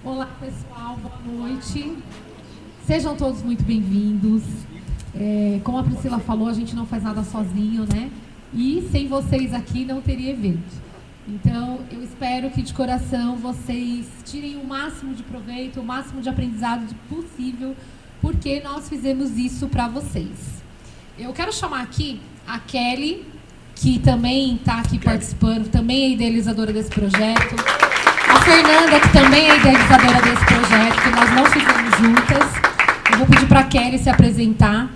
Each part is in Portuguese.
Olá, pessoal, boa noite. Sejam todos muito bem-vindos. Como a Priscila falou, a gente não faz nada sozinho, né? E sem vocês aqui não teria evento. Então, eu espero que de coração vocês tirem o máximo de proveito, o máximo de aprendizado possível, porque nós fizemos isso para vocês. Eu quero chamar aqui a Kelly, que também está aqui participando, também é idealizadora desse projeto. A Fernanda, que também é idealizadora desse projeto, que nós não fizemos juntas. Eu vou pedir para a Kelly se apresentar.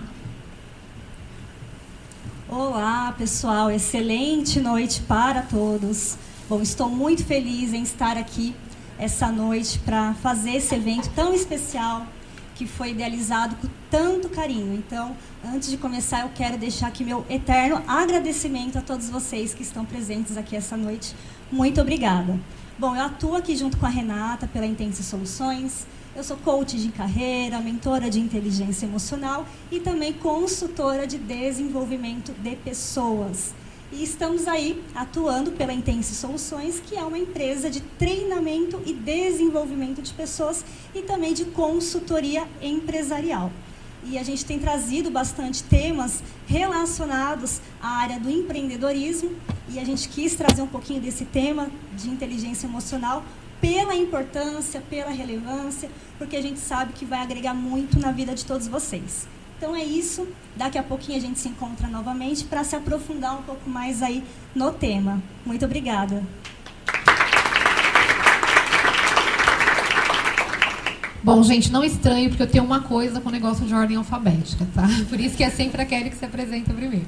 Olá, pessoal. Excelente noite para todos. Bom, estou muito feliz em estar aqui essa noite para fazer esse evento tão especial que foi idealizado com tanto carinho. Então, antes de começar, eu quero deixar aqui meu eterno agradecimento a todos vocês que estão presentes aqui essa noite. Muito obrigada. Bom, eu atuo aqui junto com a Renata pela Intense Soluções. Eu sou coach de carreira, mentora de inteligência emocional e também consultora de desenvolvimento de pessoas. E estamos aí atuando pela Intense Soluções, que é uma empresa de treinamento e desenvolvimento de pessoas e também de consultoria empresarial. E a gente tem trazido bastante temas relacionados à área do empreendedorismo e a gente quis trazer um pouquinho desse tema de inteligência emocional pela importância, pela relevância, porque a gente sabe que vai agregar muito na vida de todos vocês. Então é isso, daqui a pouquinho a gente se encontra novamente para se aprofundar um pouco mais aí no tema. Muito obrigada. Bom, gente, não estranho, porque eu tenho uma coisa com o negócio de ordem alfabética, tá? Por isso que é sempre a Kelly que se apresenta primeiro.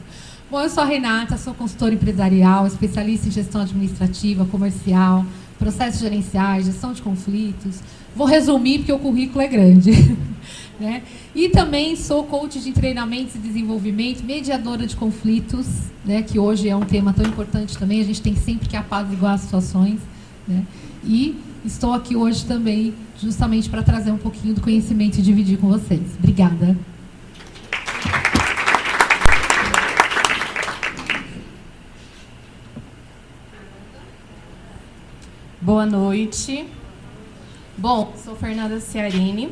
Bom, eu sou a Renata, sou consultora empresarial, especialista em gestão administrativa, comercial, processos gerenciais, gestão de conflitos. Vou resumir, porque o currículo é grande. Né? E também sou coach de treinamentos e desenvolvimento, mediadora de conflitos, né? Que hoje é um tema tão importante também. A gente tem sempre que apaziguar as situações. Né? E estou aqui hoje também justamente para trazer um pouquinho do conhecimento e dividir com vocês. Obrigada. Boa noite. Bom, sou Fernanda Ciarini,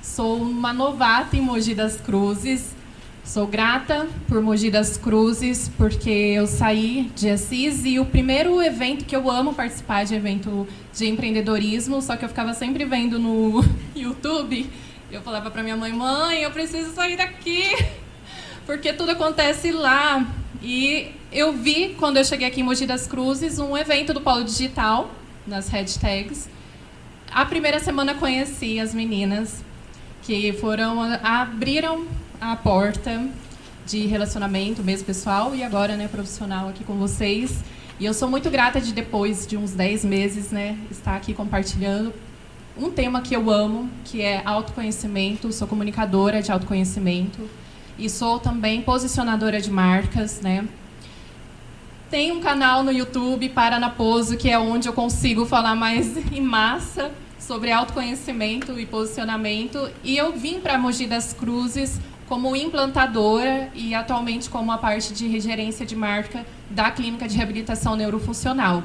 sou uma novata em Mogi das Cruzes. Sou grata por Mogi das Cruzes, porque eu saí de Assis e o primeiro evento que eu amo participar de evento de empreendedorismo, só que eu ficava sempre vendo no YouTube, eu falava para minha mãe, mãe, eu preciso sair daqui, porque tudo acontece lá. E eu vi, quando eu cheguei aqui em Mogi das Cruzes, um evento do Polo Digital, nas hashtags. A primeira semana conheci as meninas que abriram a porta de relacionamento mesmo pessoal e agora, né, profissional aqui com vocês. E eu sou muito grata de depois de uns 10 meses, né, estar aqui compartilhando um tema que eu amo, que é autoconhecimento. Sou comunicadora de autoconhecimento e sou também posicionadora de marcas, né. Tem um canal no YouTube, Para na Poso, que é onde eu consigo falar mais em massa sobre autoconhecimento e posicionamento. E eu vim para Mogi das Cruzes como implantadora e atualmente como a parte de gerência de marca da Clínica de Reabilitação Neurofuncional.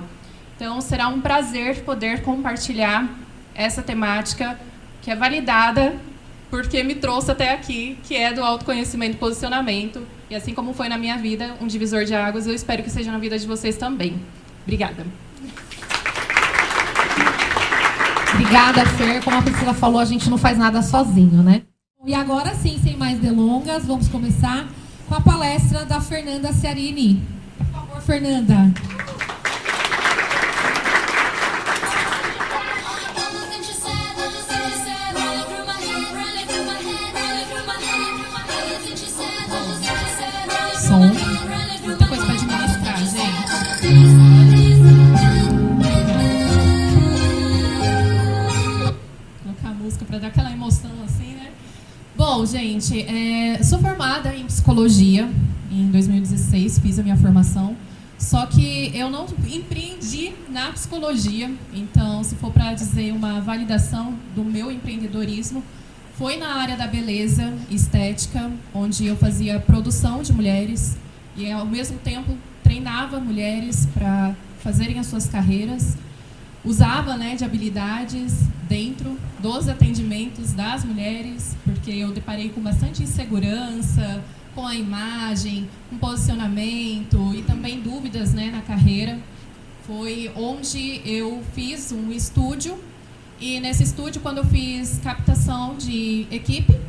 Então, será um prazer poder compartilhar essa temática que é validada porque me trouxe até aqui, que é do autoconhecimento e posicionamento. E assim como foi na minha vida, um divisor de águas, eu espero que seja na vida de vocês também. Obrigada. Obrigada, Fer. Como a Priscila falou, a gente não faz nada sozinho, né? E agora sim, sem mais delongas, vamos começar com a palestra da Fernanda Ciarini. Por favor, Fernanda. Som. Muita coisa para administrar, gente. Colocar a música para dar aquela emoção assim, né? Bom, gente, sou formada em psicologia em 2016, fiz a minha formação. Só que eu não empreendi na psicologia. Então, se for para dizer uma validação do meu empreendedorismo, foi na área da beleza estética, onde eu fazia produção de mulheres e, ao mesmo tempo, treinava mulheres para fazerem as suas carreiras. Usava, né, de habilidades dentro dos atendimentos das mulheres, porque eu deparei com bastante insegurança, com a imagem, com posicionamento e também dúvidas, né, na carreira. Foi onde eu fiz um estúdio, e nesse estúdio, quando eu fiz captação de equipe,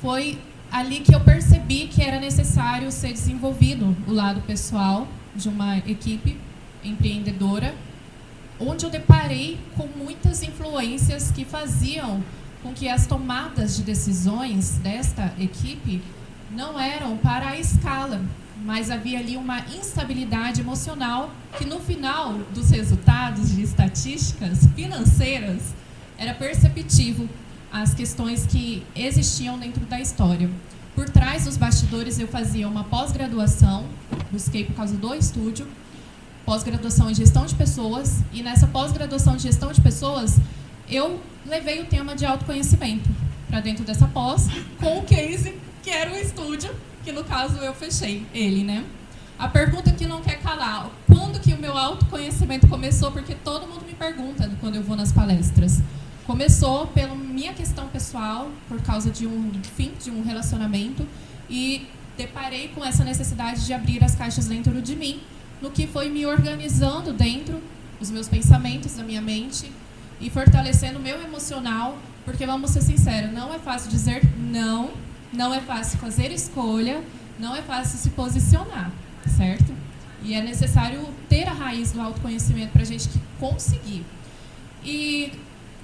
foi ali que eu percebi que era necessário ser desenvolvido o lado pessoal de uma equipe empreendedora, onde eu deparei com muitas influências que faziam com que as tomadas de decisões desta equipe não eram para a escala, mas havia ali uma instabilidade emocional que, no final dos resultados de estatísticas financeiras, era perceptível as questões que existiam dentro da história. Por trás dos bastidores, eu fazia uma pós-graduação, busquei por causa do estúdio, pós-graduação em gestão de pessoas, e nessa pós-graduação de gestão de pessoas, eu levei o tema de autoconhecimento para dentro dessa pós, com o case que era o estúdio, que no caso eu fechei ele, né? A pergunta que não quer calar, quando que o meu autoconhecimento começou? Porque todo mundo me pergunta quando eu vou nas palestras. Começou pela minha questão pessoal, por causa de um fim de um relacionamento, e deparei com essa necessidade de abrir as caixas dentro de mim, no que foi me organizando dentro os meus pensamentos, da minha mente, e fortalecendo o meu emocional, porque, vamos ser sinceros, não é fácil dizer não, não é fácil fazer escolha, não é fácil se posicionar, certo? E é necessário ter a raiz do autoconhecimento para a gente conseguir. E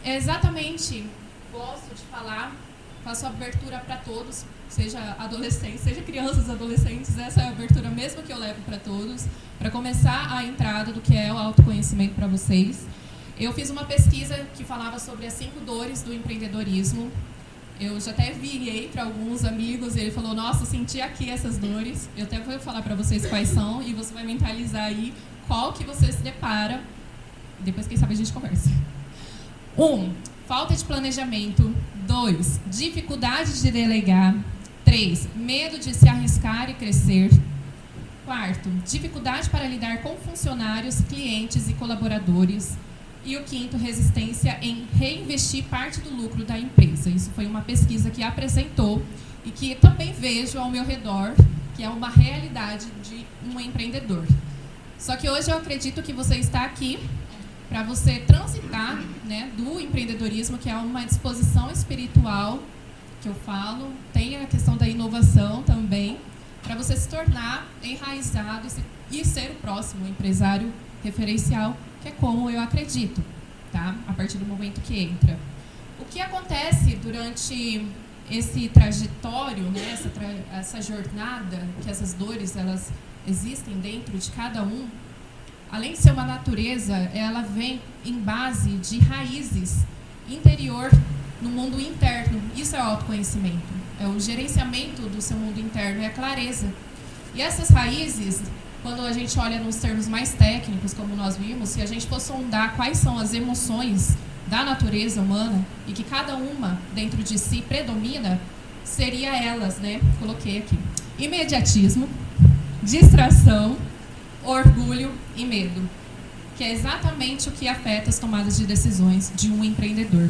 exatamente, gosto de falar, faço abertura para todos, seja adolescentes, seja crianças, adolescentes, essa é a abertura mesmo que eu levo para todos, para começar a entrada do que é o autoconhecimento para vocês. Eu fiz uma pesquisa que falava sobre as 5 dores do empreendedorismo. Eu já até enviei para alguns amigos e ele falou, nossa, senti aqui essas dores. Eu até vou falar para vocês quais são e você vai mentalizar aí qual que você se depara. Depois, quem sabe, a gente conversa. 1. Falta de planejamento. 2. Dificuldade de delegar. 3. Medo de se arriscar e crescer. 4. Dificuldade para lidar com funcionários, clientes e colaboradores. E o 5º, resistência em reinvestir parte do lucro da empresa. Isso foi uma pesquisa que apresentou e que também vejo ao meu redor, que é uma realidade de um empreendedor. Só que hoje eu acredito que você está aqui para você transitar, né, do empreendedorismo, que é uma disposição espiritual, que eu falo, tem a questão da inovação também, para você se tornar enraizado e ser o próximo empresário referencial, que é como eu acredito, tá? A partir do momento que entra. O que acontece durante esse trajetório, né, essa jornada, que essas dores elas existem dentro de cada um, além de ser uma natureza, ela vem em base de raízes interior no mundo interno. Isso é o autoconhecimento, é o gerenciamento do seu mundo interno, é a clareza. E essas raízes, quando a gente olha nos termos mais técnicos, como nós vimos, se a gente for sondar quais são as emoções da natureza humana e que cada uma dentro de si predomina, seria elas, né? Coloquei aqui. Imediatismo, distração, orgulho e medo, que é exatamente o que afeta as tomadas de decisões de um empreendedor.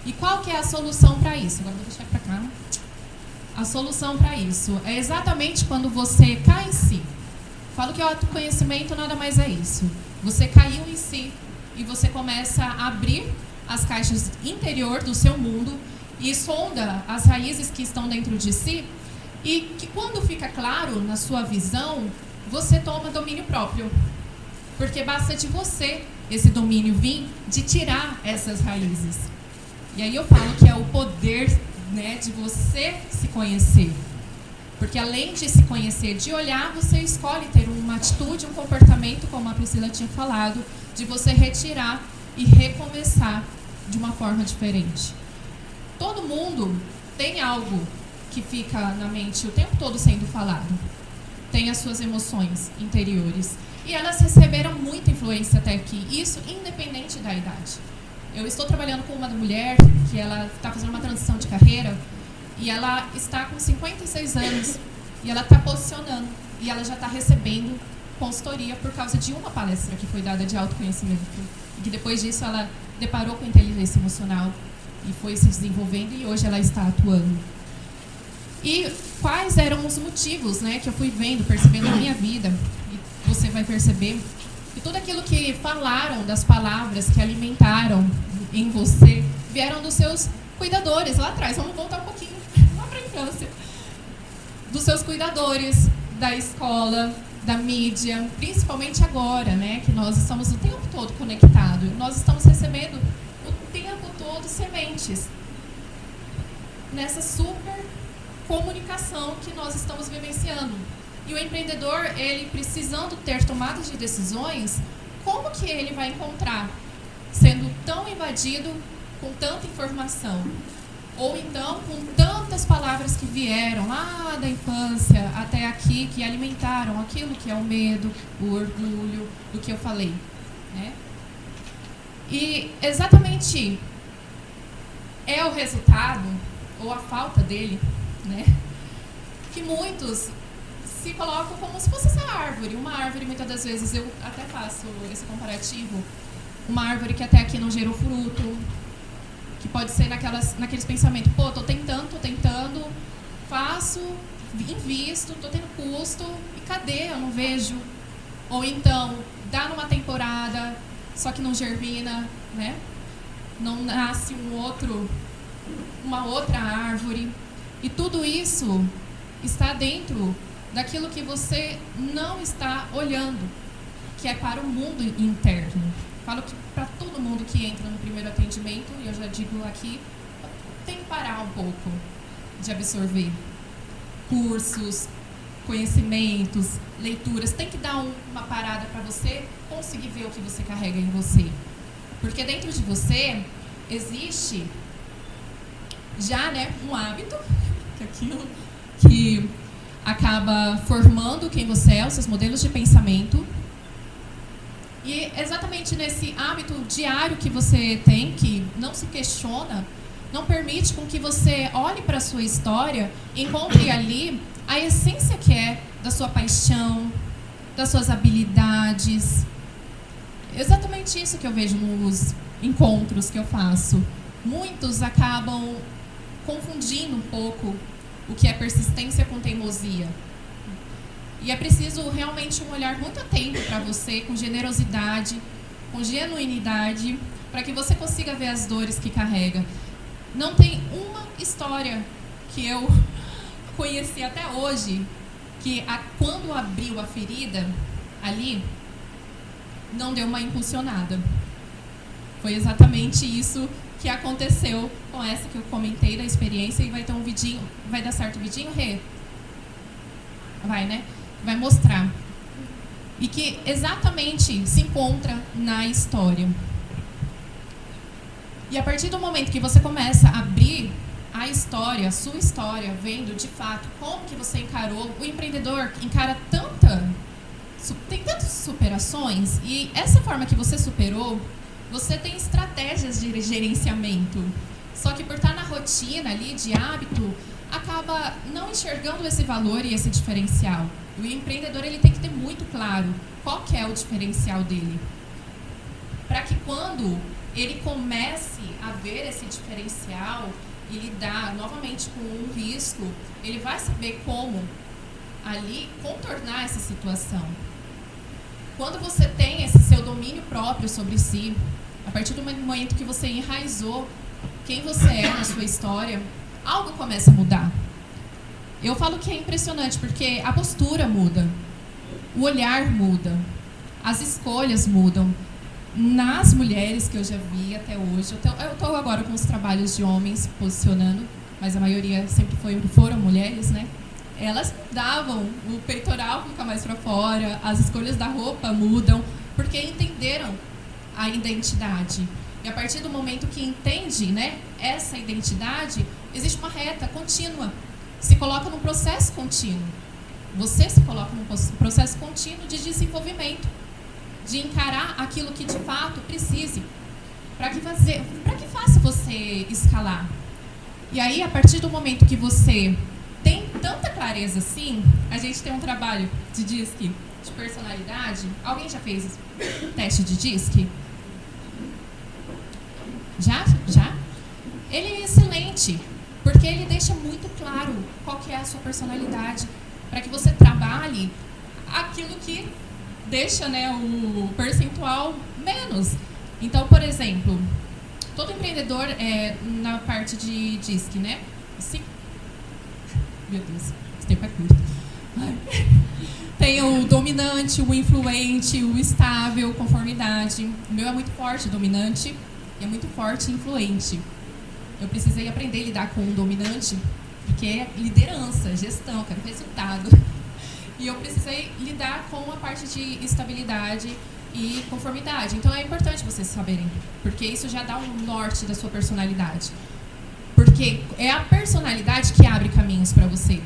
E qual que é a solução para isso? Agora vou deixar para cá. A solução para isso é exatamente quando você cai em si. Falo que o autoconhecimento nada mais é isso. Você caiu em si e você começa a abrir as caixas interior do seu mundo e sonda as raízes que estão dentro de si, e que quando fica claro na sua visão, você toma domínio próprio. Porque basta de você esse domínio vir de tirar essas raízes. E aí eu falo que é o poder, né, de você se conhecer. Porque além de se conhecer, de olhar, você escolhe ter uma atitude, um comportamento, como a Priscila tinha falado, de você retirar e recomeçar de uma forma diferente. Todo mundo tem algo que fica na mente o tempo todo sendo falado. Tem as suas emoções interiores. E elas receberam muita influência até aqui. Isso independente da idade. Eu estou trabalhando com uma mulher que ela está fazendo uma transição de enfermeira, e ela está com 56 anos, e ela está posicionando, e ela já está recebendo consultoria por causa de uma palestra que foi dada de autoconhecimento. E que depois disso ela deparou com inteligência emocional e foi se desenvolvendo, e hoje ela está atuando. E quais eram os motivos, né, que eu fui vendo, percebendo na minha vida, e você vai perceber que tudo aquilo que falaram, das palavras que alimentaram em você, vieram dos seus cuidadores lá atrás. Vamos voltar um pouquinho lá para a infância. Dos seus cuidadores, da escola, da mídia, principalmente agora, né, que nós estamos o tempo todo conectados. Nós estamos recebendo o tempo todo sementes nessa super comunicação que nós estamos vivenciando. E o empreendedor, ele precisando ter tomadas de decisões, como que ele vai encontrar? Sendo tão invadido com tanta informação. Ou então com tantas palavras que vieram lá da infância até aqui, que alimentaram aquilo que é o medo, o orgulho, do que eu falei, né? E exatamente é o resultado, ou a falta dele, né, que muitos se colocam como se fosse essa árvore. Uma árvore, muitas das vezes, eu até faço esse comparativo, uma árvore que até aqui não gerou fruto, que pode ser naqueles pensamentos, pô, tô tentando, faço, invisto, tô tendo custo, e cadê? Eu não vejo. Ou então, dá numa temporada, só que não germina, né? Não nasce uma outra árvore. E tudo isso está dentro daquilo que você não está olhando, que é para o mundo interno. Falo que para todo mundo que entra no primeiro atendimento, e eu já digo aqui, tem que parar um pouco de absorver cursos, conhecimentos, leituras. Tem que dar uma parada para você conseguir ver o que você carrega em você. Porque dentro de você existe já, né, um hábito, aquilo que acaba formando quem você é, os seus modelos de pensamento. E exatamente nesse hábito diário que você tem, que não se questiona, não permite com que você olhe para a sua história e encontre ali a essência que é da sua paixão, das suas habilidades. Exatamente isso que eu vejo nos encontros que eu faço. Muitos acabam confundindo um pouco o que é persistência com teimosia. E é preciso realmente um olhar muito atento para você, com generosidade, com genuinidade, para que você consiga ver as dores que carrega. Não tem uma história que eu conheci até hoje, que quando abriu a ferida ali, não deu uma impulsionada. Foi exatamente isso que aconteceu com essa que eu comentei da experiência, e vai ter um vidinho, vai dar certo o vidinho, Rê? Vai, né? Vai mostrar. E que exatamente se encontra na história. E a partir do momento que você começa a abrir a história, a sua história, vendo de fato como que você encarou, o empreendedor encara tem tantas superações, e essa forma que você superou, você tem estratégias de gerenciamento. Só que por estar na rotina ali, de hábito, acaba não enxergando esse valor e esse diferencial. O empreendedor, ele tem que ter muito claro qual que é o diferencial dele. Para que quando ele comece a ver esse diferencial e lidar novamente com um risco, ele vai saber como ali contornar essa situação. Quando você tem esse seu domínio próprio sobre si, a partir do momento que você enraizou quem você é na sua história, algo começa a mudar. Eu falo que é impressionante, porque a postura muda, o olhar muda, as escolhas mudam. Nas mulheres que eu já vi até hoje, eu estou agora com os trabalhos de homens se posicionando, mas a maioria sempre foram mulheres, né? Elas mudavam, o peitoral fica mais para fora, as escolhas da roupa mudam, porque entenderam a identidade. E a partir do momento que entende, né, essa identidade, existe uma reta contínua. Se coloca num processo contínuo. Você se coloca num processo contínuo de desenvolvimento, de encarar aquilo que de fato precise, para que faça você escalar. E aí, a partir do momento que você tem tanta clareza assim, a gente tem um trabalho de DISC de personalidade. Alguém já fez teste de DISC? Já? Ele é excelente, porque ele deixa muito claro qual que é a sua personalidade, para que você trabalhe aquilo que deixa, né, o percentual menos. Então, por exemplo, todo empreendedor na parte de DISC, né? Meu Deus, esse tempo é curto. Tem o dominante, o influente, o estável, conformidade. O meu é muito forte, dominante, e é muito forte, influente. Eu precisei aprender a lidar com o dominante, porque é liderança, gestão, quero resultado. E eu precisei lidar com a parte de estabilidade e conformidade. Então é importante vocês saberem, porque isso já dá um norte da sua personalidade. Porque é a personalidade que abre caminhos para você.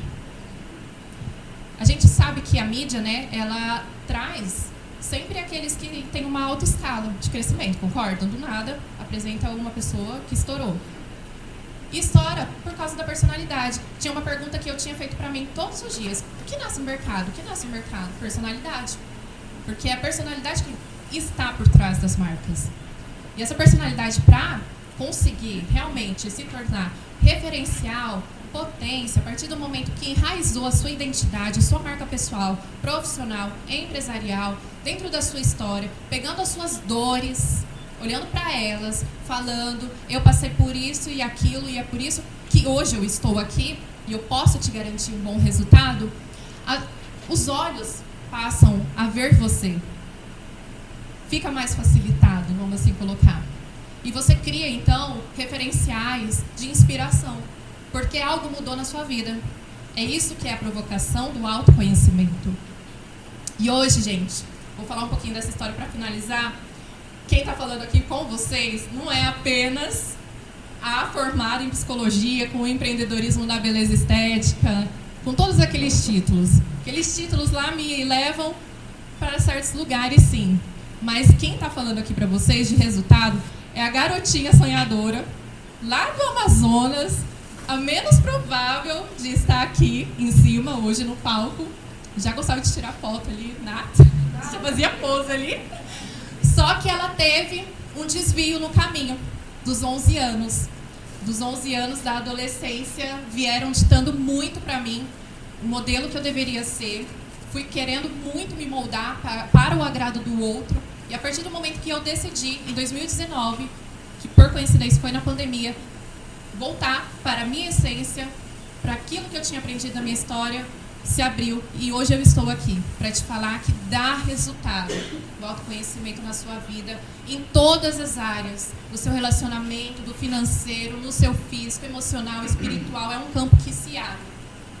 A gente sabe que a mídia, né, ela traz sempre aqueles que têm uma alta escala de crescimento, concordam? Do nada, apresenta uma pessoa que estourou. E estoura por causa da personalidade. Tinha uma pergunta que eu tinha feito para mim todos os dias. O que nasce no mercado? O que nasce no mercado? Personalidade. Porque é a personalidade que está por trás das marcas. E essa personalidade, para conseguir realmente se tornar referencial, potência, a partir do momento que enraizou a sua identidade, a sua marca pessoal, profissional, empresarial, dentro da sua história, pegando as suas dores, olhando para elas, falando, eu passei por isso e aquilo, e é por isso que hoje eu estou aqui, e eu posso te garantir um bom resultado, os olhos passam a ver você. Fica mais facilitado, vamos assim colocar. E você cria, então, referenciais de inspiração, porque algo mudou na sua vida. É isso que é a provocação do autoconhecimento. E hoje, gente, vou falar um pouquinho dessa história para finalizar. Quem está falando aqui com vocês não é apenas a formada em psicologia, com o empreendedorismo da beleza estética, com todos aqueles títulos. Aqueles títulos lá me levam para certos lugares, sim. Mas quem está falando aqui para vocês de resultado é a garotinha sonhadora, lá do Amazonas, a menos provável de estar aqui em cima hoje no palco. Já gostava de tirar foto ali, Nath. Já fazia pose ali. Só que ela teve um desvio no caminho dos 11 anos. Dos 11 anos da adolescência, vieram ditando muito para mim o modelo que eu deveria ser. Fui querendo muito me moldar para o agrado do outro. E a partir do momento que eu decidi, em 2019, que por coincidência foi na pandemia, voltar para a minha essência, para aquilo que eu tinha aprendido na minha história, se abriu. E hoje eu estou aqui para te falar que dá resultado o autoconhecimento na sua vida, em todas as áreas, do seu relacionamento, do financeiro, no seu físico, emocional, espiritual. É um campo que se abre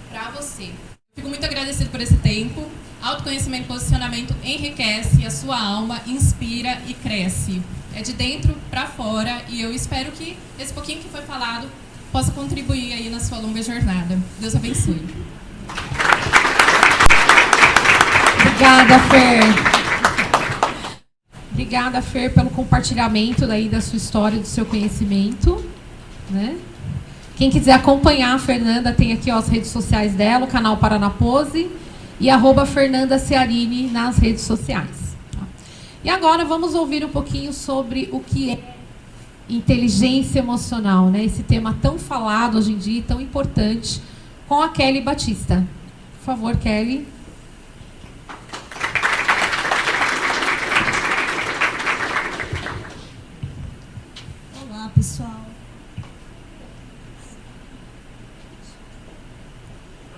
para você. Fico muito agradecido por esse tempo. Autoconhecimento e posicionamento enriquece a sua alma, inspira e cresce. É de dentro para fora, e eu espero que esse pouquinho que foi falado possa contribuir aí na sua longa jornada. Deus abençoe. Obrigada, Fer. Obrigada, Fer, pelo compartilhamento daí da sua história, do seu conhecimento, né? Quem quiser acompanhar a Fernanda, tem aqui ó, as redes sociais dela, o canal Paraná Pose e @Fernanda Ciarini nas redes sociais. E agora vamos ouvir um pouquinho sobre o que é inteligência emocional, né? Esse tema tão falado hoje em dia e tão importante, com a Kelly Batista. Por favor, Kelly. Olá, pessoal.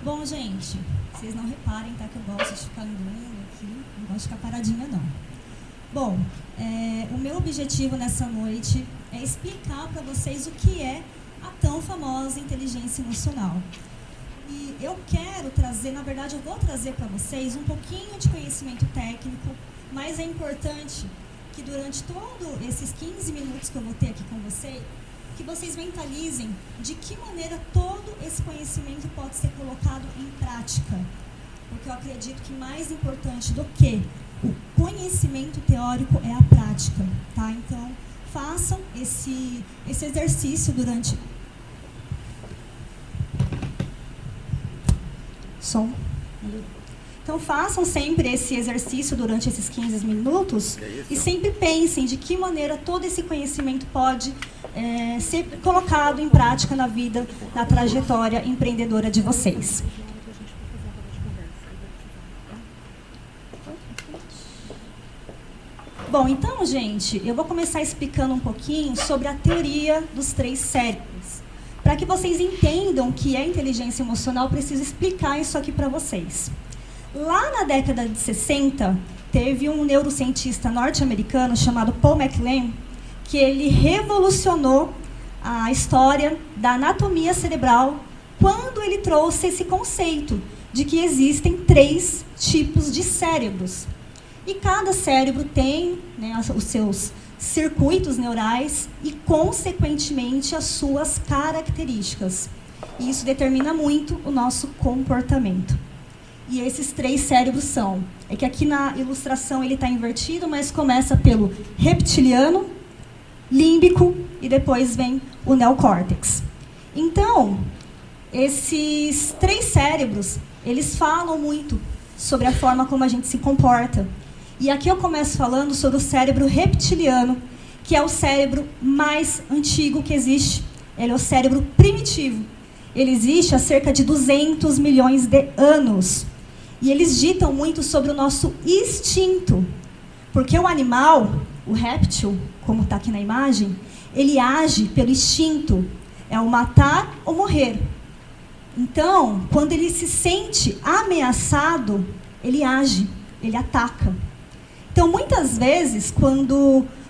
Bom, gente, vocês não reparem, tá, que eu gosto de ficar andando aqui, não gosto de ficar paradinha, não. Bom, o meu objetivo nessa noite é explicar para vocês o que é a tão famosa inteligência emocional. E eu quero trazer, na verdade, eu vou trazer para vocês um pouquinho de conhecimento técnico, mas é importante que durante todos esses 15 minutos que eu vou ter aqui com vocês, que vocês mentalizem de que maneira todo esse conhecimento pode ser colocado em prática. Porque eu acredito que mais importante do que o conhecimento teórico é a prática, tá? Então, façam esse exercício durante som. Então, façam sempre esse exercício durante esses 15 minutos e sempre pensem de que maneira todo esse conhecimento pode ser colocado em prática na vida, na trajetória empreendedora de vocês. Bom, então, gente, eu vou começar explicando um pouquinho sobre a teoria dos 3 cérebros. Para que vocês entendam o que é inteligência emocional, eu preciso explicar isso aqui para vocês. Lá na década de 60, teve um neurocientista norte-americano chamado Paul MacLean, que ele revolucionou a história da anatomia cerebral quando ele trouxe esse conceito de que existem 3 tipos de cérebros. E cada cérebro tem, né, os seus circuitos neurais e, consequentemente, as suas características. E isso determina muito o nosso comportamento. E esses 3 cérebros são... É que aqui na ilustração ele está invertido, mas começa pelo reptiliano, límbico e depois vem o neocórtex. Então, esses 3 cérebros, eles falam muito sobre a forma como a gente se comporta. E aqui eu começo falando sobre o cérebro reptiliano, que é o cérebro mais antigo que existe. Ele é o cérebro primitivo. Ele existe há cerca de 200 milhões de anos. E eles ditam muito sobre o nosso instinto. Porque o animal, o réptil, como está aqui na imagem, ele age pelo instinto. É o matar ou morrer. Então, quando ele se sente ameaçado, ele age, ele ataca. Então, muitas vezes,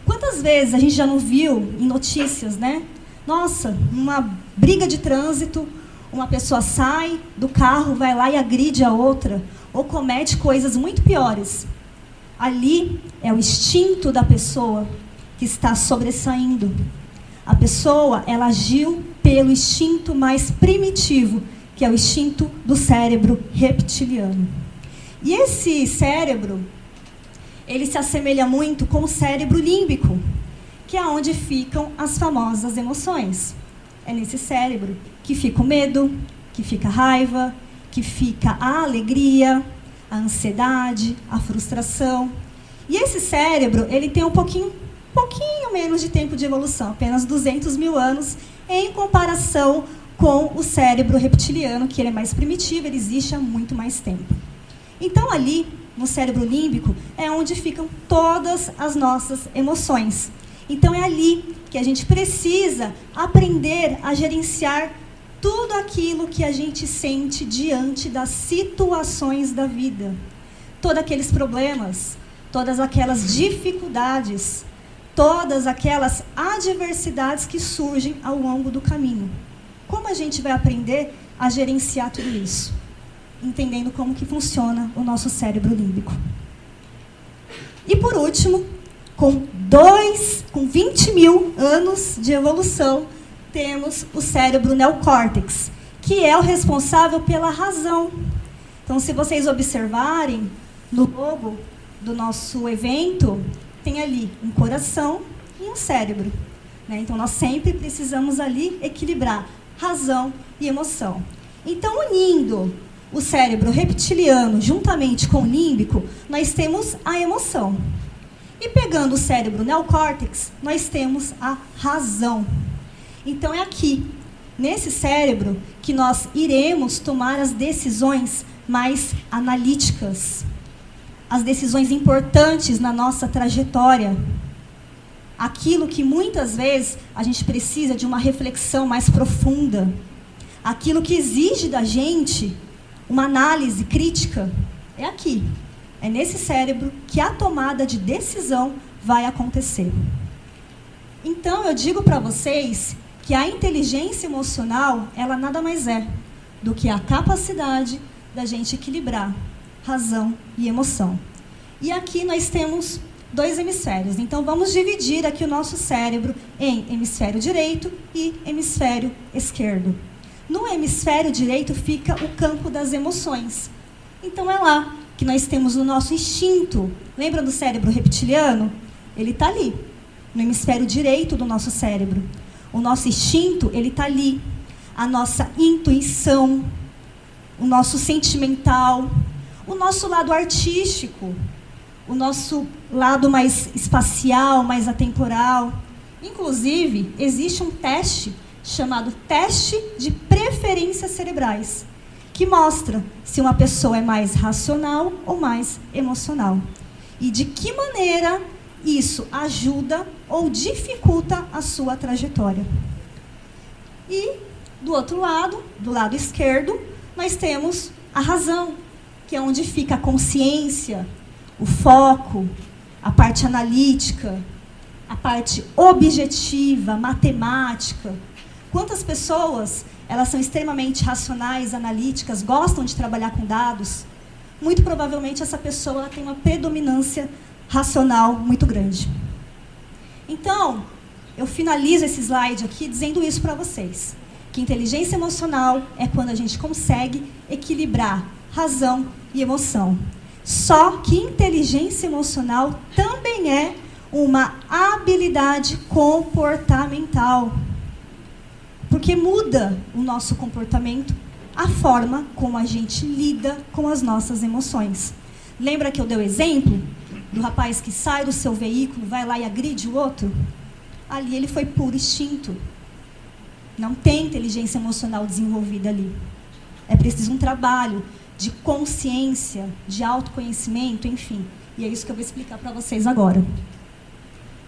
quantas vezes a gente já não viu em notícias, né? Nossa, uma briga de trânsito, uma pessoa sai do carro, vai lá e agride a outra, ou comete coisas muito piores. Ali é o instinto da pessoa que está sobressaindo. A pessoa, ela agiu pelo instinto mais primitivo, que é o instinto do cérebro reptiliano. E esse cérebro, ele se assemelha muito com o cérebro límbico, que é onde ficam as famosas emoções. É nesse cérebro que fica o medo, que fica a raiva, que fica a alegria, a ansiedade, a frustração. E esse cérebro, ele tem um pouquinho menos de tempo de evolução, apenas 200 mil anos, em comparação com o cérebro reptiliano, que ele é mais primitivo, ele existe há muito mais tempo. Então, ali, no cérebro límbico, é onde ficam todas as nossas emoções. Então, é ali que a gente precisa aprender a gerenciar tudo aquilo que a gente sente diante das situações da vida. Todos aqueles problemas, todas aquelas dificuldades, todas aquelas adversidades que surgem ao longo do caminho. Como a gente vai aprender a gerenciar tudo isso? Entendendo como que funciona o nosso cérebro límbico. E por último, com 20 mil anos de evolução, temos o cérebro neocórtex, que é o responsável pela razão. Então, se vocês observarem no logo do nosso evento, tem ali um coração e um cérebro, né? Então, nós sempre precisamos ali equilibrar razão e emoção. Então, unindo o cérebro reptiliano juntamente com o límbico, nós temos a emoção. E pegando o cérebro neocórtex, nós temos a razão. Então, é aqui, nesse cérebro, que nós iremos tomar as decisões mais analíticas, as decisões importantes na nossa trajetória. Aquilo que muitas vezes a gente precisa de uma reflexão mais profunda. Aquilo que exige da gente uma análise crítica, é aqui. É nesse cérebro que a tomada de decisão vai acontecer. Então, eu digo para vocês que a inteligência emocional, ela nada mais é do que a capacidade da gente equilibrar razão e emoção. E aqui nós temos 2 hemisférios. Então, vamos dividir aqui o nosso cérebro em hemisfério direito e hemisfério esquerdo. No hemisfério direito fica o campo das emoções. Então, é lá que nós temos o nosso instinto. Lembra do cérebro reptiliano? Ele está ali, no hemisfério direito do nosso cérebro. O nosso instinto, ele está ali. A nossa intuição, o nosso sentimental, o nosso lado artístico, o nosso lado mais espacial, mais atemporal. Inclusive, existe um teste chamado teste de preferências cerebrais, que mostra se uma pessoa é mais racional ou mais emocional. E de que maneira isso ajuda ou dificulta a sua trajetória. E, do outro lado, do lado esquerdo, nós temos a razão, que é onde fica a consciência, o foco, a parte analítica, a parte objetiva, matemática. Quantas pessoas, elas são extremamente racionais, analíticas, gostam de trabalhar com dados? Muito provavelmente essa pessoa tem uma predominância racional muito grande. Então, eu finalizo esse slide aqui dizendo isso para vocês, que inteligência emocional é quando a gente consegue equilibrar razão e emoção. Só que inteligência emocional também é uma habilidade comportamental, porque muda o nosso comportamento, a forma como a gente lida com as nossas emoções. Lembra que eu dei o exemplo do rapaz que sai do seu veículo, vai lá e agride o outro? Ali ele foi puro instinto. Não tem inteligência emocional desenvolvida ali. É preciso um trabalho de consciência, de autoconhecimento, enfim. E é isso que eu vou explicar para vocês agora.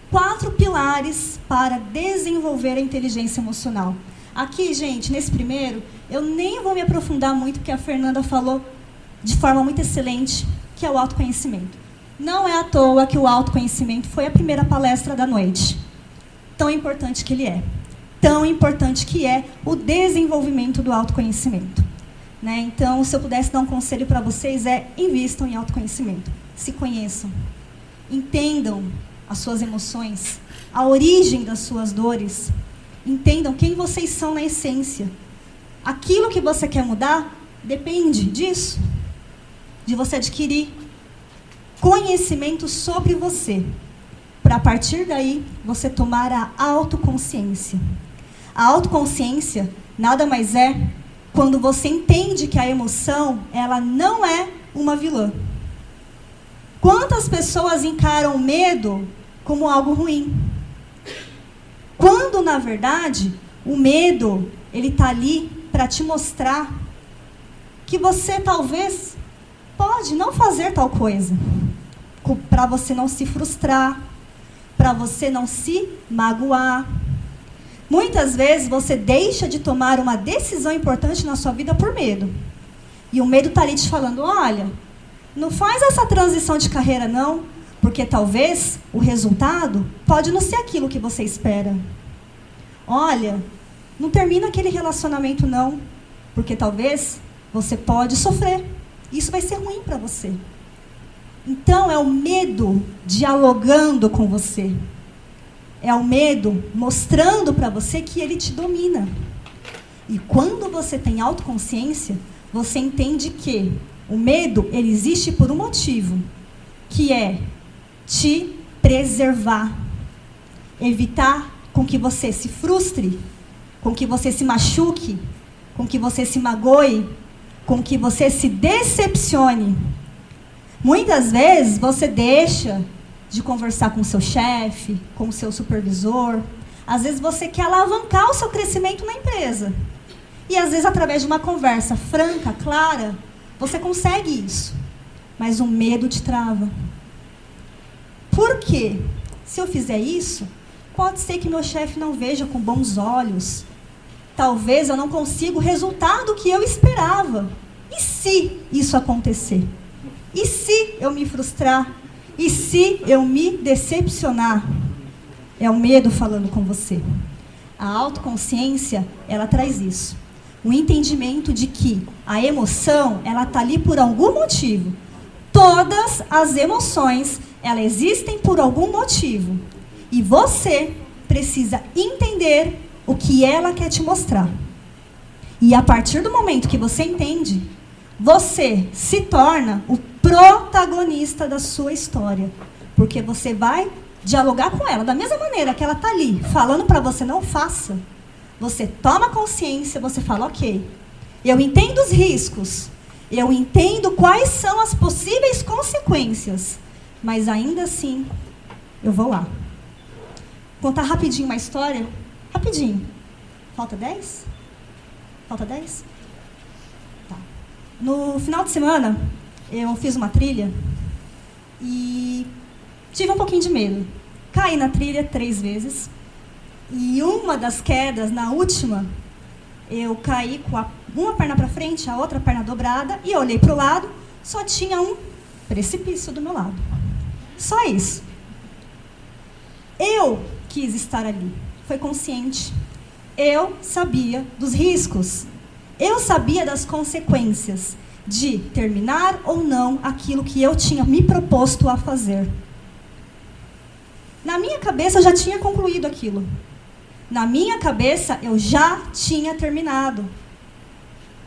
4 pilares para desenvolver a inteligência emocional. Aqui, gente, nesse primeiro, eu nem vou me aprofundar muito, porque a Fernanda falou de forma muito excelente, que é o autoconhecimento. Não é à toa que o autoconhecimento foi a primeira palestra da noite. Tão importante que ele é. Tão importante que é o desenvolvimento do autoconhecimento. Né? Então, se eu pudesse dar um conselho para vocês, invistam em autoconhecimento. Se conheçam. Entendam as suas emoções, a origem das suas dores. Entendam quem vocês são na essência. Aquilo que você quer mudar depende disso. De você adquirir conhecimento sobre você, para a partir daí você tomar a autoconsciência. A autoconsciência nada mais é quando você entende que a emoção, ela não é uma vilã. Quantas pessoas encaram o medo como algo ruim? Quando, na verdade, o medo, ele está ali para te mostrar que você talvez pode não fazer tal coisa, para você não se frustrar, para você não se magoar. Muitas vezes você deixa de tomar uma decisão importante na sua vida por medo. E o medo está ali te falando, olha, não faz essa transição de carreira não, porque talvez o resultado pode não ser aquilo que você espera. Olha, não termina aquele relacionamento não, porque talvez você pode sofrer. Isso vai ser ruim para você. Então, é o medo dialogando com você. É o medo mostrando para você que ele te domina. E quando você tem autoconsciência, você entende que o medo, ele existe por um motivo, que é te preservar. Evitar com que você se frustre, com que você se machuque, com que você se magoe, com que você se decepcione. Muitas vezes você deixa de conversar com o seu chefe, com o seu supervisor. Às vezes você quer alavancar o seu crescimento na empresa. E às vezes através de uma conversa franca, clara, você consegue isso. Mas o medo te trava. Por quê? Se eu fizer isso, pode ser que meu chefe não veja com bons olhos. Talvez eu não consiga o resultado que eu esperava. E se isso acontecer? E se eu me frustrar? E se eu me decepcionar? É o medo falando com você. A autoconsciência, ela traz isso. O entendimento de que a emoção, ela está ali por algum motivo. Todas as emoções, elas existem por algum motivo. E você precisa entender o que ela quer te mostrar. E a partir do momento que você entende, você se torna o protagonista da sua história. Porque você vai dialogar com ela da mesma maneira que ela está ali, falando para você não faça. Você toma consciência, você fala, ok, eu entendo os riscos, eu entendo quais são as possíveis consequências, mas ainda assim, eu vou lá. Vou contar rapidinho uma história, rapidinho. Falta 10? Falta 10? Tá. No final de semana, eu fiz uma trilha e tive um pouquinho de medo. Caí na trilha 3 vezes. E uma das quedas, na última, eu caí com uma perna para frente, a outra perna dobrada, e eu olhei para o lado, só tinha um precipício do meu lado. Só isso. Eu quis estar ali. Foi consciente. Eu sabia dos riscos. Eu sabia das consequências de terminar ou não aquilo que eu tinha me proposto a fazer. Na minha cabeça, eu já tinha concluído aquilo. Na minha cabeça, eu já tinha terminado.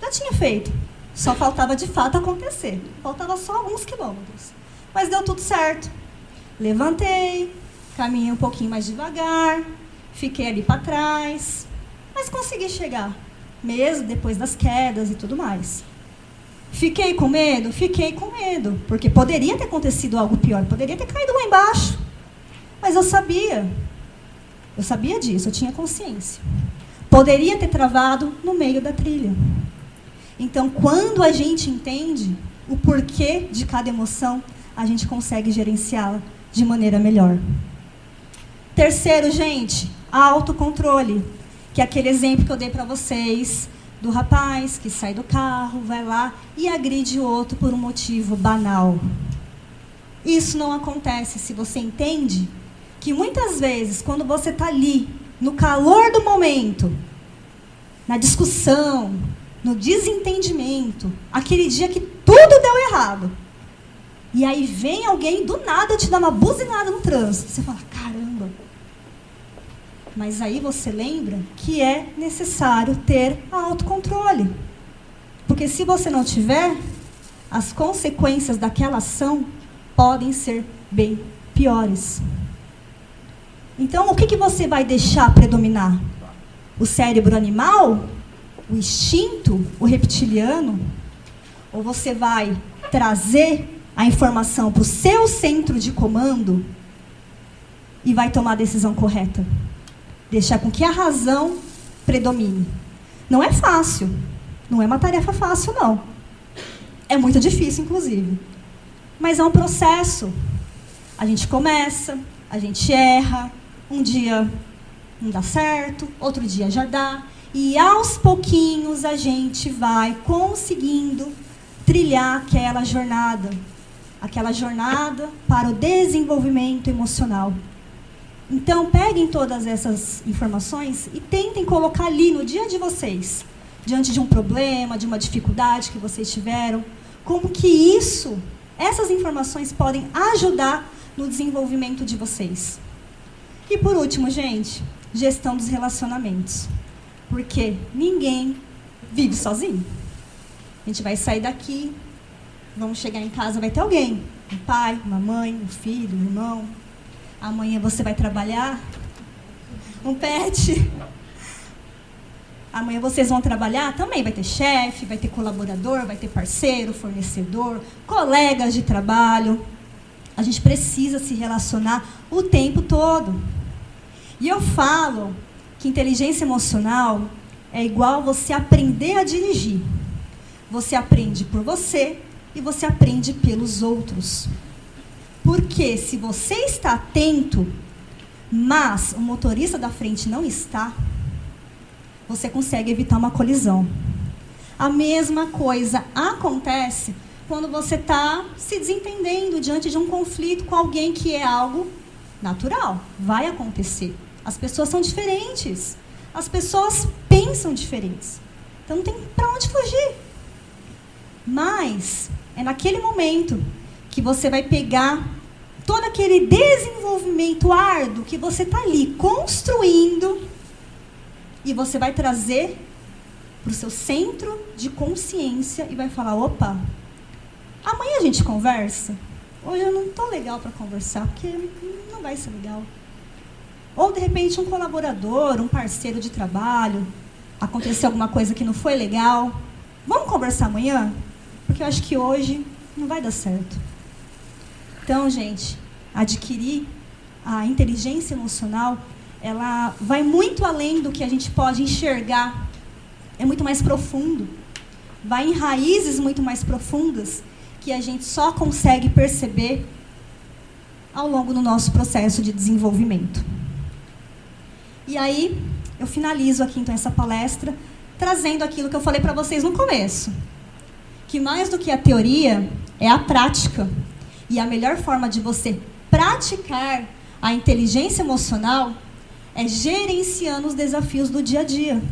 Já tinha feito. Só faltava, de fato, acontecer. Faltava só alguns quilômetros. Mas deu tudo certo. Levantei, caminhei um pouquinho mais devagar, fiquei ali para trás, mas consegui chegar, mesmo depois das quedas e tudo mais. Fiquei com medo? Fiquei com medo, porque poderia ter acontecido algo pior, poderia ter caído lá embaixo. Mas eu sabia disso, eu tinha consciência. Poderia ter travado no meio da trilha. Então, quando a gente entende o porquê de cada emoção, a gente consegue gerenciá-la de maneira melhor. Terceiro, gente, autocontrole, que é aquele exemplo que eu dei para vocês, do rapaz que sai do carro, vai lá e agride o outro por um motivo banal. Isso não acontece se você entende que muitas vezes, quando você está ali, no calor do momento, na discussão, no desentendimento, aquele dia que tudo deu errado, e aí vem alguém do nada te dar uma buzinada no trânsito, você fala, caramba. Mas aí você lembra que é necessário ter autocontrole. Porque se você não tiver, as consequências daquela ação podem ser bem piores. Então, o que você vai deixar predominar? O cérebro animal? O instinto? O reptiliano? Ou você vai trazer a informação para o seu centro de comando e vai tomar a decisão correta? Deixar com que a razão predomine. Não é fácil. Não é uma tarefa fácil, não. É muito difícil, inclusive. Mas é um processo. A gente começa, a gente erra, um dia não dá certo, outro dia já dá. E aos pouquinhos a gente vai conseguindo trilhar aquela jornada para o desenvolvimento emocional. Então, peguem todas essas informações e tentem colocar ali no dia de vocês, diante de um problema, de uma dificuldade que vocês tiveram, como que essas informações podem ajudar no desenvolvimento de vocês. E por último, gente, gestão dos relacionamentos. Porque ninguém vive sozinho. A gente vai sair daqui, vamos chegar em casa, vai ter alguém. Um pai, uma mãe, um filho, um irmão. Amanhã você vai trabalhar, um pet. Amanhã vocês vão trabalhar, também vai ter chefe, vai ter colaborador, vai ter parceiro, fornecedor, colegas de trabalho. A gente precisa se relacionar o tempo todo. E eu falo que inteligência emocional é igual você aprender a dirigir. Você aprende por você e você aprende pelos outros. Porque se você está atento, mas o motorista da frente não está, você consegue evitar uma colisão. A mesma coisa acontece quando você está se desentendendo diante de um conflito com alguém, que é algo natural, vai acontecer. As pessoas são diferentes, as pessoas pensam diferentes, então não tem para onde fugir. Mas é naquele momento que você vai pegar todo aquele desenvolvimento árduo que você está ali construindo e você vai trazer para o seu centro de consciência e vai falar, opa, amanhã a gente conversa. Hoje eu não estou legal para conversar, porque não vai ser legal. Ou, de repente, um colaborador, um parceiro de trabalho, aconteceu alguma coisa que não foi legal. Vamos conversar amanhã? Porque eu acho que hoje não vai dar certo. Então, gente, adquirir a inteligência emocional, ela vai muito além do que a gente pode enxergar. É muito mais profundo. Vai em raízes muito mais profundas que a gente só consegue perceber ao longo do nosso processo de desenvolvimento. E aí, eu finalizo aqui, então, essa palestra, trazendo aquilo que eu falei para vocês no começo. Que mais do que a teoria, é a prática. E a melhor forma de você praticar a inteligência emocional é gerenciando os desafios do dia a dia.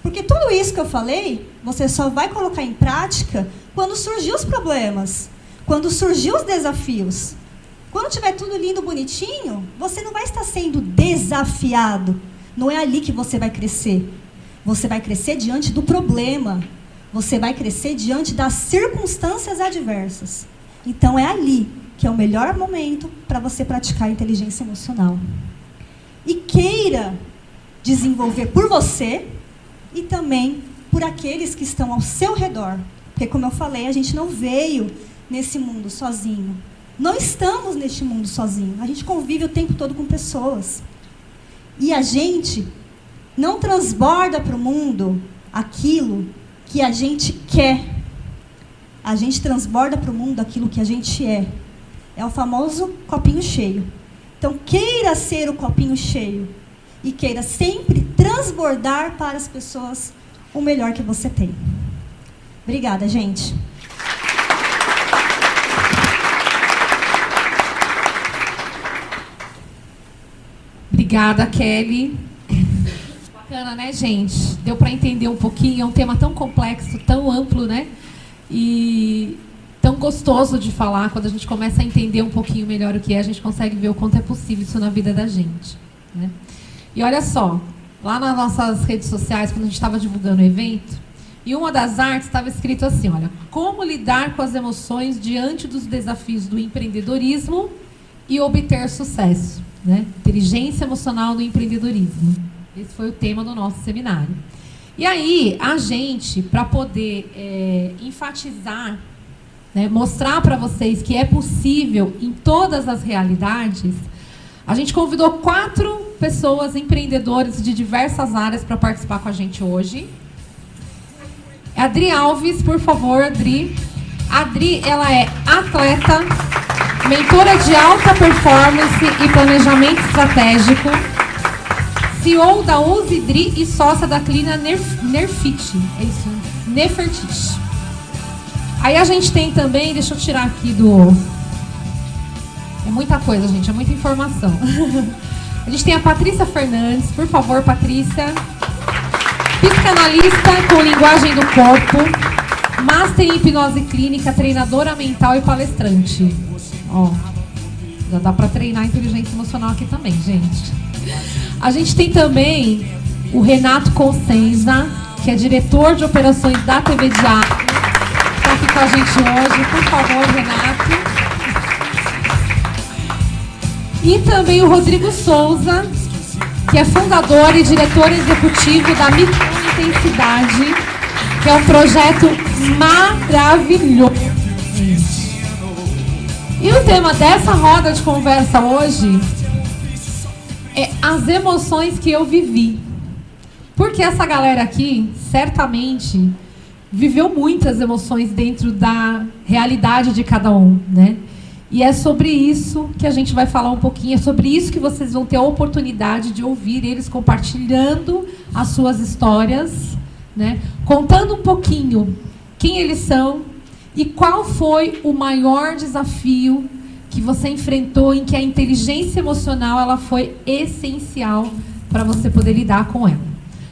Porque tudo isso que eu falei, você só vai colocar em prática quando surgir os problemas, quando surgir os desafios. Quando tiver tudo lindo, bonitinho, você não vai estar sendo desafiado. Não é ali que você vai crescer. Você vai crescer diante do problema. Você vai crescer diante das circunstâncias adversas. Então é ali que é o melhor momento para você praticar a inteligência emocional. E queira desenvolver por você e também por aqueles que estão ao seu redor. Porque, como eu falei, a gente não veio nesse mundo sozinho. Não estamos neste mundo sozinho. A gente convive o tempo todo com pessoas. E a gente não transborda para o mundo aquilo que a gente quer. A gente transborda para o mundo aquilo que a gente é. É o famoso copinho cheio. Então, queira ser o copinho cheio. E queira sempre transbordar para as pessoas o melhor que você tem. Obrigada, gente. Obrigada, Kelly. Bacana, né, gente? Deu para entender um pouquinho. É um tema tão complexo, tão amplo, né? E tão gostoso de falar. Quando a gente começa a entender um pouquinho melhor o que é, a gente consegue ver o quanto é possível isso na vida da gente, né? E olha só, lá nas nossas redes sociais, quando a gente estava divulgando o evento, em uma das artes estava escrito assim, olha, como lidar com as emoções diante dos desafios do empreendedorismo e obter sucesso, né? Inteligência emocional no empreendedorismo. Esse foi o tema do nosso seminário. E aí, a gente, para poder enfatizar, né, mostrar para vocês que é possível em todas as realidades, a gente convidou 4 pessoas, empreendedores de diversas áreas para participar com a gente hoje. Adri Alves, por favor, Adri. Adri, ela é atleta, mentora de alta performance e planejamento estratégico, CEO da Usidri e sócia da clínica Nerfit. É isso, Nefertiti. Aí a gente tem também, deixa eu tirar aqui do... É muita coisa, gente, é muita informação. A gente tem a Patrícia Fernandes, por favor, Patrícia. Psicanalista com linguagem do corpo, master em hipnose clínica, treinadora mental e palestrante. Ó, já dá para treinar a inteligência emocional aqui também, gente. A gente tem também o Renato Consenza, que é diretor de operações da TV Diário. Está aqui com a gente hoje, por favor, Renato. E também o Rodrigo Souza, que é fundador e diretor executivo da Microintensidade, que é um projeto maravilhoso. E o tema dessa roda de conversa hoje é as emoções que eu vivi. Porque essa galera aqui, certamente, viveu muitas emoções dentro da realidade de cada um, né? E é sobre isso que a gente vai falar um pouquinho, é sobre isso que vocês vão ter a oportunidade de ouvir eles compartilhando as suas histórias, né? Contando um pouquinho quem eles são e qual foi o maior desafio que você enfrentou em que a inteligência emocional ela foi essencial para você poder lidar com ela.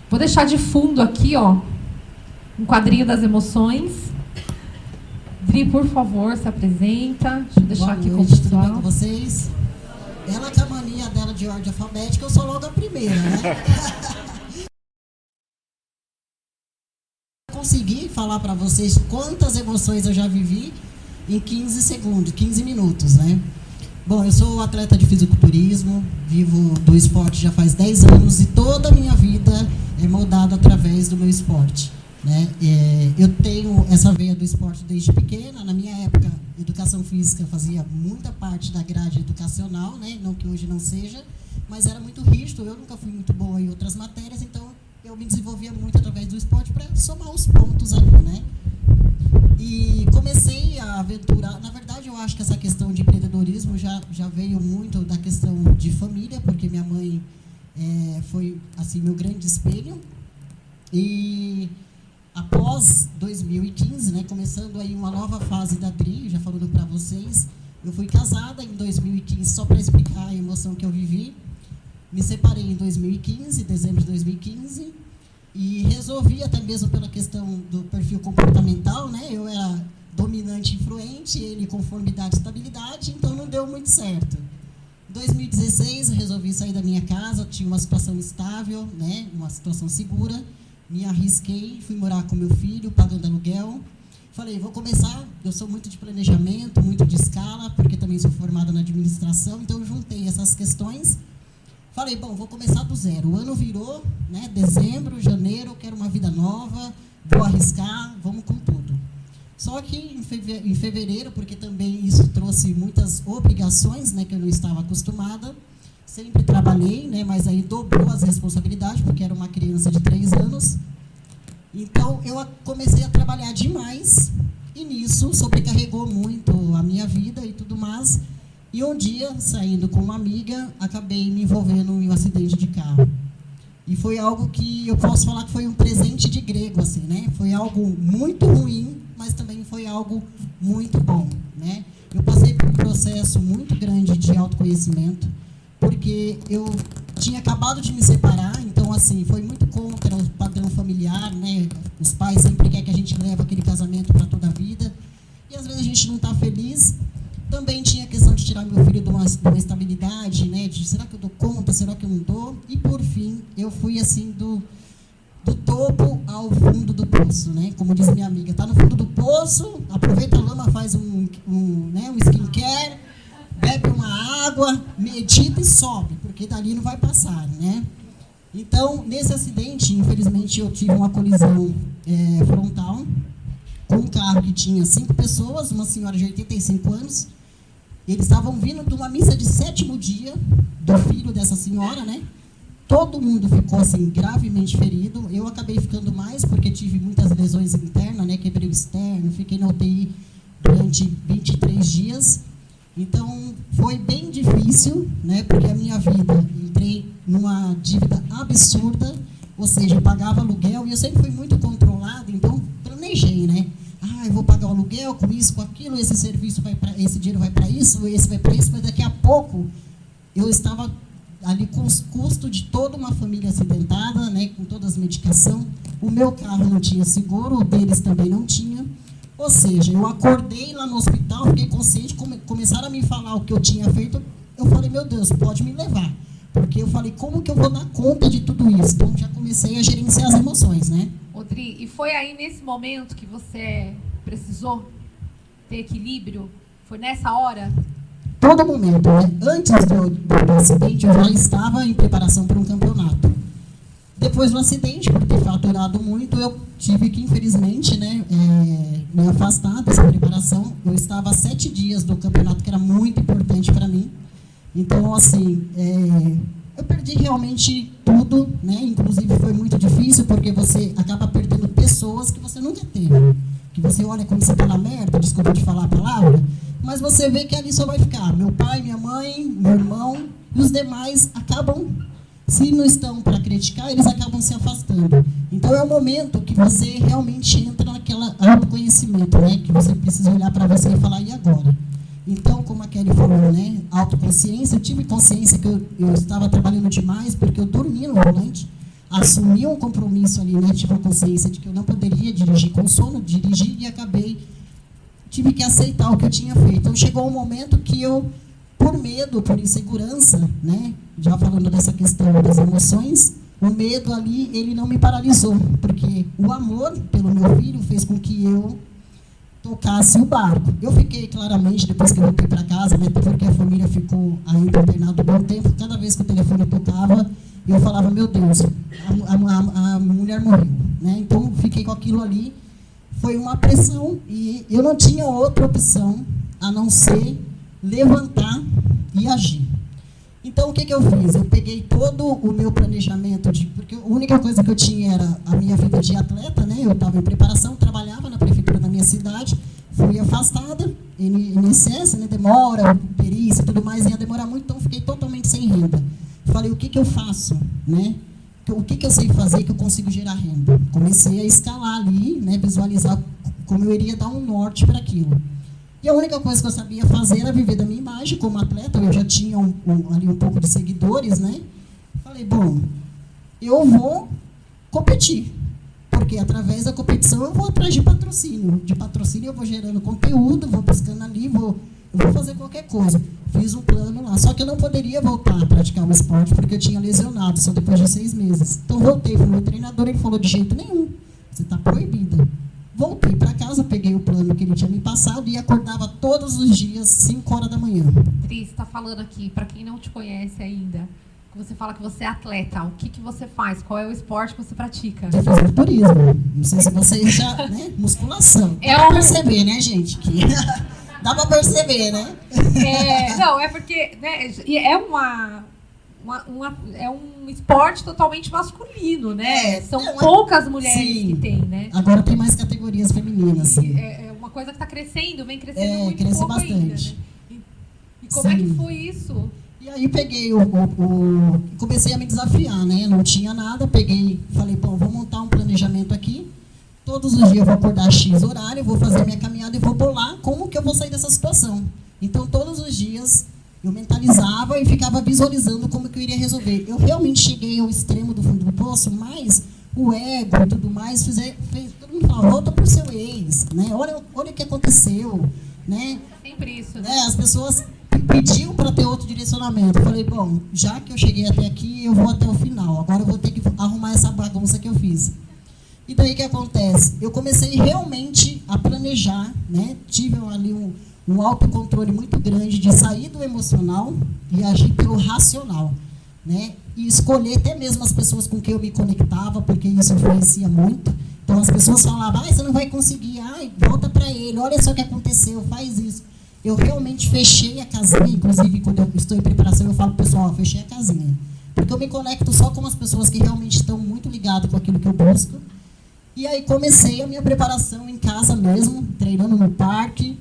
Vou deixar de fundo aqui, ó, um quadrinho das emoções. Dri, por favor, se apresenta. Deixa eu deixar aqui com o pessoal. Tudo bem com vocês? Ela com a mania dela de ordem alfabética, eu sou logo a primeira, né? Consegui falar para vocês quantas emoções eu já vivi em 15 segundos, 15 minutos, né? Bom, eu sou atleta de fisiculturismo, vivo do esporte já faz 10 anos e toda a minha vida é moldada através do meu esporte. né? Eu tenho essa veia do esporte desde pequena. Na minha época, educação física fazia muita parte da grade educacional, né? Não que hoje não seja, mas era muito rígido. Eu nunca fui muito boa em outras matérias, então eu me desenvolvia muito através do esporte para somar os pontos ali, né? E comecei a aventurar. Na verdade, eu acho que essa questão de empreendedorismo já veio muito da questão de família, porque minha mãe foi assim meu grande espelho. E após 2015, né, começando aí uma nova fase da DRI, já falando para vocês, eu fui casada em 2015, só para explicar a emoção que eu vivi. Me separei em 2015, dezembro de 2015, e resolvi, até mesmo pela questão do perfil comportamental, né, eu era dominante e influente, ele conformidade e estabilidade, então não deu muito certo. Em 2016, eu resolvi sair da minha casa, tinha uma situação estável, né, uma situação segura. Me arrisquei, fui morar com meu filho, pagando aluguel. Falei, vou começar, eu sou muito de planejamento, muito de escala, porque também sou formada na administração, então eu juntei essas questões. Falei, bom, vou começar do zero. O ano virou, né, dezembro, janeiro, quero uma vida nova, vou arriscar, vamos com tudo. Só que em fevereiro, porque também isso trouxe muitas obrigações, né, que eu não estava acostumada, sempre trabalhei, né, mas aí dobrou as responsabilidades, porque era uma criança de 3 anos. Então, eu comecei a trabalhar demais, e nisso sobrecarregou muito a minha vida e tudo mais. E um dia, saindo com uma amiga, acabei me envolvendo em um acidente de carro. E foi algo que eu posso falar que foi um presente de grego, assim, né? Foi algo muito ruim, mas também foi algo muito bom, né? Eu passei por um processo muito grande de autoconhecimento, porque eu tinha acabado de me separar, então, assim, foi muito contra o padrão familiar, né? Os pais sempre querem que a gente leve aquele casamento para toda a vida, e às vezes a gente não está feliz. Também tinha a questão de tirar meu filho de uma estabilidade, né? De será que eu dou conta, será que eu não dou? E, por fim, eu fui, assim, do topo ao fundo do poço, né? Como diz minha amiga, tá no fundo do poço, aproveita a lama, faz um skincare, bebe uma água, medita e sobe, porque dali não vai passar, né? Então, nesse acidente, infelizmente, eu tive uma colisão frontal com um carro que tinha 5 pessoas, uma senhora de 85 anos. Eles estavam vindo de uma missa de 7º dia do filho dessa senhora, né? Todo mundo ficou, assim, gravemente ferido. Eu acabei ficando mais, porque tive muitas lesões internas, né? Quebrei o externo, fiquei na UTI durante 23 dias. Então, foi bem difícil, né? Porque a minha vida, entrei numa dívida absurda, ou seja, eu pagava aluguel, e eu sempre fui muito controlada, então planejei, né? Eu vou pagar o aluguel com isso, com aquilo, esse serviço vai para esse dinheiro vai para isso, esse vai para isso, mas daqui a pouco eu estava ali com os custos de toda uma família acidentada, né? Com todas as medicações. O meu carro não tinha seguro, o deles também não tinha. Ou seja, eu acordei lá no hospital, fiquei consciente, começaram a me falar o que eu tinha feito, eu falei, meu Deus, pode me levar. Porque eu falei, como que eu vou dar conta de tudo isso? Então, já comecei a gerenciar as emoções, né? Odri, e foi aí nesse momento que você precisou ter equilíbrio? Foi nessa hora? Todo momento, né? Antes do acidente, eu já estava em preparação para um campeonato. Depois do acidente, por ter faturado muito, eu tive que, infelizmente, né, me afastar dessa preparação. Eu estava a 7 dias do campeonato, que era muito importante para mim. Então, assim, eu perdi realmente tudo, né? Inclusive, foi muito difícil, porque você acaba perdendo pessoas que você nunca teve. Que você olha quando você está na merda, desculpa de falar a palavra, mas você vê que ali só vai ficar meu pai, minha mãe, meu irmão, e os demais acabam, se não estão para criticar, eles acabam se afastando. Então, é o momento que você realmente entra naquela autoconhecimento, né? Que você precisa olhar para você e falar, e agora? Então, como a Kelly falou, né? Autoconsciência, eu tive consciência que eu estava trabalhando demais, porque eu dormia no volante, assumi um compromisso ali, né? Tive a consciência de que eu não poderia dirigir com sono, dirigi e tive que aceitar o que eu tinha feito. Então, chegou um momento que eu, por medo, por insegurança, né? Já falando dessa questão das emoções, o medo ali, ele não me paralisou, porque o amor pelo meu filho fez com que eu tocasse o barco. Eu fiquei, claramente, depois que eu voltei para casa, né, porque a família ficou ainda internada um bom tempo, cada vez que o telefone tocava, eu falava, meu Deus, a mulher morreu. né? Então, fiquei com aquilo ali. Foi uma pressão e eu não tinha outra opção a não ser levantar e agir. Então, o que eu fiz? Eu peguei todo o meu planejamento, porque a única coisa que eu tinha era a minha vida de atleta, né? Eu estava em preparação, trabalhava na prefeitura da minha cidade, fui afastada, INSS, né? Demora, perícia e tudo mais, ia demorar muito, então fiquei totalmente sem renda. Falei, o que eu faço, né? O que eu sei fazer que eu consigo gerar renda? Comecei a escalar ali, né? Visualizar como eu iria dar um norte para aquilo. E a única coisa que eu sabia fazer era viver da minha imagem como atleta. Eu já tinha ali um pouco de seguidores, né? Falei, bom, eu vou competir. Porque através da competição eu vou atrás de patrocínio. De patrocínio eu vou gerando conteúdo, vou buscando ali, eu vou fazer qualquer coisa. Fiz um plano lá. Só que eu não poderia voltar a praticar o esporte porque eu tinha lesionado, só depois de 6 meses. Então voltei para o meu treinador, ele falou, de jeito nenhum, você está proibida. Voltei para casa, peguei o plano que ele tinha me passado e acordava todos os dias, 5 horas da manhã. Tris, você está falando aqui, para quem não te conhece ainda, que você fala que você é atleta, o que você faz? Qual é o esporte que você pratica? Fisiculturismo. Não sei se vocês já, né? Musculação. Dá para perceber, né, gente? Que dá para perceber, né? Não, é porque né, é um esporte totalmente masculino, né? São poucas mulheres que tem, né? Agora tem mais categorias femininas. Sim. É uma coisa que está crescendo, vem crescendo muito cresce pouco bastante. Ainda, né? E como é que foi isso? E aí peguei comecei a me desafiar, né? Não tinha nada, falei, bom, vou montar um planejamento aqui. Todos os dias eu vou acordar X horário, vou fazer a minha caminhada e vou bolar como que eu vou sair dessa situação. Então, todos os dias eu mentalizava e ficava visualizando como que eu iria resolver. Eu realmente cheguei ao extremo do fundo do poço, mas o ego e tudo mais fez todo mundo falar, volta pro seu ex, né? Olha o que aconteceu, né? Sempre isso, né? As pessoas pediam para ter outro direcionamento. Eu falei, bom, já que eu cheguei até aqui, eu vou até o final. Agora eu vou ter que arrumar essa bagunça que eu fiz. E daí o que acontece? Eu comecei realmente a planejar, né? Tive ali um autocontrole muito grande de sair do emocional e agir pelo racional, né? E escolher até mesmo as pessoas com quem eu me conectava, porque isso influencia muito. Então as pessoas falavam, você não vai conseguir, volta para ele, olha só o que aconteceu, faz isso. Eu realmente fechei a casinha, inclusive quando eu estou em preparação eu falo, pessoal, fechei a casinha. Porque eu me conecto só com as pessoas que realmente estão muito ligadas com aquilo que eu busco. E aí comecei a minha preparação em casa mesmo, treinando no parque.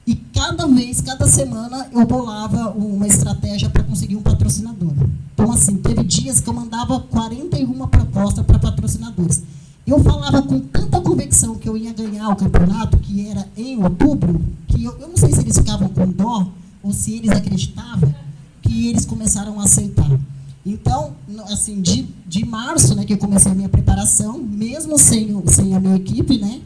E cada semana, eu bolava uma estratégia para conseguir um patrocinador. Então, assim, teve dias que eu mandava 41 propostas para patrocinadores. Eu falava com tanta convicção que eu ia ganhar o campeonato, que era em outubro, que eu não sei se eles ficavam com dó ou se eles acreditavam, que eles começaram a aceitar. Então, assim, de março, né, que eu comecei a minha preparação, mesmo sem a minha equipe, né,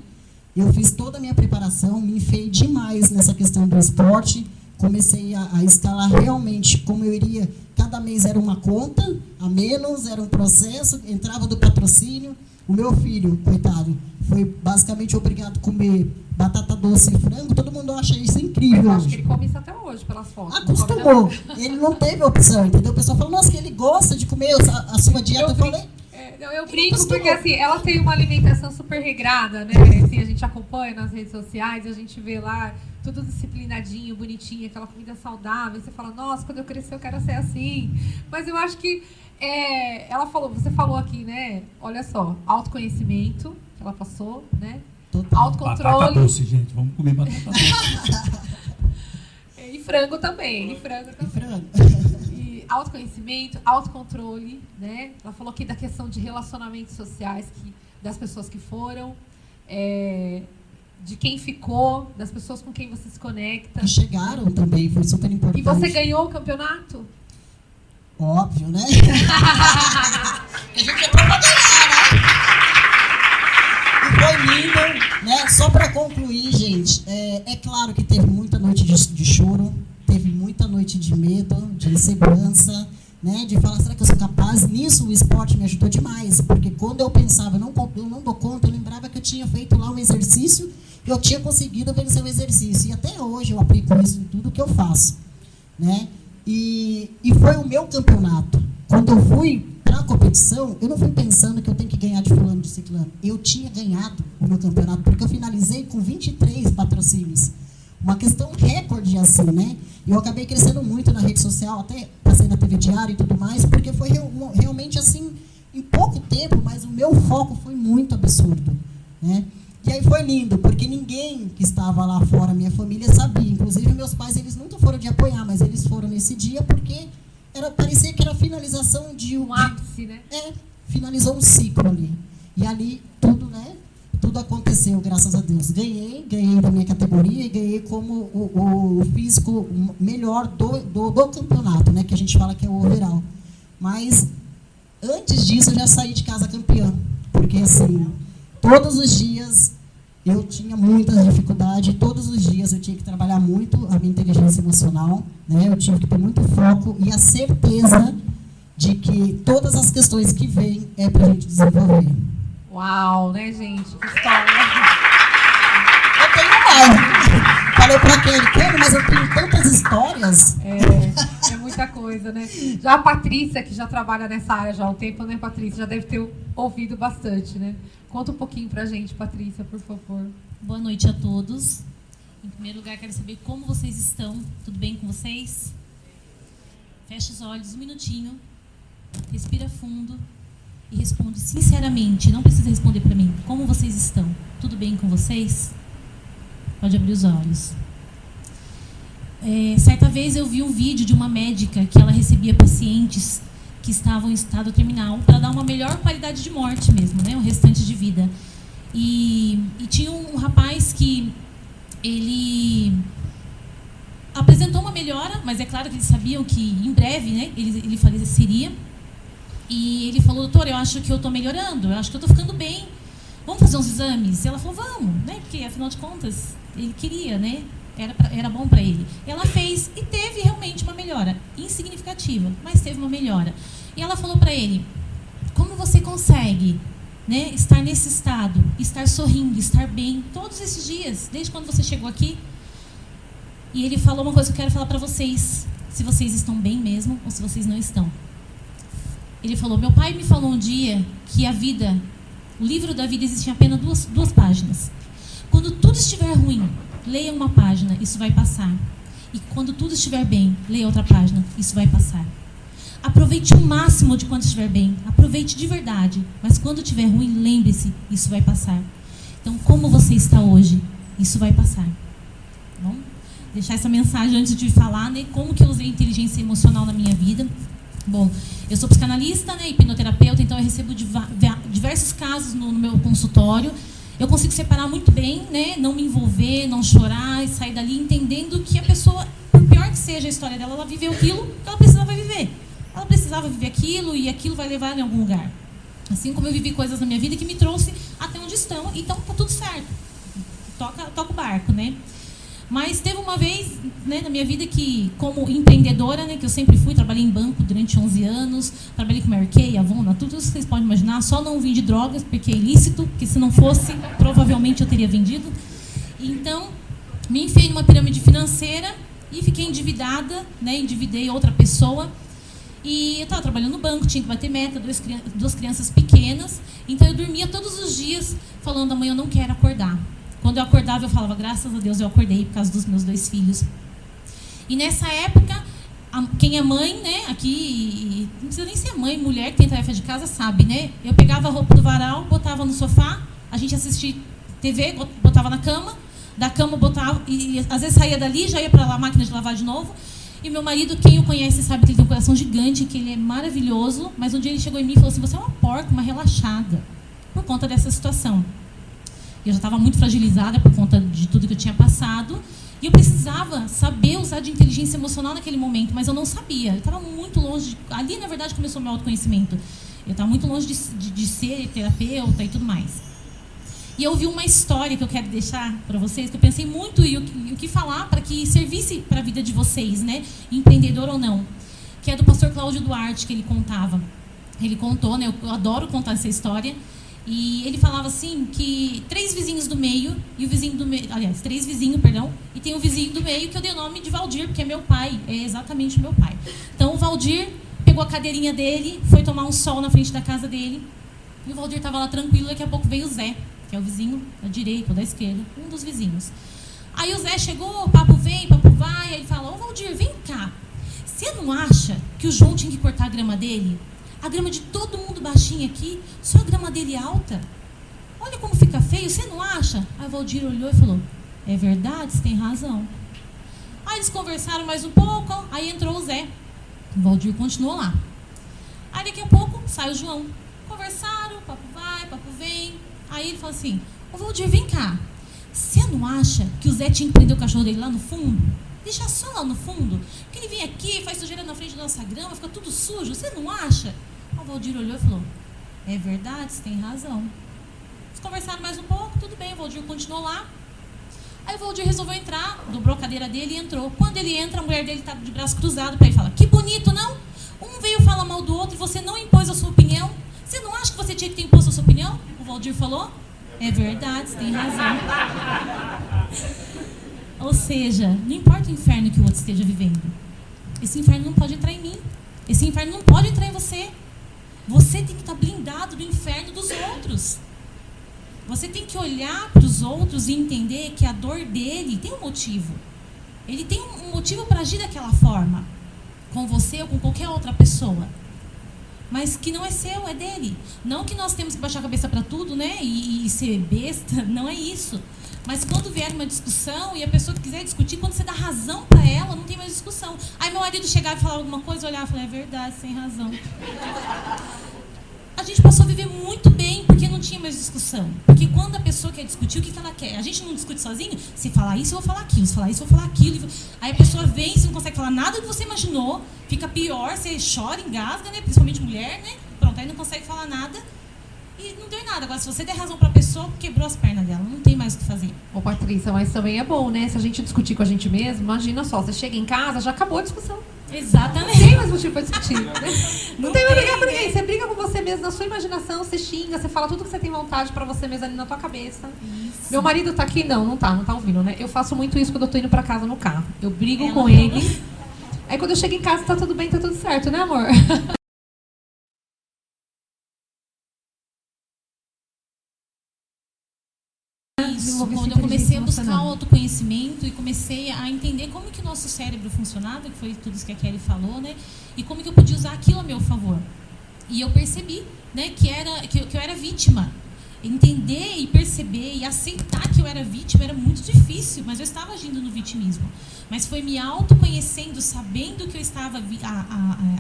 eu fiz toda a minha preparação, me enfiei demais nessa questão do esporte, comecei a escalar realmente como eu iria, cada mês era uma conta, a menos, era um processo, entrava do patrocínio. O meu filho, coitado, foi basicamente obrigado a comer batata doce e frango, todo mundo acha isso incrível. Eu acho que ele come isso até hoje, pelas fotos. Acostumou, ele não teve opção, entendeu? O pessoal falou, nossa, que ele gosta de comer a sua dieta, eu falei... Eu brinco porque assim, ela tem uma alimentação super regrada, né? Assim, a gente acompanha nas redes sociais, a gente vê lá tudo disciplinadinho, bonitinho, aquela comida saudável. Você fala, nossa, quando eu crescer eu quero ser assim. Mas eu acho que você falou aqui, né? Olha só, autoconhecimento, que ela passou, né? Autocontrole. Batata doce, gente, vamos comer batata doce. E frango também. Autoconhecimento, autocontrole, né? Ela falou aqui da questão de relacionamentos sociais, das pessoas que foram, de quem ficou, das pessoas com quem você se conecta. Que chegaram também, foi super importante. E você ganhou o campeonato? Óbvio, né? A gente é pra ganhar, né? E foi lindo, né? Só para concluir, gente, é claro que teve muita noite de choro, teve muita noite de medo, de insegurança, né, de falar, será que eu sou capaz? Nisso o esporte me ajudou demais, porque quando eu pensava, eu não dou conta, eu lembrava que eu tinha feito lá um exercício e eu tinha conseguido vencer o exercício. E até hoje eu aplico isso em tudo que eu faço, né? E foi o meu campeonato. Quando eu fui para a competição, eu não fui pensando que eu tenho que ganhar de fulano, de ciclano. Eu tinha ganhado o meu campeonato, porque eu finalizei com 23 patrocínios. Uma questão recorde, assim, né? Eu acabei crescendo muito na rede social, até passei na TV Diário e tudo mais, porque foi realmente, assim, em pouco tempo, mas o meu foco foi muito absurdo, né? E aí foi lindo, porque ninguém que estava lá fora, minha família, sabia. Inclusive, meus pais, eles nunca foram de apoiar, mas eles foram nesse dia porque parecia que era a finalização de Um ápice, né? Finalizou um ciclo ali. E ali tudo, né? Tudo aconteceu, graças a Deus. Ganhei da minha categoria e ganhei como o físico melhor do campeonato, né? Que a gente fala que é o overall. Mas, antes disso, eu já saí de casa campeã. Porque, assim, todos os dias eu tinha muitas dificuldades, todos os dias eu tinha que trabalhar muito a minha inteligência emocional, né? Eu tive que ter muito foco e a certeza de que todas as questões que vêm é para a gente desenvolver. Uau, né, gente? Que história. Eu tenho mais. Falei para quem, mas eu tenho tantas histórias. É muita coisa, né? Já a Patrícia, que já trabalha nessa área já há um tempo, né, Patrícia? Já deve ter ouvido bastante, né? Conta um pouquinho pra gente, Patrícia, por favor. Boa noite a todos. Em primeiro lugar, quero saber como vocês estão. Tudo bem com vocês? Fecha os olhos um minutinho, respira fundo e responde sinceramente. Não precisa responder para mim. Como vocês estão? Tudo bem com vocês? Pode abrir os olhos. Certa vez eu vi um vídeo de uma médica que ela recebia pacientes que estavam em estado terminal para dar uma melhor qualidade de morte mesmo, né? O restante de vida. E tinha um rapaz que ele apresentou uma melhora, mas é claro que eles sabiam que em breve, né, ele faleceria. E ele falou: doutor, eu acho que eu estou melhorando, eu acho que eu estou ficando bem. Vamos fazer uns exames? E ela falou: vamos, né? Porque afinal de contas ele queria, né? Era bom para ele. Ela fez e teve realmente uma melhora, insignificativa, mas teve uma melhora. E ela falou para ele: como você consegue, né, estar nesse estado, estar sorrindo, estar bem todos esses dias, desde quando você chegou aqui? E ele falou uma coisa que eu quero falar para vocês, se vocês estão bem mesmo ou se vocês não estão. Ele falou: meu pai me falou um dia que a vida, o livro da vida existe em apenas duas páginas. Quando tudo estiver ruim, leia uma página, isso vai passar. E quando tudo estiver bem, leia outra página, isso vai passar. Aproveite o máximo de quando estiver bem, aproveite de verdade. Mas quando estiver ruim, lembre-se, isso vai passar. Então, como você está hoje, isso vai passar. Bom, deixar essa mensagem antes de falar, né, como que eu usei inteligência emocional na minha vida. Bom, eu sou psicanalista, né, hipnoterapeuta, então eu recebo diversos casos no meu consultório. Eu consigo separar muito bem, né, não me envolver, não chorar e sair dali entendendo que a pessoa, por pior que seja a história dela, ela viveu aquilo que ela precisava viver. Ela precisava viver aquilo e aquilo vai levar ela em algum lugar. Assim como eu vivi coisas na minha vida que me trouxe até onde estão, então tá tudo certo. Toca o barco, né? Mas teve uma vez, né, na minha vida que, como empreendedora, né, que eu sempre fui, trabalhei em banco durante 11 anos, trabalhei com Mary Kay, Avon, tudo isso que vocês podem imaginar, só não vendi drogas porque é ilícito, porque se não fosse, provavelmente eu teria vendido. Então, me enfiei numa pirâmide financeira e fiquei endividada, né, endividei outra pessoa. E eu estava trabalhando no banco, tinha que bater meta, duas crianças pequenas, então eu dormia todos os dias falando: amanhã eu não quero acordar. Quando eu acordava, eu falava: graças a Deus eu acordei por causa dos meus 2 filhos. E nessa época, quem é mãe, né, aqui, não precisa nem ser mãe, mulher que tem tarefa de casa, sabe, né? Eu pegava a roupa do varal, botava no sofá, a gente assistia TV, botava na cama, da cama botava, e às vezes saía dali, já ia para a máquina de lavar de novo. E meu marido, quem o conhece, sabe que ele tem um coração gigante, que ele é maravilhoso, mas um dia ele chegou em mim e falou assim: você é uma porca, uma relaxada, por conta dessa situação. Eu já estava muito fragilizada por conta de tudo que eu tinha passado. E eu precisava saber usar de inteligência emocional naquele momento, mas eu não sabia. Eu estava muito longe. Ali, na verdade, começou o meu autoconhecimento. Eu estava muito longe de ser terapeuta e tudo mais. E eu ouvi uma história que eu quero deixar para vocês, que eu pensei muito em o que falar para que servisse para a vida de vocês, né? Empreendedor ou não. Que é do pastor Cláudio Duarte, que ele contava. Ele contou, né? Eu adoro contar essa história. E ele falava assim que 3 vizinhos do meio, e o vizinho do meio, aliás, 3 vizinhos, perdão, e tem o vizinho do meio que eu dei o nome de Valdir, porque é meu pai, é exatamente meu pai. Então o Valdir pegou a cadeirinha dele, foi tomar um sol na frente da casa dele. E o Valdir estava lá tranquilo, daqui a pouco veio o Zé, que é o vizinho da direita ou da esquerda, um dos vizinhos. Aí o Zé chegou, papo vem, papo vai, aí ele fala, ô Valdir, vem cá. Você não acha que o João tinha que cortar a grama dele? A grama de todo mundo baixinha aqui, só a grama dele alta. Olha como fica feio, você não acha? Aí o Valdir olhou e falou, é verdade, você tem razão. Aí eles conversaram mais um pouco, aí entrou o Zé. O Valdir continuou lá. Aí daqui a pouco sai o João. Conversaram, papo vai, papo vem. Aí ele falou assim, ô Valdir, vem cá. Você não acha que o Zé tinha que prender o cachorro dele lá no fundo? Deixar só lá no fundo? Porque ele vem aqui, faz sujeira na frente da nossa grama, fica tudo sujo. Você não acha? O Valdir olhou e falou, é verdade, você tem razão. Eles conversaram mais um pouco, tudo bem, o Valdir continuou lá. Aí o Valdir resolveu entrar, dobrou a cadeira dele e entrou. Quando ele entra, a mulher dele está de braço cruzado para ele falar, que bonito, não? Um veio falar mal do outro e você não impôs a sua opinião. Você não acha que você tinha que ter imposto a sua opinião? O Valdir falou, é verdade, você tem razão. Ou seja, não importa o inferno que o outro esteja vivendo. Esse inferno não pode entrar em mim. Esse inferno não pode entrar em você. Você tem que estar blindado do inferno dos outros. Você tem que olhar para os outros e entender que a dor dele tem um motivo. Ele tem um motivo para agir daquela forma. Com você ou com qualquer outra pessoa. Mas que não é seu, é dele. Não que nós temos que baixar a cabeça para tudo, né? E ser besta, não é isso. Mas quando vier uma discussão e a pessoa que quiser discutir, quando você dá razão para ela, não tem mais discussão. Aí meu marido chegava e falava alguma coisa, eu olhava e falava, é verdade, sem razão. A gente passou a viver muito bem, porque não tinha mais discussão. Porque quando a pessoa quer discutir, o que ela quer? A gente não discute sozinho? Se falar isso, eu vou falar aquilo. Se falar isso, eu vou falar aquilo. Aí a pessoa vem, você não consegue falar nada do que você imaginou. Fica pior, você chora, engasga, né? Principalmente mulher, né? Pronto, aí não consegue falar nada. E não deu nada. Agora, se você der razão para a pessoa, quebrou as pernas dela. Não tem mais o que fazer. Ô, Patrícia, mas também é bom, né? Se a gente discutir com a gente mesmo, imagina só, você chega em casa, já acabou a discussão. Exatamente. Não tem mais motivo para discutir, né? Não tem mais brigar por ninguém. né? Você briga com você mesmo, na sua imaginação, você xinga, você fala tudo que você tem vontade para você mesmo ali na tua cabeça. Isso. Meu marido tá aqui? Não tá ouvindo, né? Eu faço muito isso quando eu tô indo pra casa no carro. Eu brigo Ela com não. ele. Aí quando eu chego em casa, tá tudo bem, tá tudo certo, né, amor? Isso, Desenvolver quando essa eu comecei a inteligência buscar o emocional. autoconhecimento e comecei a entender como que o nosso cérebro funcionava, que foi tudo isso que a Kelly falou, né? E como que eu podia usar aquilo a meu favor. E eu percebi, né, que eu era vítima. Entender e perceber e aceitar que eu era vítima era muito difícil, mas eu estava agindo no vitimismo. Mas foi me autoconhecendo, sabendo que eu estava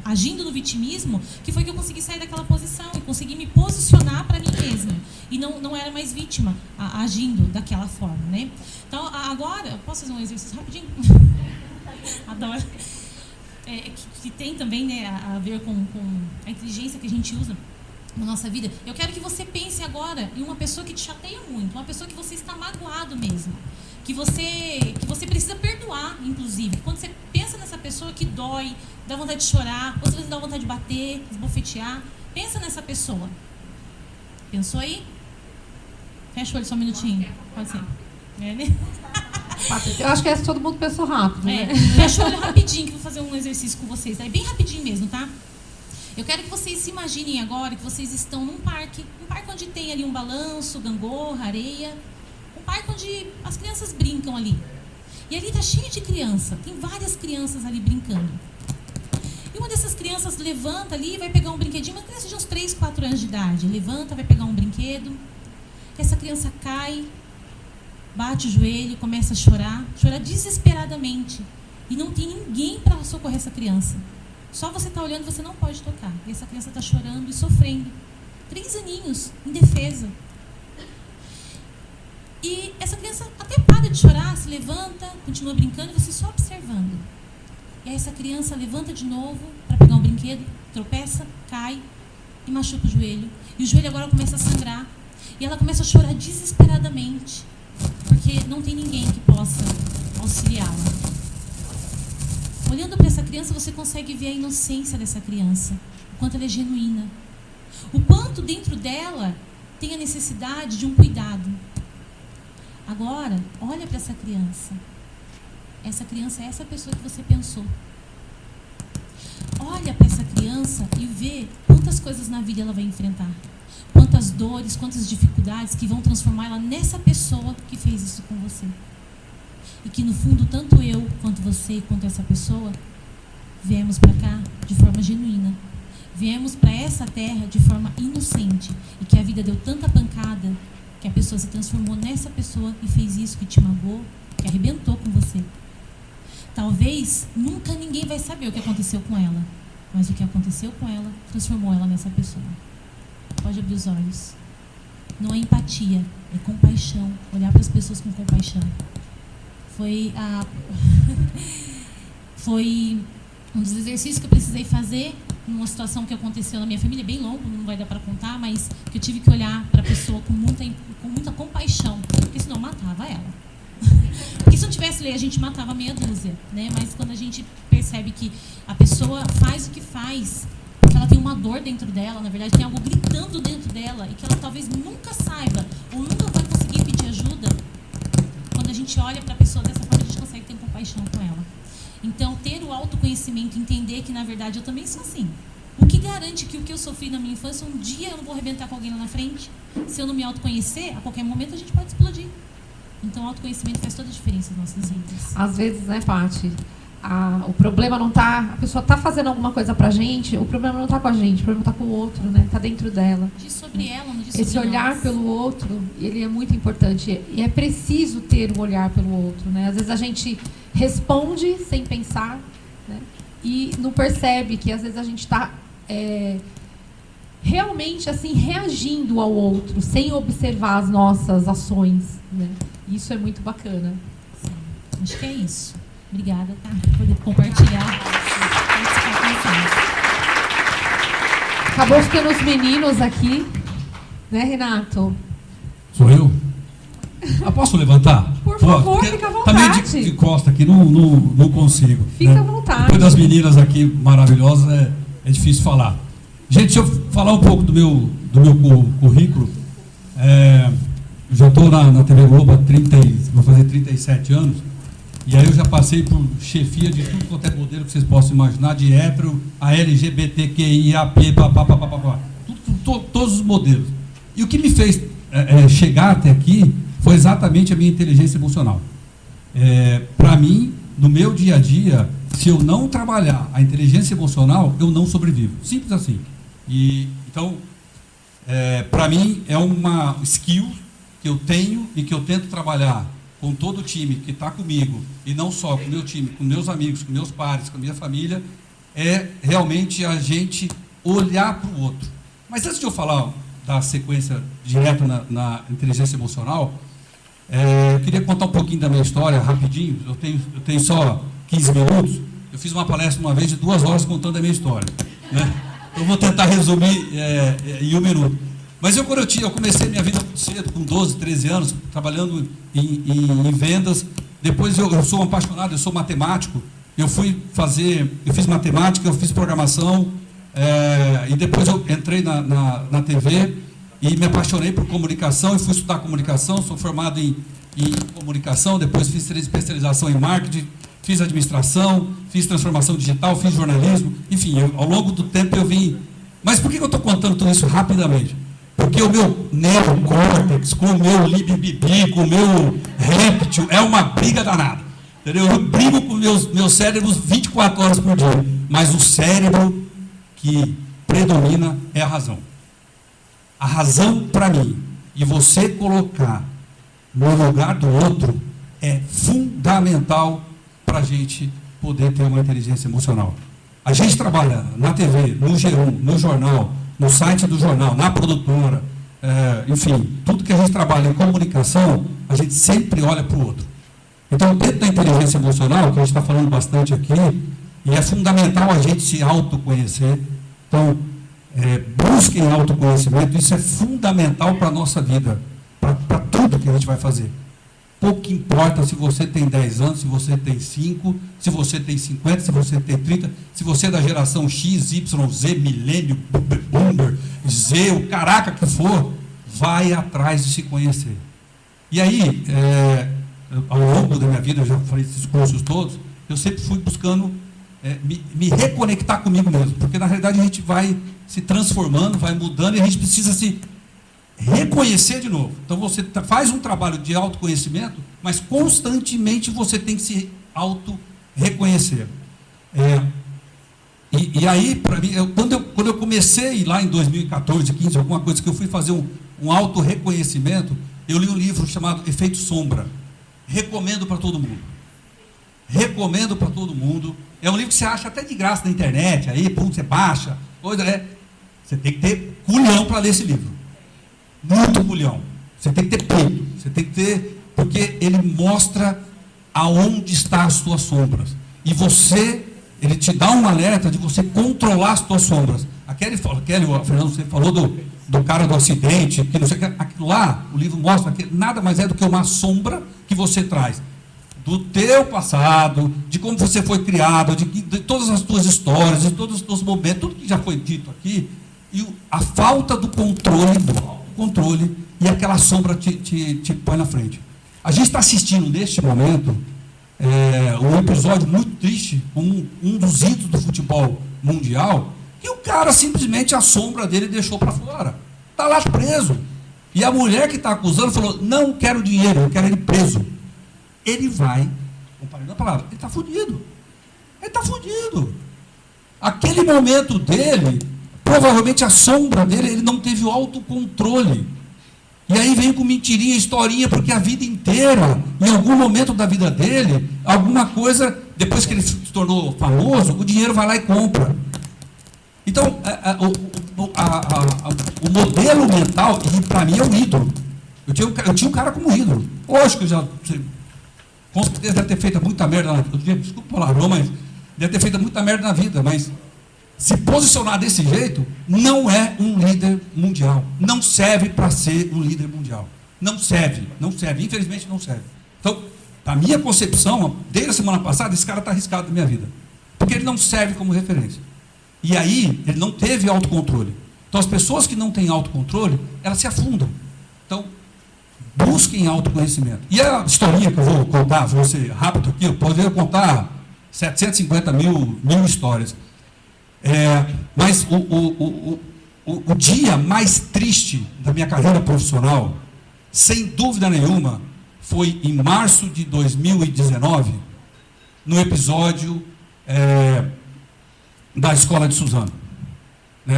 agindo no vitimismo, que foi que eu consegui sair daquela posição e consegui me posicionar para mim mesma. E não era mais vítima agindo daquela forma, né? Então, agora, posso fazer um exercício rapidinho? Adoro. Que tem também, né, a ver com a inteligência que a gente usa na nossa vida. Eu quero que você pense agora em uma pessoa que te chateia muito, uma pessoa que você está magoado mesmo, que você precisa perdoar, inclusive. Quando você pensa nessa pessoa que dói, dá vontade de chorar, ou às vezes dá vontade de bater, esbofetear, pensa nessa pessoa. Pensou aí? Fecha o olho só um minutinho. Pode ser. É, né? Eu acho que essa todo mundo pensou rápido, né? Fecha o olho rapidinho, que eu vou fazer um exercício com vocês. É bem rapidinho mesmo, tá? Eu quero que vocês se imaginem agora que vocês estão num parque onde tem ali um balanço, gangorra, areia, um parque onde as crianças brincam ali. E ali tá cheio de criança, tem várias crianças ali brincando. E uma dessas crianças levanta ali e vai pegar um brinquedinho, uma criança de uns 3, 4 anos de idade, levanta, vai pegar um brinquedo, essa criança cai, bate o joelho, começa a chorar desesperadamente. E não tem ninguém para socorrer essa criança. Só você está olhando, você não pode tocar. E essa criança está chorando e sofrendo. 3 aninhos, indefesa. E essa criança até para de chorar, se levanta, continua brincando, e você só observando. E aí essa criança levanta de novo para pegar um brinquedo, tropeça, cai e machuca o joelho. E o joelho agora começa a sangrar. E ela começa a chorar desesperadamente, porque não tem ninguém que possa auxiliá-la. Olhando para essa criança, você consegue ver a inocência dessa criança, o quanto ela é genuína, o quanto dentro dela tem a necessidade de um cuidado. Agora, olha para essa criança. Essa criança é essa pessoa que você pensou. olha para essa criança e vê quantas coisas na vida ela vai enfrentar. Quantas dores, quantas dificuldades que vão transformar ela nessa pessoa que fez isso com você. E que no fundo, tanto eu, quanto você, quanto essa pessoa, viemos para cá de forma genuína. Viemos para essa terra de forma inocente. E que a vida deu tanta pancada que a pessoa se transformou nessa pessoa e fez isso, que te magoou, que arrebentou com você. Talvez nunca ninguém vai saber o que aconteceu com ela. Mas o que aconteceu com ela transformou ela nessa pessoa. Pode abrir os olhos. Não é empatia, é compaixão. Olhar para as pessoas com compaixão. Foi um dos exercícios que eu precisei fazer numa situação que aconteceu na minha família, bem longo, não vai dar para contar, mas que eu tive que olhar para a pessoa com muita compaixão, porque senão eu matava ela. Porque se não tivesse lei, a gente matava meia dúzia, né? Mas quando a gente percebe que a pessoa faz o que faz, porque ela tem uma dor dentro dela, na verdade tem algo gritando dentro dela, e que ela talvez nunca saiba, ou nunca vai conseguir pedir ajuda, quando a gente olha para a pessoa dessa forma, a gente consegue ter compaixão com ela. Então, ter o autoconhecimento, entender que, na verdade, eu também sou assim. O que garante que o que eu sofri na minha infância, um dia eu não vou arrebentar com alguém lá na frente? Se eu não me autoconhecer, a qualquer momento a gente pode explodir. Então, o autoconhecimento faz toda a diferença nas nossas vidas. Às vezes, né, Paty? O problema não está... A pessoa está fazendo alguma coisa pra gente, o problema não está com a gente, o problema está com o outro, né? Está dentro dela. Diz sobre ela, não diz sobre Esse olhar nós. pelo outro, ele é muito importante. E é preciso ter um olhar pelo outro, né? Às vezes a gente responde sem pensar, né? E não percebe que às vezes a gente está realmente assim reagindo ao outro, sem observar as nossas ações, né? Isso é muito bacana. Sim, acho que é isso. Obrigada, tá? Por poder compartilhar. Acabou ficando os meninos aqui, né, Renato? Sou eu? Posso levantar? Por favor, porque fica à também vontade. de costa aqui não consigo. Fica né? à vontade. Depois das meninas aqui maravilhosas é difícil falar. Gente, deixa eu falar um pouco do meu currículo. Eu já estou na TV Globo há vou fazer 37 anos. E aí eu já passei por chefia de tudo quanto é modelo que vocês possam imaginar, de hétero a LGBTQIAP, todos os modelos. E o que me fez chegar até aqui foi exatamente a minha inteligência emocional. Para mim, no meu dia a dia, se eu não trabalhar a inteligência emocional, eu não sobrevivo. Simples assim. Então, para mim, é uma skill que eu tenho e que eu tento trabalhar com todo o time que está comigo, e não só com o meu time, com meus amigos, com meus pares, com a minha família, é realmente a gente olhar para o outro. Mas antes de eu falar da sequência direta na inteligência emocional, eu queria contar um pouquinho da minha história, rapidinho. Eu tenho só 15 minutos. Eu fiz uma palestra uma vez de 2 horas contando a minha história, né? Eu vou tentar resumir em 1 minuto. Mas eu comecei minha vida cedo, com 12, 13 anos, trabalhando em vendas. Depois eu sou um apaixonado, eu sou matemático. Eu fiz matemática, eu fiz programação, e depois eu entrei na TV e me apaixonei por comunicação e fui estudar comunicação. Sou formado em comunicação, depois fiz especialização em marketing, fiz administração, fiz transformação digital, fiz jornalismo. Enfim, ao longo do tempo eu vim... Mas por que eu estou contando tudo isso rapidamente? Porque o meu neocórtex, com o meu libibibi, com o meu réptil, é uma briga danada. Entendeu? Eu brigo com meus cérebros 24 horas por dia. Mas o cérebro que predomina é a razão. A razão, para mim, e você colocar no lugar do outro, é fundamental para a gente poder ter uma inteligência emocional. A gente trabalha na TV, no G1, no jornal, no site do jornal, na produtora, enfim, tudo que a gente trabalha em comunicação, a gente sempre olha para o outro. Então, dentro da inteligência emocional, que a gente está falando bastante aqui, e é fundamental a gente se autoconhecer. Então, busquem autoconhecimento, isso é fundamental para a nossa vida, para tudo que a gente vai fazer. Pouco importa se você tem 10 anos, se você tem 5, se você tem 50, se você tem 30, se você é da geração X, Y, Z, milênio, boomer, Z, o caraca que for, vai atrás de se conhecer. E aí, ao longo da minha vida, eu já falei esses cursos todos, eu sempre fui buscando me reconectar comigo mesmo, porque na realidade a gente vai se transformando, vai mudando e a gente precisa se reconhecer de novo. Então você faz um trabalho de autoconhecimento, mas constantemente você tem que se auto-reconhecer. E aí, para mim, quando eu comecei lá em 2014, 15, alguma coisa que eu fui fazer um auto-reconhecimento, eu li um livro chamado Efeito Sombra. Recomendo para todo mundo. Recomendo para todo mundo. É um livro que você acha até de graça na internet, aí, pum, você baixa. Você tem que ter culhão para ler esse livro. Muito culhão. Você tem que ter peito. Você tem que ter, porque ele mostra aonde estão as suas sombras. E ele te dá um alerta de você controlar as suas sombras. A Kelly, Fernando, você falou do cara do acidente, que não sei o que, aquilo lá, o livro mostra que nada mais é do que uma sombra que você traz do teu passado, de como você foi criado, de todas as tuas histórias, de todos os teus momentos, tudo que já foi dito aqui, e a falta do controle e aquela sombra te põe na frente. A gente está assistindo neste momento um episódio muito triste, um dos ídolos do futebol mundial, que o cara simplesmente a sombra dele deixou para fora. Está lá preso. E a mulher que está acusando falou: não quero dinheiro, eu quero ele preso. Ele vai, comparando a palavra, ele está fudido. Ele está fudido. Aquele momento dele, provavelmente a sombra dele, ele não teve o autocontrole. E aí vem com mentirinha, historinha, porque a vida inteira, em algum momento da vida dele, alguma coisa, depois que ele se tornou famoso, o dinheiro vai lá e compra. Então, o modelo mental, e para mim é um ídolo. Eu tinha um cara como ídolo. Lógico que já, com certeza deve ter feito muita merda na vida. Desculpa o palavrão, mas deve ter feito muita merda na vida, mas se posicionar desse jeito não é um líder mundial. Não serve para ser um líder mundial. Não serve. Infelizmente não serve. Então, a minha concepção, desde a semana passada, esse cara está arriscado na minha vida. Porque ele não serve como referência. E aí, ele não teve autocontrole. Então, as pessoas que não têm autocontrole, elas se afundam. Então, busquem autoconhecimento. E a historinha que eu vou contar, vou ser rápido aqui, eu poderia contar 750 mil histórias. Mas o dia mais triste da minha carreira profissional, sem dúvida nenhuma, foi em março de 2019, no episódio da escola de Suzano,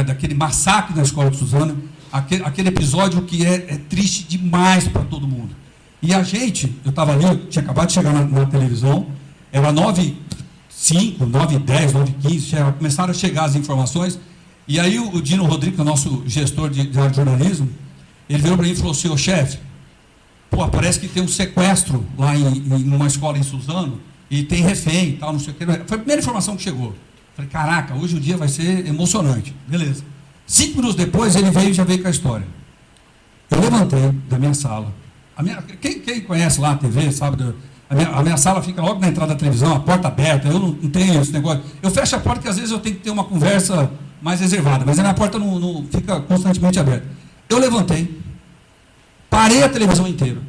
daquele massacre na escola de Suzano, aquele episódio que é triste demais para todo mundo. E a gente, eu estava ali, eu tinha acabado de chegar na televisão, era 9h05, 9h10, 9h15, começaram a chegar as informações, e aí o Dino Rodrigues, o nosso gestor de jornalismo, ele veio para mim e falou assim: ô chefe, parece que tem um sequestro lá em uma escola em Suzano, e tem refém e tal, não sei o que. Foi a primeira informação que chegou. Falei: caraca, hoje o dia vai ser emocionante. Beleza. 5 minutos depois, ele já veio com a história. Eu levantei da minha sala. Quem conhece lá a TV, sabe? A minha sala fica logo na entrada da televisão, a porta aberta. Eu não tenho esse negócio. Eu fecho a porta porque às vezes eu tenho que ter uma conversa mais reservada, mas a minha porta não fica constantemente aberta. Eu levantei, parei a televisão inteira,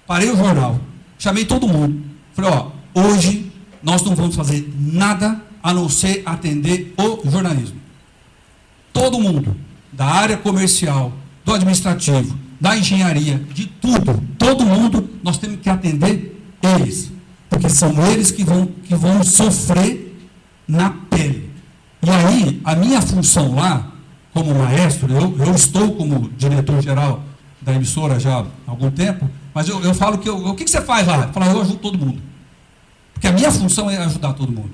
parei o jornal, chamei todo mundo. Falei: hoje nós não vamos fazer nada a não ser atender o jornalismo. Todo mundo, da área comercial, do administrativo, da engenharia, de tudo, todo mundo, nós temos que atender eles, porque são eles que vão sofrer na pele. E aí, a minha função lá, como maestro, eu estou como diretor-geral da emissora já há algum tempo, mas eu falo que o que você faz lá? Eu falo: eu ajudo todo mundo. Porque a minha função é ajudar todo mundo.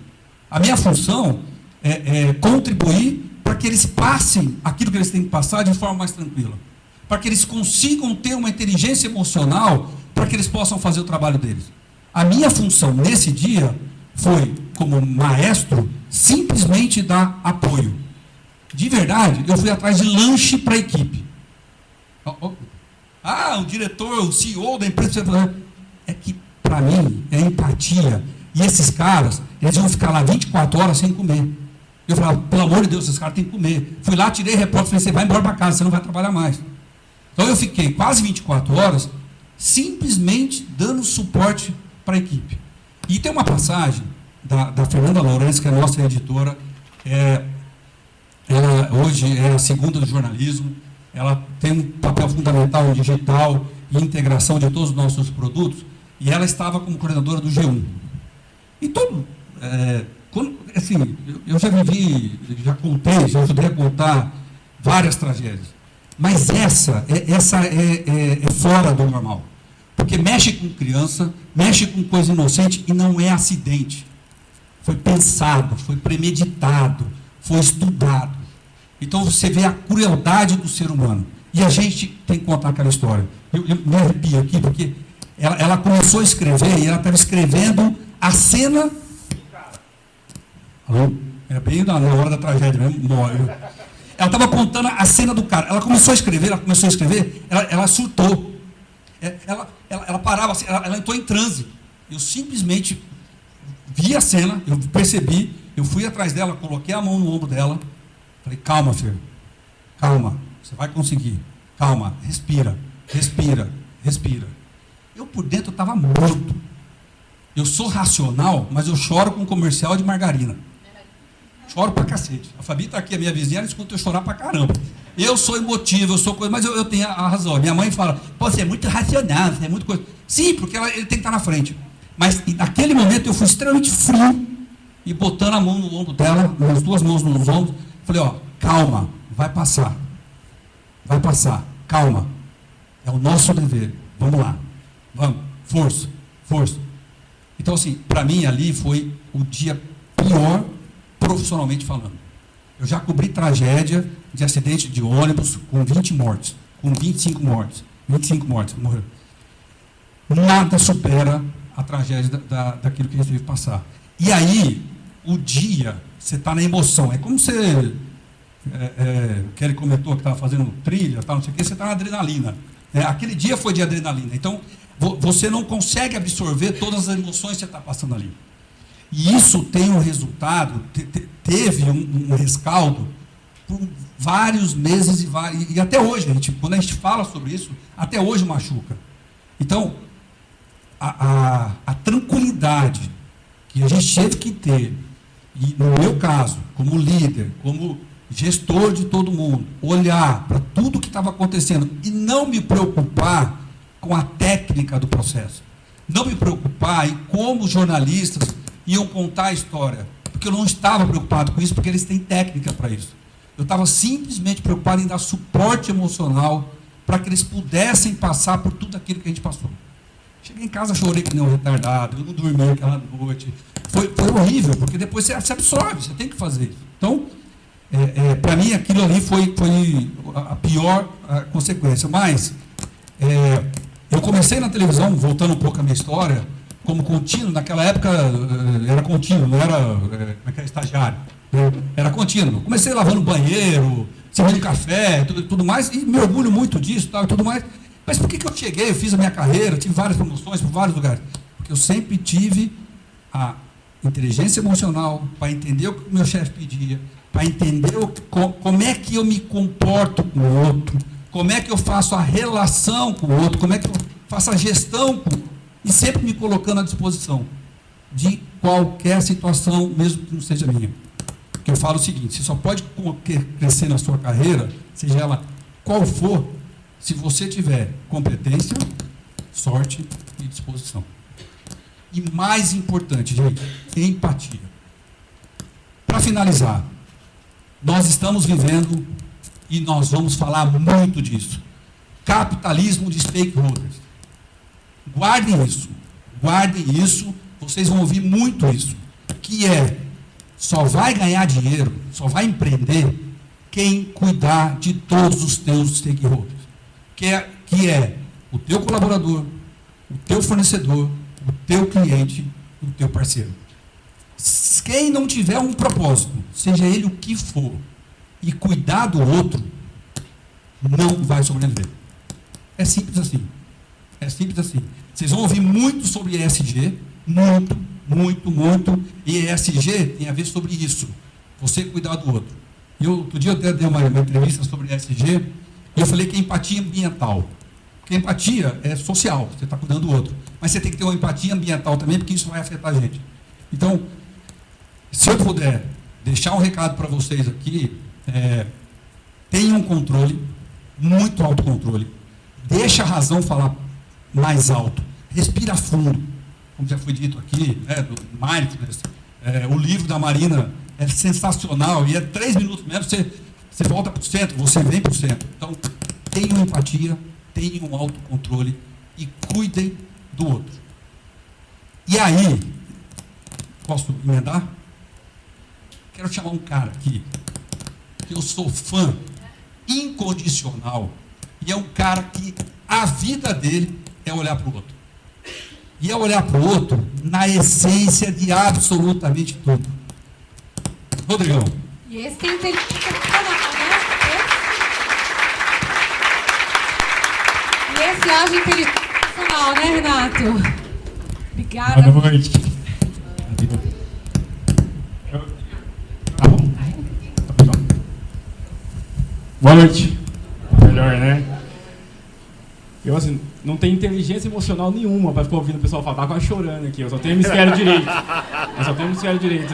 A minha função é contribuir para que eles passem aquilo que eles têm que passar de forma mais tranquila. Para que eles consigam ter uma inteligência emocional, para que eles possam fazer o trabalho deles. A minha função nesse dia foi, como maestro, simplesmente dar apoio. De verdade, eu fui atrás de lanche para a equipe. O diretor, o CEO da empresa, é que, para mim, é empatia. E esses caras, eles vão ficar lá 24 horas sem comer. Eu falava: pelo amor de Deus, esses caras têm que comer. Fui lá, tirei repórter, falei: você vai embora para casa, você não vai trabalhar mais. Então eu fiquei quase 24 horas simplesmente dando suporte para a equipe. E tem uma passagem da Fernanda Lourenço, que é a nossa editora. Ela hoje é a segunda do jornalismo. Ela tem um papel fundamental em digital e integração de todos os nossos produtos. E ela estava como coordenadora do G1. E todo... assim, eu já vivi, já contei, já ajudei a contar várias tragédias. Mas essa é fora do normal. Porque mexe com criança, mexe com coisa inocente e não é acidente. Foi pensado, foi premeditado, foi estudado. Então você vê a crueldade do ser humano. E a gente tem que contar aquela história. Eu me arrepio aqui, porque ela começou a escrever e ela estava escrevendo a cena... Alô? É bem na hora da tragédia mesmo. Ela estava contando a cena do cara. Ela começou a escrever, ela surtou. Ela parava, assim, ela entrou em transe. Eu simplesmente vi a cena, eu percebi, eu fui atrás dela, coloquei a mão no ombro dela, falei, calma, filho, calma, você vai conseguir, calma, respira, respira, respira. Eu por dentro estava morto. Eu sou racional, mas eu choro com um comercial de margarina. Choro pra cacete. A Fabi está aqui, a minha vizinha, ela escuta eu chorar pra caramba. Eu sou emotivo, eu sou coisa, mas eu tenho a razão. Minha mãe fala, pô, você é muito racional, você é muito coisa. Sim, porque ele tem que estar na frente. Mas naquele momento eu fui extremamente frio e botando a mão no ombro dela, as duas mãos nos ombros, falei, ó, calma, vai passar, calma. É o nosso dever, vamos lá, vamos, força, força. Então, assim, para mim ali foi o dia pior, profissionalmente falando. Eu já cobri tragédia de acidente de ônibus com 20 mortes, com 25 mortes, 25 mortes, morreram. Nada supera a tragédia daquilo que a gente teve que passar. E aí, o dia, você está na emoção. É como você, Kelly comentou que estava fazendo trilha, tal, não sei o quê, você está na adrenalina. Aquele dia foi de adrenalina. Então, você não consegue absorver todas as emoções que você está passando ali. E isso tem um resultado, teve um rescaldo por vários meses e até hoje, quando a gente fala sobre isso, até hoje machuca. Então, a tranquilidade que a gente teve que ter, e no meu caso, como líder, como gestor de todo mundo, olhar para tudo que estava acontecendo e não me preocupar com a técnica do processo, não me preocupar em como os jornalistas iam contar a história, porque eu não estava preocupado com isso, porque eles têm técnica para isso. Eu estava simplesmente preocupado em dar suporte emocional para que eles pudessem passar por tudo aquilo que a gente passou. Cheguei em casa, chorei que nem um retardado, eu não dormi aquela noite. Foi horrível, porque depois você absorve, você tem que fazer isso. Então, para mim, aquilo ali foi a pior consequência. Mas, eu comecei na televisão, voltando um pouco à minha história, como contínuo. Naquela época era contínuo, não era estagiário. Era contínuo. Comecei lavando banheiro, servindo café, tudo mais, e me orgulho muito disso, tal, e tudo mais. Mas por que eu cheguei, eu fiz a minha carreira, tive várias promoções por vários lugares? Porque eu sempre tive a inteligência emocional para entender o que o meu chefe pedia, para entender como é que eu me comporto com o outro, como é que eu faço a relação com o outro, como é que eu faço a gestão com o outro, e sempre me colocando à disposição de qualquer situação, mesmo que não seja minha. Porque eu falo o seguinte, você só pode crescer na sua carreira, seja ela qual for, se você tiver competência, sorte e disposição. E mais importante, gente, empatia. Para finalizar, nós estamos vivendo, e nós vamos falar muito disso, capitalismo de stakeholders. Guardem isso, vocês vão ouvir muito isso, que só vai ganhar dinheiro, só vai empreender quem cuidar de todos os teus stakeholders. Que é o teu colaborador, o teu fornecedor, o teu cliente, o teu parceiro. Quem não tiver um propósito, seja ele o que for, e cuidar do outro, não vai sobreviver. É simples assim. É simples assim. Vocês vão ouvir muito sobre ESG, muito, muito, muito, e ESG tem a ver sobre isso, você cuidar do outro. Outro dia eu até dei uma entrevista sobre ESG, e eu falei que é empatia ambiental. Porque empatia é social, você está cuidando do outro. Mas você tem que ter uma empatia ambiental também, porque isso vai afetar a gente. Então, Se eu puder deixar um recado para vocês aqui, tenham controle, muito autocontrole. Deixa a razão falar mais alto. Respira fundo. Como já foi dito aqui, do Mindfulness, o livro da Marina é sensacional, e 3 minutos mesmo, você volta para o centro, você vem para o centro. Então, tenham empatia, tenham autocontrole e cuidem do outro. E aí, posso emendar? Quero chamar um cara aqui, que eu sou fã incondicional, e é um cara que a vida dele é olhar para o outro. E é olhar para o outro na essência de absolutamente tudo. Rodrigão. E esse tem inteligência emocional, né? E esse age inteligência emocional, né, Renato? Obrigada. Boa noite. Tá bom? Boa noite. Melhor, né? Eu, assim, não tenho inteligência emocional nenhuma para ficar ouvindo o pessoal falar, quase chorando aqui. Eu só tenho hemisfério direito.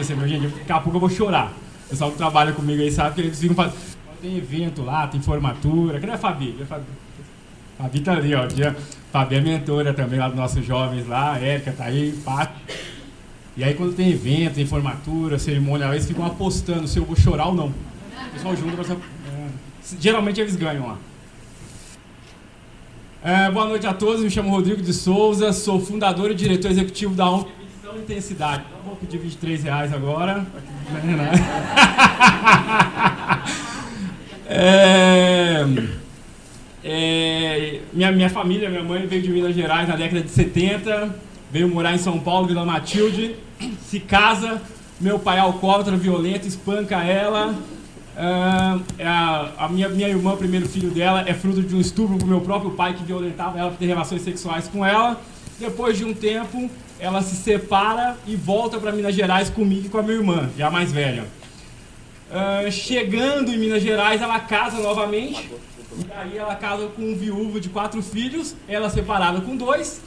Assim, meu gente, daqui a pouco eu vou chorar. O pessoal que trabalha comigo aí sabe que eles ficam fazendo. Tem evento lá, tem formatura. Cadê a Fabi? A Fabi tá ali, ó. A Fabi é mentora também lá dos nossos jovens lá. A Érica tá aí, Paty. E aí quando tem evento, tem formatura, cerimônia, eles ficam apostando se eu vou chorar ou não. O pessoal junta pra... Geralmente eles ganham lá. Boa noite a todos, me chamo Rodrigo de Souza, sou fundador e diretor executivo da ONG Missão Intensidade. Não vou pedir R$23 agora. Minha família, minha mãe veio de Minas Gerais na década de 70, veio morar em São Paulo, Vila Matilde, se casa, meu pai é alcoólatra, violento, espanca ela. A minha irmã, o primeiro filho dela, é fruto de um estupro com meu próprio pai, que violentava ela para ter relações sexuais com ela. Depois de um tempo, ela se separa e volta para Minas Gerais comigo e com a minha irmã, já mais velha. Chegando em Minas Gerais, ela casa novamente, e aí ela casa com um viúvo de 4 filhos, ela separada com 2.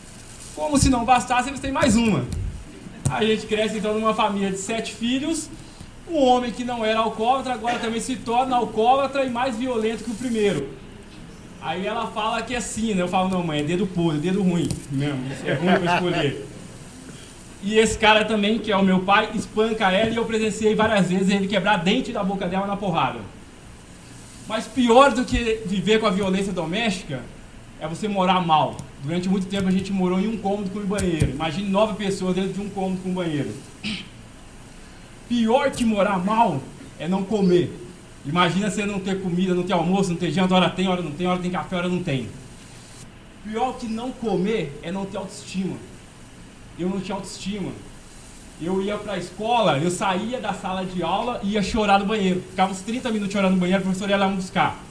Como se não bastasse, eles têm mais uma. A gente cresce então numa família de 7 filhos. Um homem que não era alcoólatra, agora também se torna alcoólatra e mais violento que o primeiro. Aí ela fala que é assim, né? Eu falo, não, mãe, é dedo podre, dedo ruim mesmo, é ruim pra escolher. E esse cara também, que é o meu pai, espanca ela, e eu presenciei várias vezes ele quebrar dente da boca dela na porrada. Mas pior do que viver com a violência doméstica é você morar mal. Durante muito tempo a gente morou em um cômodo com um banheiro. Imagine 9 pessoas dentro de um cômodo com um banheiro. Pior que morar mal é não comer. Imagina você não ter comida, não ter almoço, não ter janta, hora tem, hora não tem, hora tem café, hora não tem. Pior que não comer é não ter autoestima. Eu não tinha autoestima. Eu ia para a escola, eu saía da sala de aula e ia chorar no banheiro. Ficava uns 30 minutos chorando no banheiro, a professora ia lá me buscar.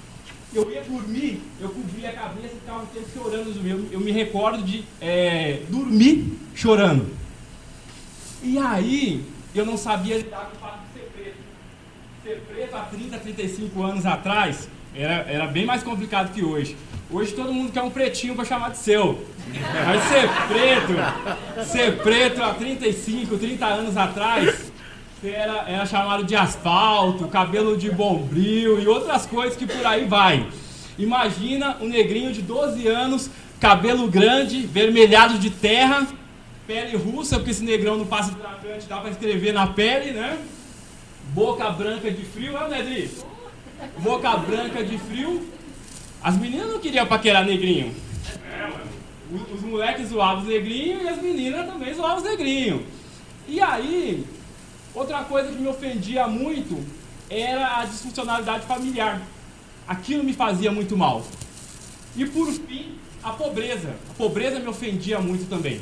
Eu ia dormir, eu cobria a cabeça e ficava um tempo chorando. Eu me recordo de dormir chorando. E aí... eu não sabia lidar com o fato de ser preto. Ser preto há 30, 35 anos atrás era bem mais complicado que hoje. Hoje todo mundo quer um pretinho para chamar de seu. Mas ser preto há 35, 30 anos atrás, era chamado de asfalto, cabelo de bombril e outras coisas que por aí vai. Imagina um negrinho de 12 anos, cabelo grande, vermelhado de terra, pele russa, porque esse negrão não passa hidratante, dá pra escrever na pele, né? Boca branca de frio, né, Nedri? Boca branca de frio. As meninas não queriam paquerar negrinho. Os moleques zoavam os negrinhos e as meninas também zoavam os negrinhos. E aí, outra coisa que me ofendia muito era a disfuncionalidade familiar. Aquilo me fazia muito mal. E por fim, a pobreza. A pobreza me ofendia muito também.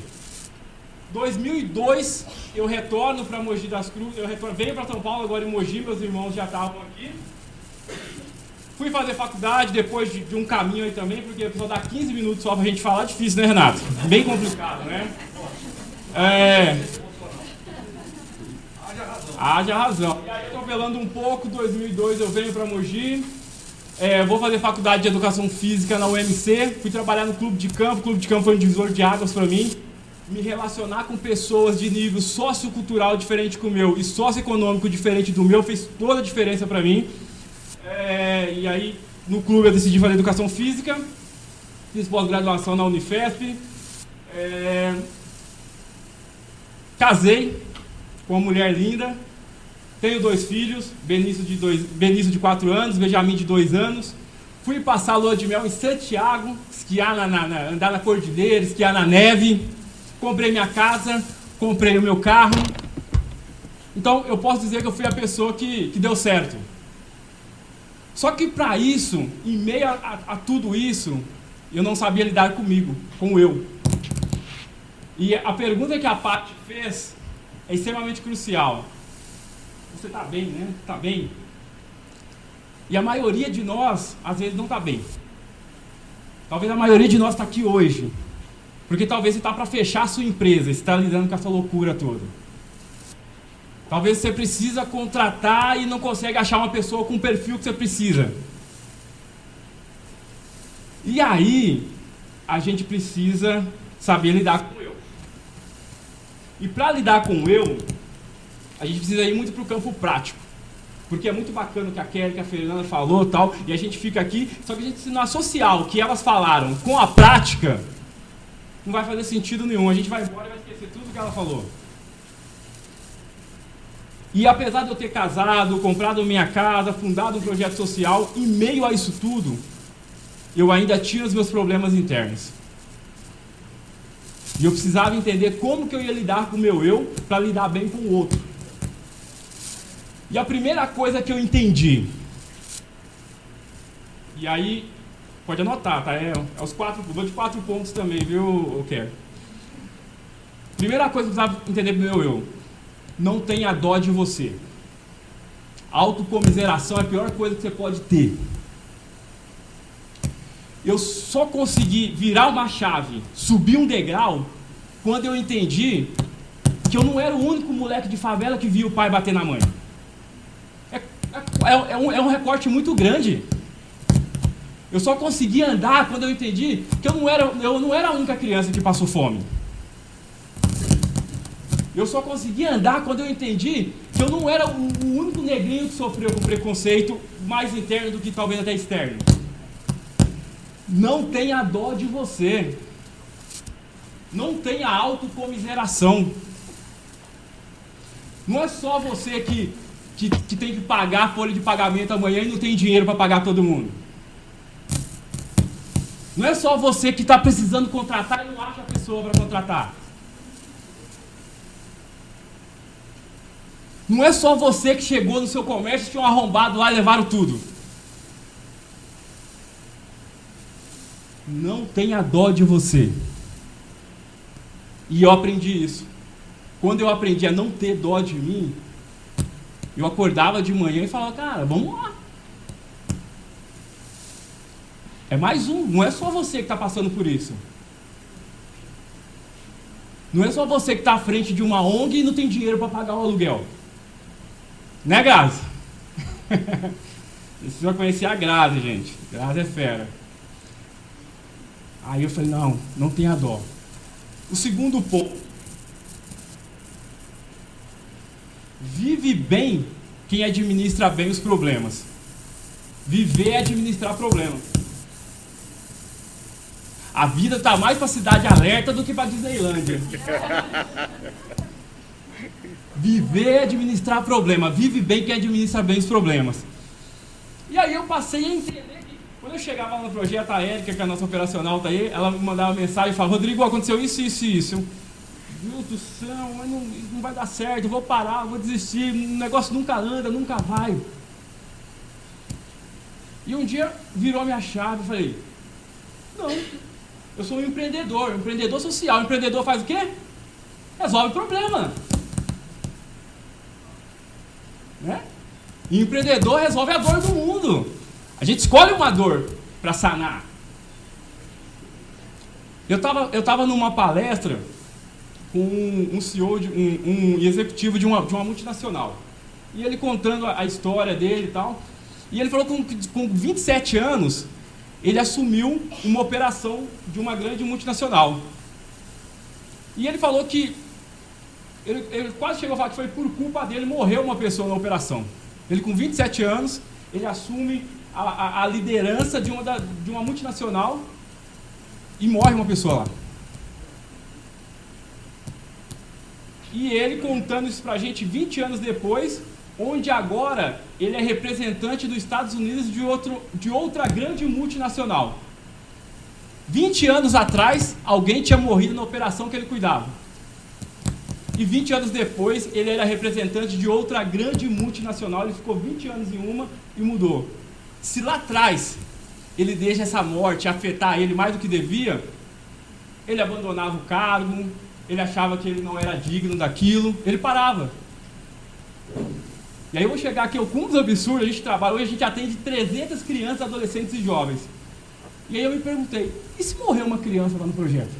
2002, eu retorno para Mogi das Cruzes, venho para São Paulo, agora em Mogi, meus irmãos já estavam aqui. Fui fazer faculdade depois de um caminho aí também, porque a pessoa dá 15 minutos só pra gente falar, difícil, né, Renato? Bem complicado, né? Haja razão. E aí, atropelando um pouco, 2002 eu venho para Mogi, vou fazer faculdade de Educação Física na UMC, fui trabalhar no Clube de Campo foi um divisor de águas para mim. me relacionar com pessoas de nível sociocultural diferente do meu e socioeconômico diferente do meu fez toda a diferença para mim. E aí, no clube eu decidi fazer educação física, fiz pós-graduação na Unifesp, casei com uma mulher linda, tenho 2 filhos, Benício de 4 anos, Benjamin de 2 anos. Fui passar a lua de mel em Santiago, esquiar andar na cordilheira, esquiar na neve. Comprei minha casa, comprei o meu carro. Então, eu posso dizer que eu fui a pessoa que deu certo. Só que para isso, em meio a tudo isso, eu não sabia lidar comigo, com eu. E a pergunta que a Paty fez é extremamente crucial. Você está bem, né? Está bem? E a maioria de nós, às vezes, não está bem. Talvez a maioria de nós está aqui hoje. Porque talvez você está para fechar a sua empresa, você está lidando com essa loucura toda. Talvez você precisa contratar e não consegue achar uma pessoa com o perfil que você precisa. E aí, a gente precisa saber lidar com o eu. E para lidar com o eu, a gente precisa ir muito para o campo prático. Porque é muito bacana o que a Kelly, que a Fernanda falou e tal, e a gente fica aqui, só que a gente se não associar o que elas falaram com a prática, não vai fazer sentido nenhum. A gente vai embora e vai esquecer tudo que ela falou. E apesar de eu ter casado, comprado minha casa, fundado um projeto social, em meio a isso tudo, eu ainda tinha os meus problemas internos. E eu precisava entender como que eu ia lidar com o meu eu para lidar bem com o outro. E a primeira coisa que eu entendi, e aí, pode anotar, tá? Vou de 4 pontos também, viu, Kelly? Primeira coisa que eu precisava entender do meu eu, não tenha dó de você. Autocomiseração é a pior coisa que você pode ter. Eu só consegui virar uma chave, subir um degrau, quando eu entendi que eu não era o único moleque de favela que via o pai bater na mãe. É um recorte muito grande. Eu só consegui andar quando eu entendi que eu não era a única criança que passou fome. Eu só consegui andar quando eu entendi que eu não era o único negrinho que sofreu com preconceito mais interno do que talvez até externo. Não tenha dó de você. Não tenha autocomiseração. Não é só você que tem que pagar a folha de pagamento amanhã e não tem dinheiro para pagar todo mundo. Não é só você que está precisando contratar e não acha a pessoa para contratar. Não é só você que chegou no seu comércio e tinha um arrombado lá e levaram tudo. Não tenha dó de você. E eu aprendi isso. Quando eu aprendi a não ter dó de mim, eu acordava de manhã e falava, cara, vamos lá. É mais um, não é só você que está passando por isso. Não é só você que está à frente de uma ONG e não tem dinheiro para pagar o aluguel. Né, Grazi? Vocês vão conhecer a Grazi, gente. Grazi é fera. Aí eu falei, não tenha dó. O segundo ponto. Vive bem quem administra bem os problemas. Viver é administrar problemas. A vida está mais para Cidade Alerta do que para Disneylândia. Viver é administrar problema. Vive bem quem administra bem os problemas. E aí eu passei a entender que quando eu chegava lá no projeto, a Érica, que é a nossa operacional, tá aí, ela me mandava mensagem e falava, Rodrigo, aconteceu isso, isso e isso. Meu Deus do céu, mas não vai dar certo, eu vou parar, eu vou desistir, o negócio nunca anda, nunca vai. E um dia virou a minha chave e falei, não, eu sou um empreendedor social. O empreendedor faz o quê? Resolve problema. Né? E o empreendedor resolve a dor do mundo. A gente escolhe uma dor para sanar. Eu tava numa palestra com um CEO, um executivo de uma multinacional. E ele contando a história dele e tal. E ele falou que com 27 anos, ele assumiu uma operação de uma grande multinacional. E ele falou que, ele quase chegou a falar que foi por culpa dele, morreu uma pessoa na operação. Ele com 27 anos, ele assume a liderança de uma multinacional e morre uma pessoa lá. E ele contando isso pra gente 20 anos depois, onde agora ele é representante dos Estados Unidos de outra grande multinacional. 20 anos atrás, alguém tinha morrido na operação que ele cuidava. E 20 anos depois, ele era representante de outra grande multinacional, ele ficou 20 anos em uma e mudou. Se lá atrás, ele deixa essa morte afetar ele mais do que devia, ele abandonava o cargo, ele achava que ele não era digno daquilo, ele parava. E aí eu vou chegar aqui, com uns absurdos, a gente trabalha, hoje a gente atende 300 crianças, adolescentes e jovens. E aí eu me perguntei, e se morrer uma criança lá no projeto?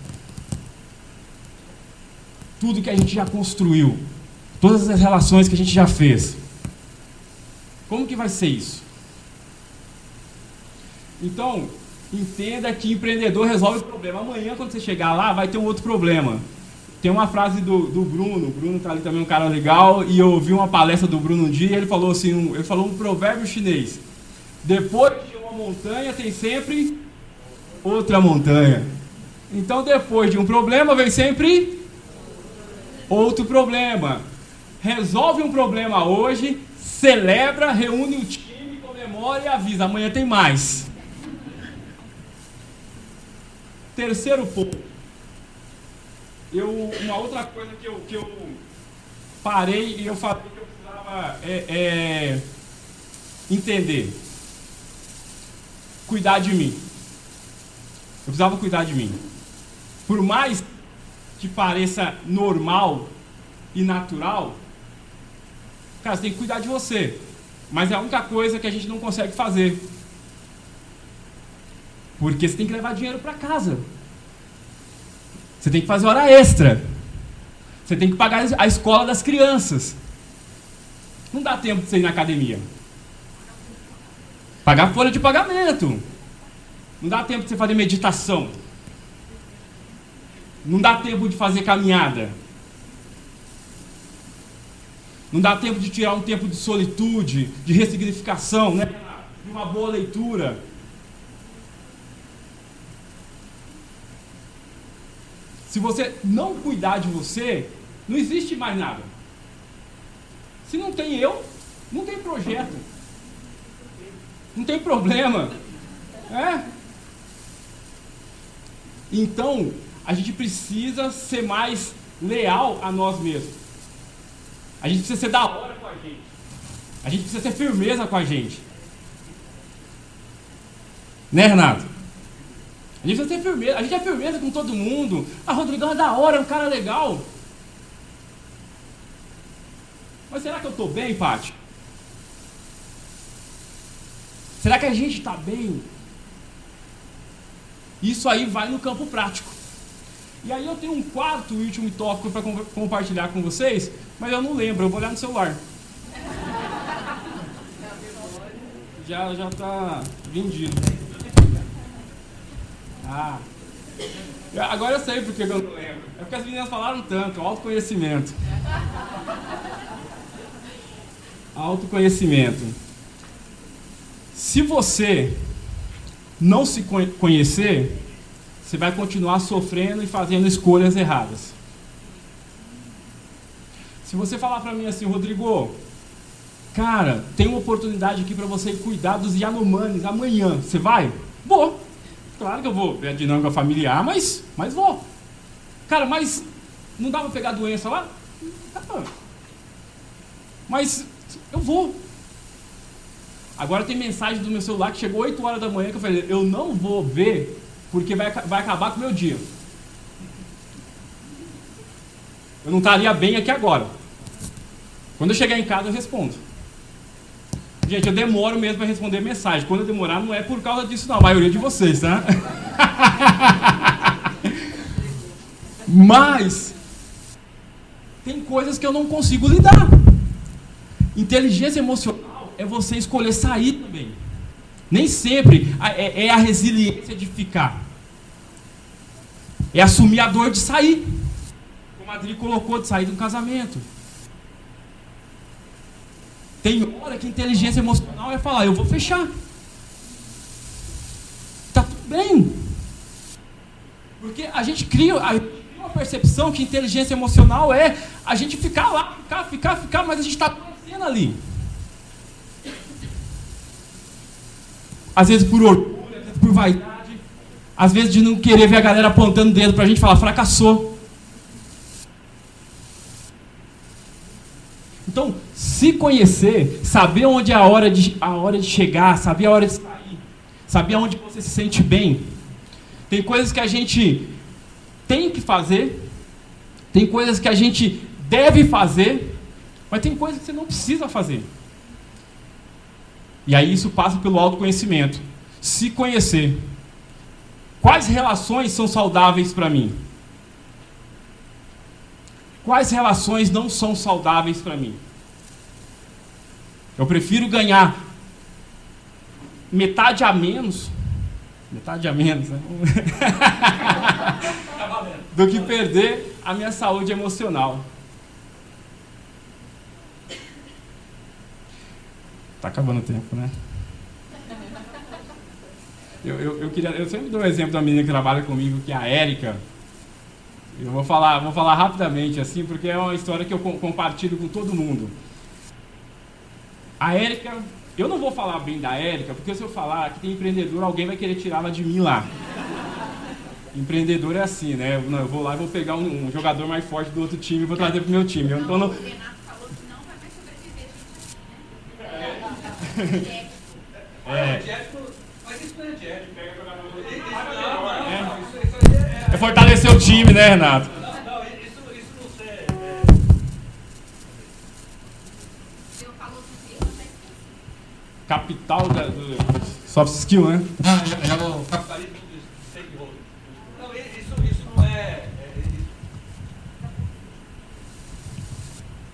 Tudo que a gente já construiu, todas as relações que a gente já fez, como que vai ser isso? Então, entenda que empreendedor resolve o problema. Amanhã, quando você chegar lá, vai ter um outro problema. Tem uma frase do Bruno, o Bruno está ali também, um cara legal, e eu ouvi uma palestra do Bruno um dia, ele falou assim, ele falou um provérbio chinês: depois de uma montanha tem sempre outra montanha. Então, depois de um problema vem sempre outro problema. Resolve um problema hoje, celebra, reúne o time, comemora e avisa, amanhã tem mais. Terceiro ponto. Uma outra coisa que eu parei e eu falei que eu precisava entender. Cuidar de mim. Eu precisava cuidar de mim. Por mais que pareça normal e natural, cara, você tem que cuidar de você. Mas é a única coisa que a gente não consegue fazer. Porque você tem que levar dinheiro para casa. Você tem que fazer hora extra. Você tem que pagar a escola das crianças. Não dá tempo de você ir na academia. Pagar folha de pagamento. Não dá tempo de você fazer meditação. Não dá tempo de fazer caminhada. Não dá tempo de tirar um tempo de solitude, de ressignificação, né? De uma boa leitura. Se você não cuidar de você, não existe mais nada. Se não tem eu, não tem projeto. Não tem problema. Então, a gente precisa ser mais leal a nós mesmos. A gente precisa ser da hora com a gente. A gente precisa ter firmeza com a gente. Né, Renato? A gente precisa ter firmeza. A gente é firmeza com todo mundo. Ah, Rodrigão é da hora, é um cara legal. Mas será que eu estou bem, Paty? Será que a gente está bem? Isso aí vai no campo prático. E aí eu tenho um quarto e último tópico para compartilhar com vocês, mas eu não lembro, eu vou olhar no celular. Já está vendido. Agora eu sei porque eu não lembro. É porque as meninas falaram tanto, autoconhecimento. Autoconhecimento. Se você não se conhecer, você vai continuar sofrendo e fazendo escolhas erradas. Se você falar pra mim assim, Rodrigo, cara, tem uma oportunidade aqui pra você cuidar dos Yanomamis amanhã, você vai? Vou. Claro que eu vou ver a dinâmica familiar, mas vou. Cara, mas não dá pra pegar doença lá? Mas eu vou. Agora tem mensagem do meu celular que chegou 8 horas da manhã que eu falei, eu não vou ver porque vai acabar com o meu dia. Eu não estaria bem aqui agora. Quando eu chegar em casa eu respondo. Gente, eu demoro mesmo para responder mensagem. Quando eu demorar não é por causa disso não, a maioria de vocês, tá? Mas tem coisas que eu não consigo lidar. Inteligência emocional é você escolher sair também. Nem sempre é a resiliência de ficar. É assumir a dor de sair. Madrid colocou de sair de um casamento. Tem hora que inteligência emocional é falar, eu vou fechar. Tá tudo bem. Porque a gente cria uma percepção que inteligência emocional é a gente ficar lá, ficar, mas a gente está torcendo ali. Às vezes por orgulho, às vezes por vaidade, às vezes de não querer ver a galera apontando o dedo pra gente falar, fracassou. Então, se conhecer, saber onde é a hora de chegar, saber a hora de sair, saber onde você se sente bem. Tem coisas que a gente tem que fazer, tem coisas que a gente deve fazer, mas tem coisas que você não precisa fazer. E aí isso passa pelo autoconhecimento. Se conhecer. Quais relações são saudáveis para mim? Quais relações não são saudáveis para mim? Eu prefiro ganhar metade a menos, né? Do que perder a minha saúde emocional. Tá acabando o tempo, né? Eu sempre dou um exemplo da menina que trabalha comigo, que é a Érica. Eu vou falar rapidamente, assim, porque é uma história que eu compartilho com todo mundo. A Érica, eu não vou falar bem da Érica, porque se eu falar que tem empreendedor, alguém vai querer tirá-la de mim lá. Empreendedor é assim, né? Eu vou lá e vou pegar um jogador mais forte do outro time e vou trazer pro meu time. Eu não... O Renato falou que não vai mais sobreviver a gente aqui, né? Mas isso não é diético, pega jogador. É fortalecer o time, né, Renato? Não, isso não sei. Eu falo do tema, mas Capital do soft skill, né? É o capitalismo dos stakeholders. Não, isso não é.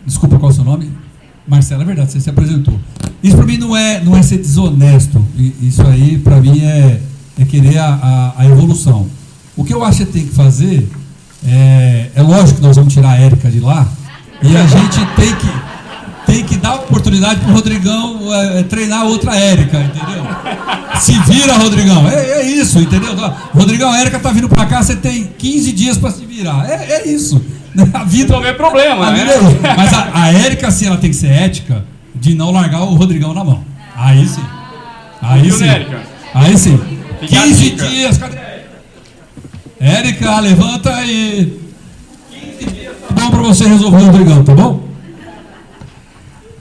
Desculpa, qual é o seu nome? Marcelo, é verdade, você se apresentou. Isso para mim não é ser desonesto. Isso aí, para mim, é querer a evolução. O que eu acho que tem que fazer, é lógico que nós vamos tirar a Érica de lá, e a gente tem que dar oportunidade para o Rodrigão treinar outra Érica, entendeu? Se vira, Rodrigão. É isso, entendeu? Rodrigão, a Érica tá vindo para cá, você tem 15 dias para se virar. É isso. A vida resolver problema, né? Mas a Érica, assim, ela tem que ser ética de não largar o Rodrigão na mão. Aí sim. Aí sim. Aí sim. 15 dias, cadê a Érica? Érica, levanta e... 15 dias tá bom pra você resolver o Rodrigão, tá bom?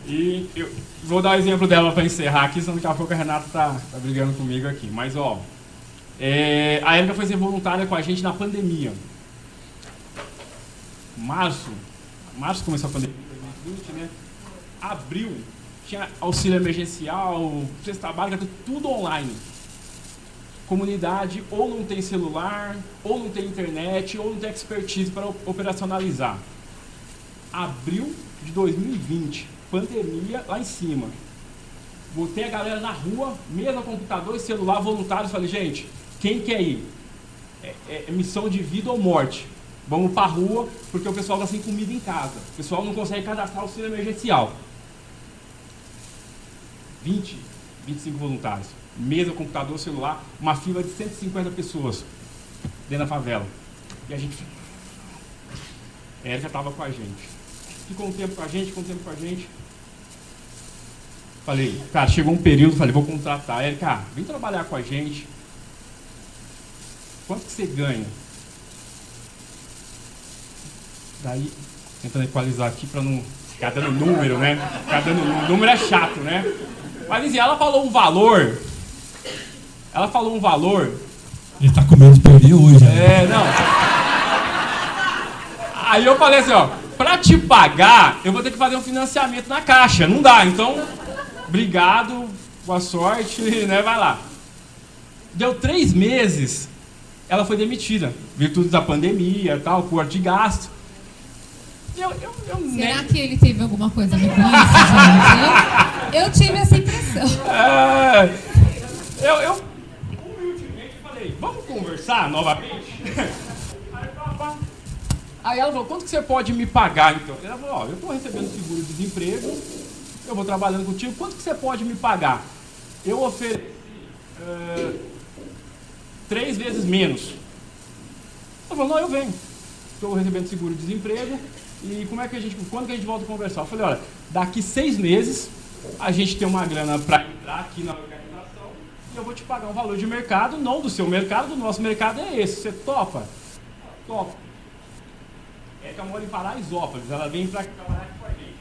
E eu vou dar o exemplo dela para encerrar aqui, senão daqui a pouco a Renata tá brigando comigo aqui. Mas, ó, a Érica foi ser voluntária com a gente na pandemia. Março começou a pandemia, 2020, né? Abril, tinha auxílio emergencial, cesta básica, tudo online. Comunidade ou não tem celular, ou não tem internet, ou não tem expertise para operacionalizar. Abril de 2020, pandemia lá em cima. Botei a galera na rua, mesa, computador e celular, voluntários, falei, gente, quem quer ir? É missão de vida ou morte. Vamos para a rua, porque o pessoal está sem comida em casa. O pessoal não consegue cadastrar o auxílio emergencial. 25 voluntários. Mesa, computador, celular, uma fila de 150 pessoas dentro da favela. E a gente... A Érica estava com a gente. Ficou um tempo com a gente. Falei, cara, chegou um período, falei, vou contratar. A Érica, vem trabalhar com a gente. Quanto que você ganha? Daí, tentando equalizar aqui para não ficar dando número, né? Número é chato, né? Mas assim, ela falou um valor. Ele tá com medo de perder hoje. Não. Aí eu falei assim, ó, pra te pagar, eu vou ter que fazer um financiamento na Caixa. Não dá, então, obrigado, boa sorte, né? Vai lá. Deu 3 meses, ela foi demitida. Virtude da pandemia, tal, corte de gasto. Será que ele teve alguma coisa a ver com isso, gente? Eu tive essa impressão. Eu humildemente falei, vamos conversar novamente? Aí ela falou, quanto que você pode me pagar, então? Ela falou, ó, eu estou recebendo seguro-desemprego, eu vou trabalhando contigo, quanto que você pode me pagar? Eu ofereci 3 vezes menos. Ela falou, não, eu venho. Estou recebendo seguro-desemprego, e quando que a gente volta a conversar? Eu falei, olha, daqui 6 meses, a gente tem uma grana para entrar aqui na organização, e eu vou te pagar um valor de mercado, não do seu mercado, do nosso mercado é esse. Você topa? Topa. É que ela mora em Paraisópolis, ela vem para trabalhar aqui com a gente.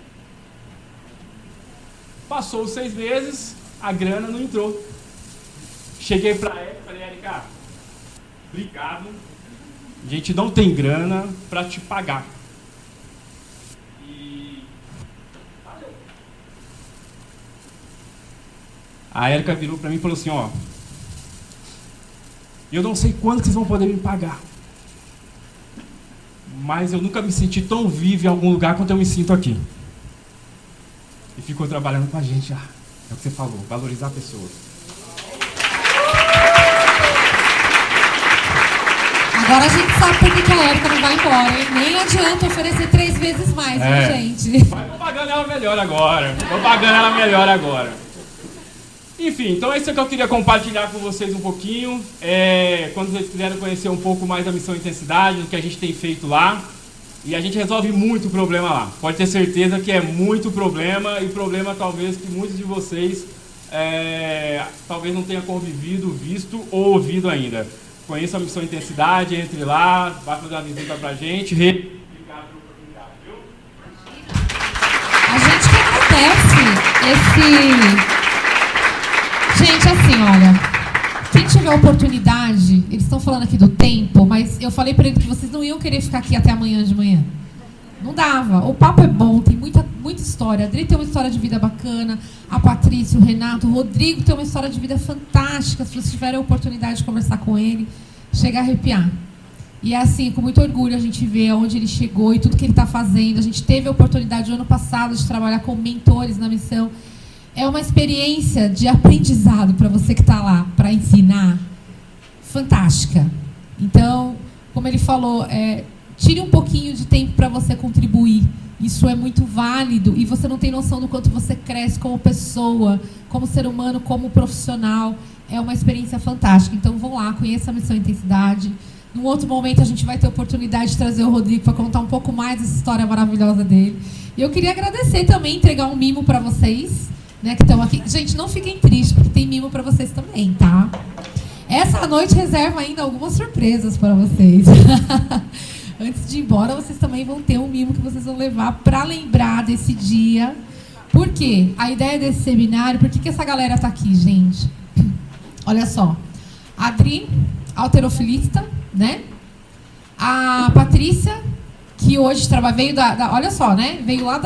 Passou os 6 meses, a grana não entrou. Cheguei para ela e falei, Érica, obrigado, a gente não tem grana para te pagar. E valeu. A Érica virou para mim e falou assim, ó, eu não sei quando vocês vão poder me pagar, mas eu nunca me senti tão vivo em algum lugar quanto eu me sinto aqui. E ficou trabalhando com a gente já. É o que você falou, valorizar pessoas. Agora a gente sabe por que a Érica não vai embora, hein? Nem adianta oferecer 3 vezes mais, né, gente? Mas tô pagando ela melhor agora. Enfim, então é isso que eu queria compartilhar com vocês um pouquinho. Quando vocês quiserem conhecer um pouco mais da Missão Intensidade, do que a gente tem feito lá. E a gente resolve muito problema lá. Pode ter certeza que é muito problema, e problema talvez que muitos de vocês talvez não tenham convivido, visto ou ouvido ainda. Conheça a Missão Intensidade, entre lá, vai fazer uma visita pra gente. Obrigado pela oportunidade, viu? A gente que agradece Gente, assim, olha, quem tiver oportunidade, eles estão falando aqui do tempo, mas eu falei para eles que vocês não iam querer ficar aqui até amanhã de manhã. Não dava. O papo é bom, tem muita história. A Adri tem uma história de vida bacana, a Patrícia, o Renato, o Rodrigo tem uma história de vida fantástica. Se vocês tiverem a oportunidade de conversar com ele, chega a arrepiar. E é assim, com muito orgulho a gente vê aonde ele chegou e tudo que ele está fazendo. A gente teve a oportunidade no ano passado de trabalhar com mentores na missão. É uma experiência de aprendizado para você que está lá, para ensinar, fantástica. Então, como ele falou, tire um pouquinho de tempo para você contribuir. Isso é muito válido e você não tem noção do quanto você cresce como pessoa, como ser humano, como profissional. É uma experiência fantástica. Então, vão lá, conheça a Missão Intensidade. Num outro momento, a gente vai ter a oportunidade de trazer o Rodrigo para contar um pouco mais dessa história maravilhosa dele. E eu queria agradecer também, entregar um mimo para vocês, né, que estão aqui. Gente, não fiquem tristes, porque tem mimo para vocês também, tá? Essa noite reserva ainda algumas surpresas para vocês. Antes de ir embora, vocês também vão ter um mimo que vocês vão levar para lembrar desse dia. Por quê? A ideia desse seminário, por que essa galera está aqui, gente? Olha só. A Adri, halterofilista, né? A Patrícia, que hoje veio olha só, né? Veio lá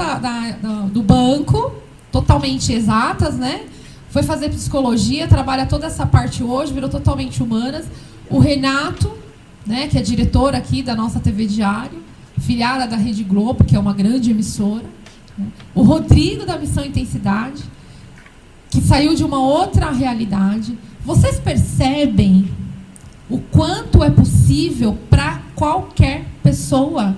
do banco, totalmente exatas, né? Foi fazer psicologia, trabalha toda essa parte hoje, virou totalmente humanas. O Renato, né, que é diretor aqui da nossa TV Diário, filiada da Rede Globo, que é uma grande emissora. Né? O Rodrigo, da Missão Intensidade, que saiu de uma outra realidade. Vocês percebem o quanto é possível para qualquer pessoa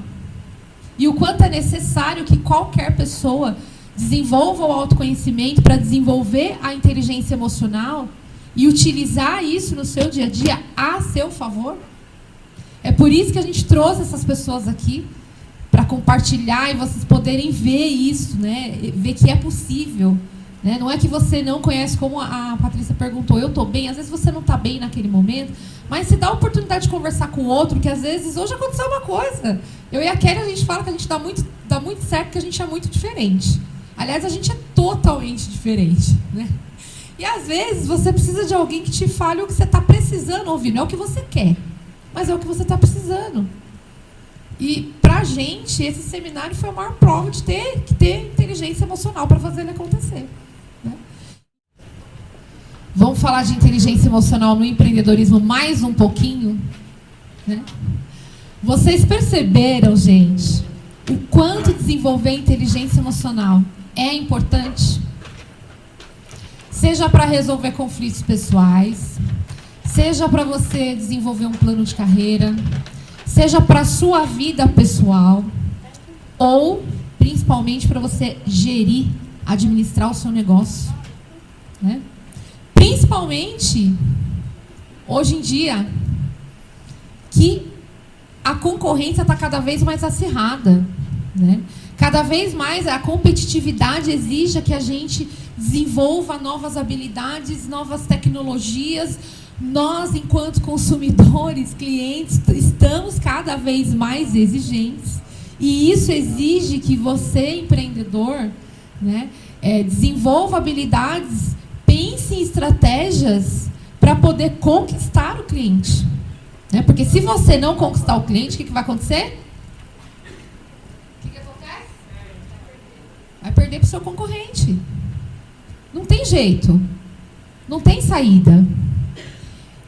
e o quanto é necessário que qualquer pessoa desenvolva o autoconhecimento para desenvolver a inteligência emocional e utilizar isso no seu dia a dia a seu favor? É por isso que a gente trouxe essas pessoas aqui, para compartilhar e vocês poderem ver isso, né? Ver que é possível. Né? Não é que você não conhece, como a Patrícia perguntou, eu estou bem, às vezes você não está bem naquele momento, mas se dá a oportunidade de conversar com o outro, que às vezes hoje aconteceu uma coisa. Eu e a Kelly, a gente fala que a gente dá muito certo, que a gente é muito diferente. Aliás, a gente é totalmente diferente, né? E às vezes você precisa de alguém que te fale o que você está precisando ouvir. Não é o que você quer, mas é o que você está precisando. E pra gente, esse seminário foi a maior prova de que ter inteligência emocional para fazer ele acontecer. Né? Vamos falar de inteligência emocional no empreendedorismo mais um pouquinho? Né? Vocês perceberam, gente, o quanto desenvolver inteligência emocional é importante? Seja para resolver conflitos pessoais, seja para você desenvolver um plano de carreira, seja para a sua vida pessoal ou principalmente para você gerir, administrar o seu negócio, né? Principalmente hoje em dia que a concorrência está cada vez mais acirrada, né? Cada vez mais a competitividade exige que a gente desenvolva novas habilidades, novas tecnologias. Nós, enquanto consumidores, clientes, estamos cada vez mais exigentes. E isso exige que você, empreendedor, né, desenvolva habilidades, pense em estratégias para poder conquistar o cliente. Né? Porque se você não conquistar o cliente, o que vai acontecer? O que acontece? Vai perder para o seu concorrente. Não tem jeito. Não tem saída.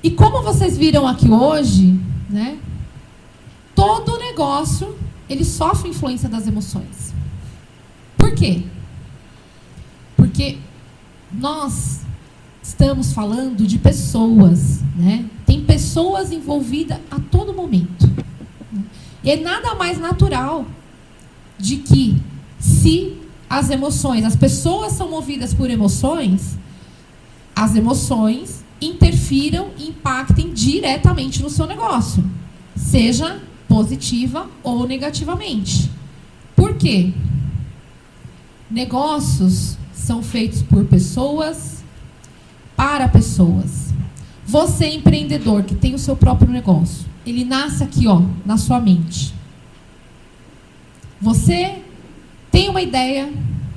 E como vocês viram aqui hoje, né, todo negócio ele sofre influência das emoções. Por quê? Porque nós estamos falando de pessoas, né? Tem pessoas envolvidas a todo momento. E é nada mais natural de que se as emoções, as pessoas são movidas por emoções, as emoções interfiram e impactem diretamente no seu negócio, seja positiva ou negativamente. Por quê? Negócios são feitos por pessoas, para pessoas. Você, empreendedor, que tem o seu próprio negócio, ele nasce aqui, ó, na sua mente. Você tem uma ideia,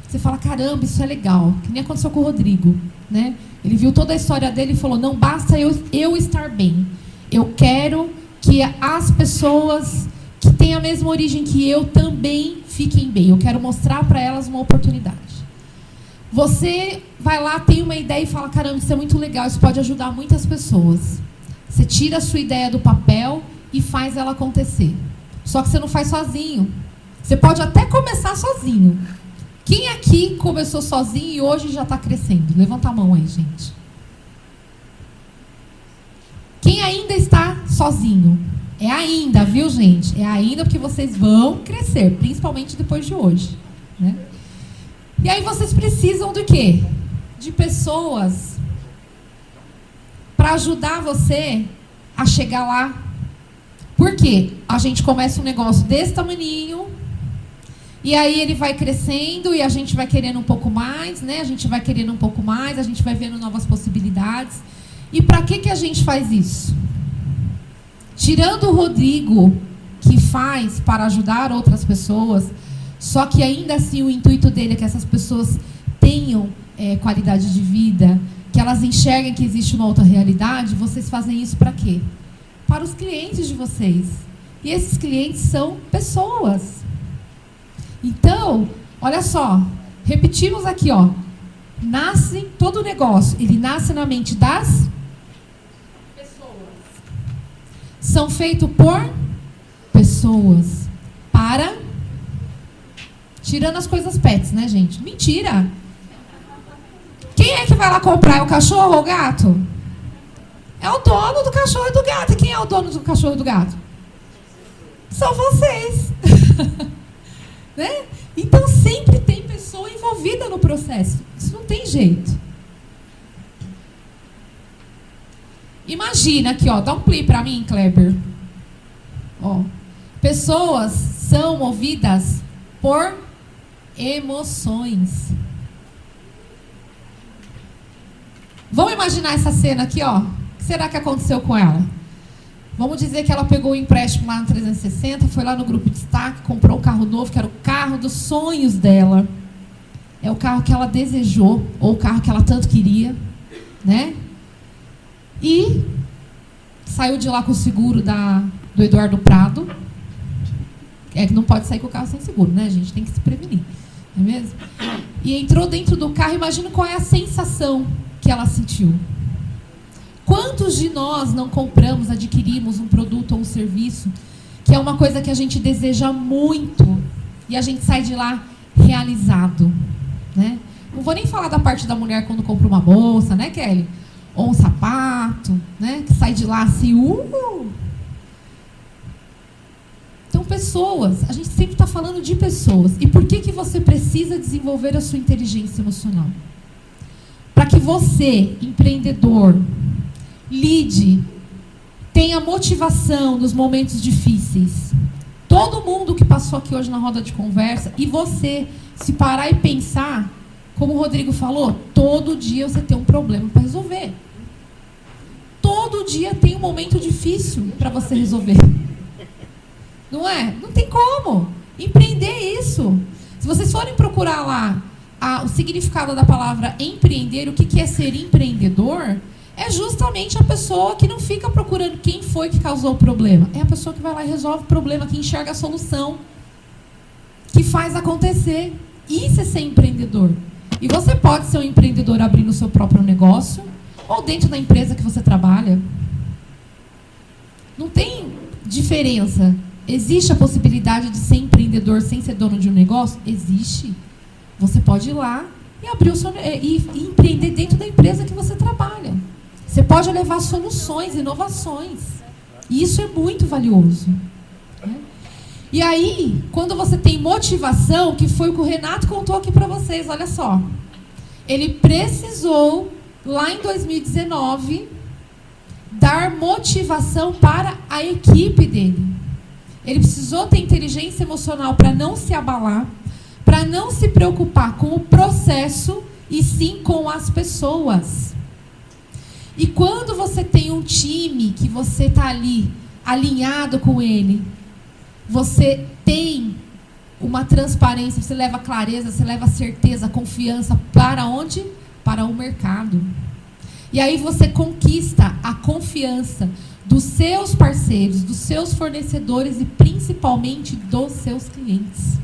você fala, caramba, isso é legal, que nem aconteceu com o Rodrigo, né? Ele viu toda a história dele e falou, não basta eu estar bem, eu quero que as pessoas que têm a mesma origem que eu também fiquem bem, eu quero mostrar para elas uma oportunidade. Você vai lá, tem uma ideia e fala, caramba, isso é muito legal, isso pode ajudar muitas pessoas. Você tira a sua ideia do papel e faz ela acontecer. Só que você não faz sozinho. Você pode até começar sozinho. Quem aqui começou sozinho e hoje já está crescendo? Levanta a mão aí, gente. Quem ainda está sozinho? É ainda, viu, gente? É ainda porque vocês vão crescer, principalmente depois de hoje, né? E aí vocês precisam do quê? De pessoas para ajudar você a chegar lá. Por quê? A gente começa um negócio desse tamaninho, e aí ele vai crescendo e a gente vai querendo um pouco mais, né? A gente vai querendo um pouco mais, a gente vai vendo novas possibilidades. E para que a gente faz isso? Tirando o Rodrigo, que faz para ajudar outras pessoas, só que ainda assim o intuito dele é que essas pessoas tenham qualidade de vida, que elas enxerguem que existe uma outra realidade. Vocês fazem isso para quê? Para os clientes de vocês. E esses clientes são pessoas. Então, olha só, repetimos aqui, ó. Nasce todo o negócio, ele nasce na mente das pessoas. São feitos por pessoas. Para... Tirando as coisas pets, né, gente? Mentira! Quem é que vai lá comprar? É o cachorro ou o gato? É o dono do cachorro e do gato. E quem é o dono do cachorro e do gato? São vocês. Né? Então, sempre tem pessoa envolvida no processo. Isso não tem jeito. Imagina aqui, ó. Dá um play para mim, Kleber. Ó. Pessoas são movidas por emoções. Vamos imaginar essa cena aqui, ó. O que será que aconteceu com ela? Vamos dizer que ela pegou o empréstimo lá no 360, foi lá no grupo de destaque, comprou um carro novo, que era o carro dos sonhos dela. É o carro que ela desejou, ou o carro que ela tanto queria, né? E saiu de lá com o seguro do Eduardo Prado. É que não pode sair com o carro sem seguro, né? A gente tem que se prevenir, não é mesmo? E entrou dentro do carro, imagina qual é a sensação que ela sentiu. Quantos de nós não compramos, adquirimos um produto ou um serviço que é uma coisa que a gente deseja muito e a gente sai de lá realizado, né? Não vou nem falar da parte da mulher quando compra uma bolsa, né, Kelly? Ou um sapato, né? Que sai de lá assim, São pessoas. A gente sempre está falando de pessoas. E por que você precisa desenvolver a sua inteligência emocional? Para que você, empreendedor, lide, tenha motivação nos momentos difíceis. Todo mundo que passou aqui hoje na roda de conversa, e você, se parar e pensar, como o Rodrigo falou, todo dia você tem um problema para resolver. Todo dia tem um momento difícil para você resolver. Não é? Não tem como. Empreender é isso. Se vocês forem procurar lá o significado da palavra empreender, o que é ser empreendedor, é justamente a pessoa que não fica procurando quem foi que causou o problema. É a pessoa que vai lá e resolve o problema, que enxerga a solução, que faz acontecer. Isso é ser empreendedor. E você pode ser um empreendedor abrindo o seu próprio negócio ou dentro da empresa que você trabalha. Não tem diferença. Existe a possibilidade de ser empreendedor sem ser dono de um negócio? Existe. Você pode ir lá e abrir o seu e empreender dentro da empresa que você trabalha. Você pode levar soluções, inovações. E isso é muito valioso. Né? E aí, quando você tem motivação, que foi o que o Renato contou aqui para vocês, olha só. Ele precisou, lá em 2019, dar motivação para a equipe dele. Ele precisou ter inteligência emocional para não se abalar, para não se preocupar com o processo e sim com as pessoas. E quando você tem um time que você está ali alinhado com ele, você tem uma transparência, você leva clareza, você leva certeza, confiança para onde? Para o mercado. E aí você conquista a confiança dos seus parceiros, dos seus fornecedores e principalmente dos seus clientes.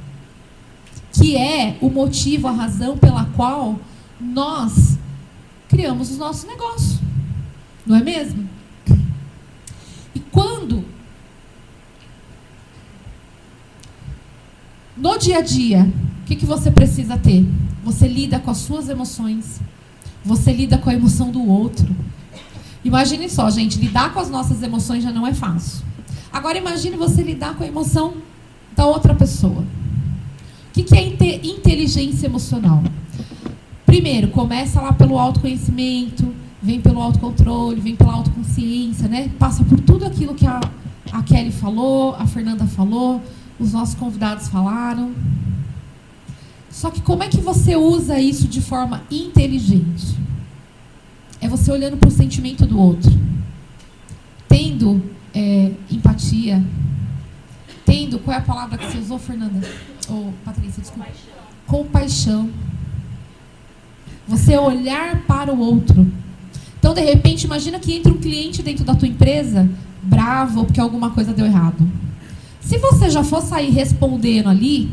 Que é o motivo, a razão pela qual nós criamos os nossos negócios. Não é mesmo? E quando, no dia a dia, o que você precisa ter? Você lida com as suas emoções, você lida com a emoção do outro. Imagine só, gente, lidar com as nossas emoções já não é fácil. Agora imagine você lidar com a emoção da outra pessoa. O que é inteligência emocional? Primeiro, começa lá pelo autoconhecimento, vem pelo autocontrole, vem pela autoconsciência, né? Passa por tudo aquilo que a Kelly falou, a Fernanda falou, os nossos convidados falaram. Só que como é que você usa isso de forma inteligente? É você olhando para o sentimento do outro, tendo empatia, tendo, qual é a palavra que você usou, Fernanda? Ou Patrícia, desculpa. Compaixão. Você olhar para o outro. Então, de repente, imagina que entra um cliente dentro da tua empresa, bravo, porque alguma coisa deu errado. Se você já for sair respondendo ali,